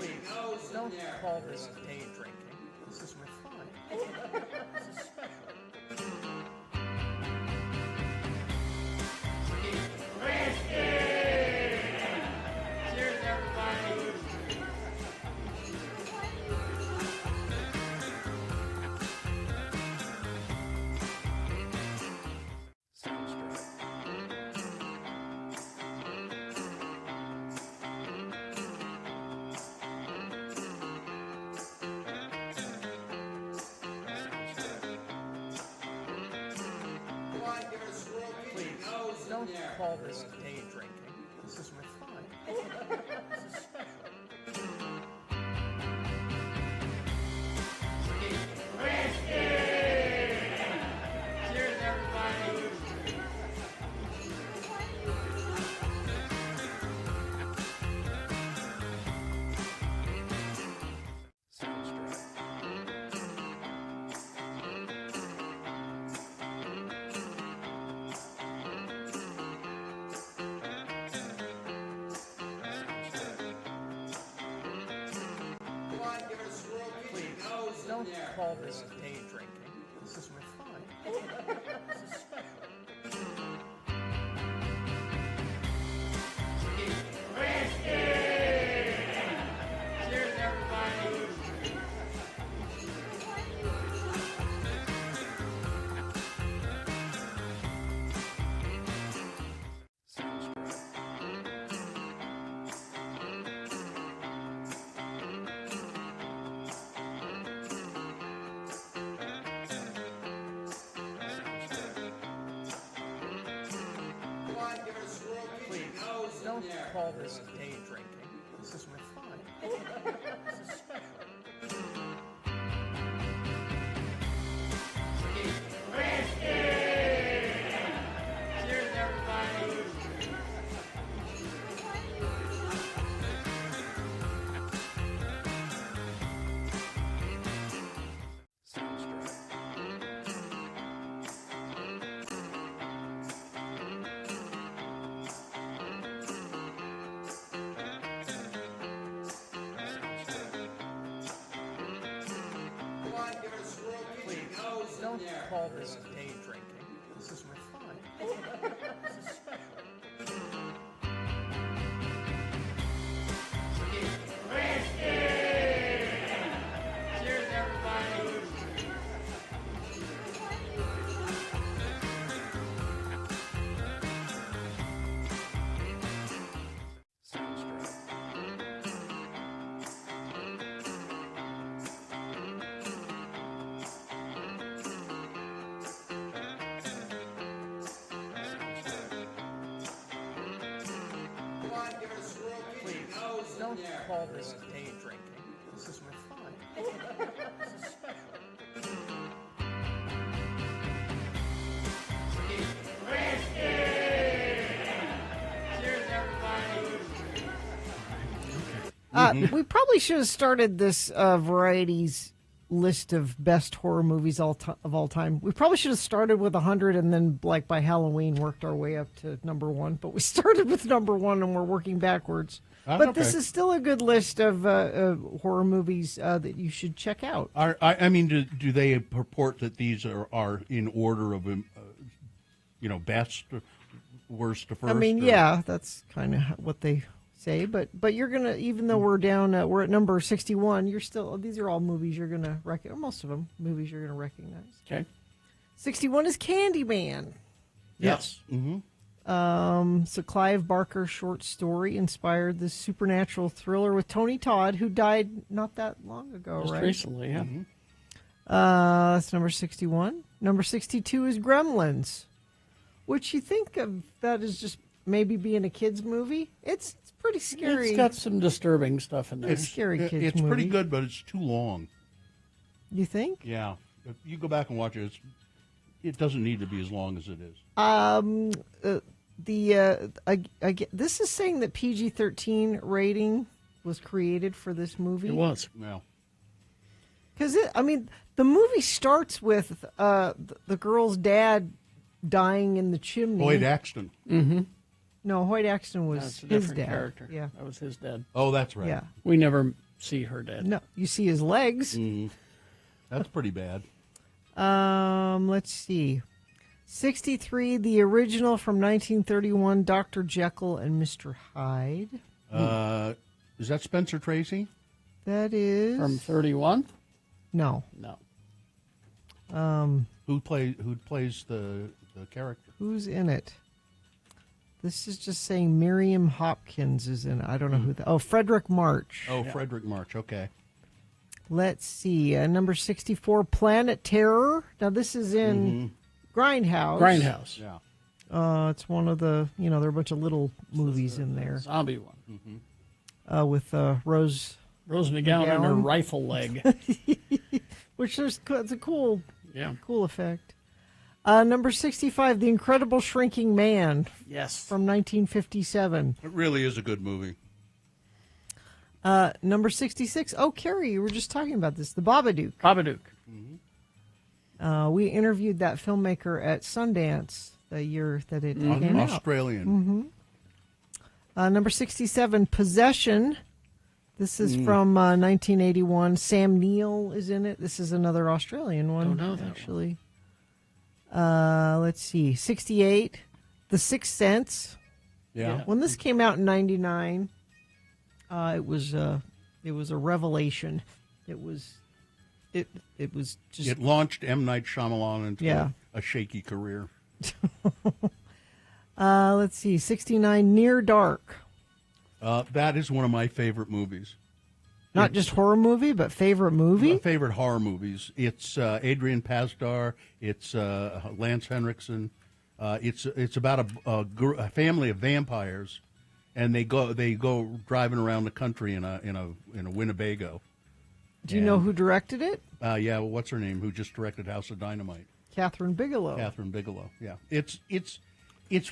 Speaker 5: Please, don't call this day drinking. This is refined. This is special. Cheers, everybody. Please, don't call this day drinking. This is refined. This is special. Cheers, everybody. Please, don't call this day drinking. This is refined. This is special. Cheers, everybody. call this day drinking. This is refined. This is special. Cheers, everybody. Please, don't call this day drinking. This is refined. This is special. Cheers, everybody. Please, don't call this day drinking. This is refined. This is special. Cheers, everybody.
Speaker 3: We probably should have started this Variety's list of best horror movies of all time. We probably should have started with 100 and then, like, by Halloween, worked our way up to number one. But we started with number one and we're working backwards. But this is still a good list of horror movies that you should check out.
Speaker 2: I mean, do they purport that these are in order of, best, worst to first?
Speaker 3: I mean, yeah, that's kind of what they say. But you're gonna, even though we're down, we're at number 61. You're still. These are all movies you're gonna recognize. Most of them movies you're gonna recognize.
Speaker 5: Okay.
Speaker 3: 61 is Candyman.
Speaker 5: Yes.
Speaker 2: Mm-hmm.
Speaker 3: So Clive Barker's short story inspired this supernatural thriller with Tony Todd, who died not that long ago,
Speaker 5: Just
Speaker 3: right?
Speaker 5: recently, yeah.
Speaker 2: Mm-hmm.
Speaker 3: That's number 61. Number 62 is Gremlins, which you think of that as just maybe being a kid's movie. It's pretty scary.
Speaker 5: It's got some disturbing stuff in there.
Speaker 3: It's scary kids
Speaker 2: It's
Speaker 3: movie.
Speaker 2: pretty good, but it's too long.
Speaker 3: You think?
Speaker 2: Yeah. If you go back and watch it, it doesn't need to be as long as it is.
Speaker 3: This is saying that PG-13 rating was created for this movie.
Speaker 5: It was.
Speaker 2: Yeah.
Speaker 3: Because the movie starts with the girl's dad dying in the chimney.
Speaker 2: Hoyt Axton.
Speaker 5: Mm-hmm.
Speaker 3: No, Hoyt Axton was
Speaker 5: That's a
Speaker 3: his
Speaker 5: different
Speaker 3: dad.
Speaker 5: character.
Speaker 3: Yeah,
Speaker 5: That was his dad.
Speaker 2: Oh, that's right.
Speaker 3: Yeah.
Speaker 5: We never see her dad.
Speaker 3: No, you see his legs.
Speaker 2: Mm-hmm. That's pretty bad.
Speaker 3: Let's see. 63, the original from 1931, Dr. Jekyll and Mr. Hyde.
Speaker 2: Is that Spencer Tracy?
Speaker 3: That is
Speaker 5: From 31?
Speaker 3: No.
Speaker 2: Who plays the character?
Speaker 3: Who's in it? This is just saying Miriam Hopkins is in it. I don't know who that. Oh, Frederick March.
Speaker 2: Oh, yeah. Frederick March. Okay.
Speaker 3: Let's see. Number 64, Planet Terror. Now, this is in Grindhouse.
Speaker 5: Grindhouse.
Speaker 2: Yeah.
Speaker 3: It's one of the, there are a bunch of little movies in there.
Speaker 5: Zombie one.
Speaker 2: Mm-hmm.
Speaker 3: With Rose
Speaker 5: McGowan and her rifle leg.
Speaker 3: Which it's a cool effect. Number 65, The Incredible Shrinking Man.
Speaker 5: Yes.
Speaker 3: From 1957.
Speaker 2: It really is a good movie.
Speaker 3: Number 66, Carrie, you were just talking about this, The Babadook.
Speaker 5: Babadook.
Speaker 3: We interviewed that filmmaker at Sundance the year that it came out.
Speaker 2: Australian.
Speaker 3: Number 67, Possession. This is from 1981. Sam Neill is in it. This is another Australian one.
Speaker 5: Don't know that
Speaker 3: actually. Let's see. 68, The Sixth Sense.
Speaker 2: Yeah.
Speaker 3: When this came out in 99, it was a revelation. It was just.
Speaker 2: It launched M. Night Shyamalan into a shaky career.
Speaker 3: Let's see. 69, Near Dark.
Speaker 2: That is one of my favorite movies.
Speaker 3: Not just horror movie, but favorite movie?
Speaker 2: My favorite horror movies. It's Adrian Pasdar. It's Lance Henriksen. It's about a family of vampires, and they go driving around the country in a Winnebago.
Speaker 3: Do you know who directed it?
Speaker 2: Yeah, well, what's her name? Who just directed House of Dynamite?
Speaker 3: Catherine Bigelow.
Speaker 2: Catherine Bigelow. Yeah, it's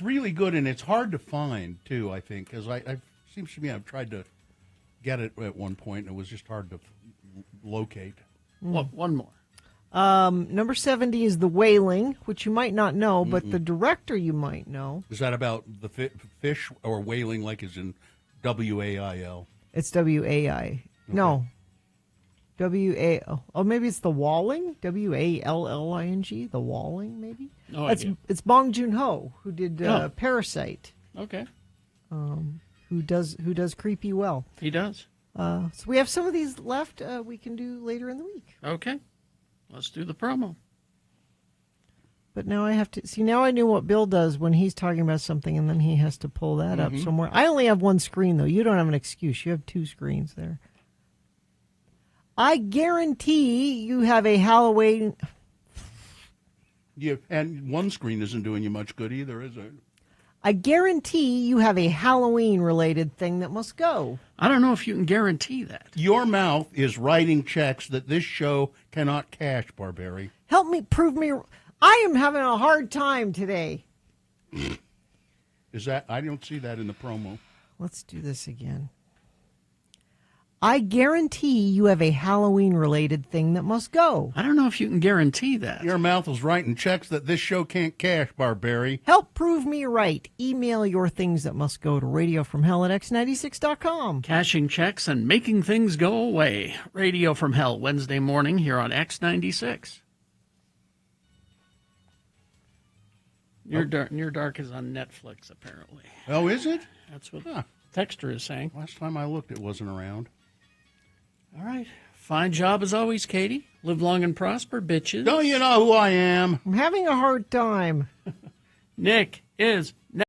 Speaker 2: really good, and it's hard to find too. I think because I seems to me I've tried to get it at one point, and it was just hard to locate.
Speaker 5: One more.
Speaker 3: Number 70 is The Wailing, which you might not know, but the director you might know.
Speaker 2: Is that about the fish or whaling, like is in WAIL?
Speaker 3: It's WAI. No. WA. Oh, maybe it's The Walling? WALLING? The Walling, maybe?
Speaker 5: No idea.
Speaker 3: It's Bong Joon-ho, who did Parasite.
Speaker 5: Okay.
Speaker 3: Who does creepy well.
Speaker 5: He does.
Speaker 3: So we have some of these left we can do later in the week.
Speaker 5: Okay. Let's do the promo.
Speaker 3: But now I have to see. Now I knew what Bill does when he's talking about something, and then he has to pull that up somewhere. I only have one screen, though. You don't have an excuse. You have two screens there. I guarantee you have a Halloween.
Speaker 2: Yeah, and one screen isn't doing you much good either, is it?
Speaker 3: I guarantee you have a Halloween-related thing that must go.
Speaker 5: I don't know if you can guarantee that.
Speaker 2: Your mouth is writing checks that this show cannot cash, Barberi.
Speaker 3: Help me, prove me. I am having a hard time today.
Speaker 2: Is that? I don't see that in the promo.
Speaker 3: Let's do this again. I guarantee you have a Halloween-related thing that must go.
Speaker 5: I don't know if you can guarantee that.
Speaker 2: Your mouth is writing checks that this show can't cash, Barberi.
Speaker 3: Help prove me right. Email your things that must go to radiofromhell@x96.com.
Speaker 5: Cashing checks and making things go away. Radio from Hell, Wednesday morning here on X96. Near Dark is on Netflix, apparently.
Speaker 2: Oh, is it?
Speaker 5: That's what Texter is saying.
Speaker 2: Last time I looked, it wasn't around.
Speaker 5: All right. Fine job as always, Katie. Live long and prosper, bitches.
Speaker 2: Don't you know who I am?
Speaker 3: I'm having a hard time.
Speaker 5: Nick is next.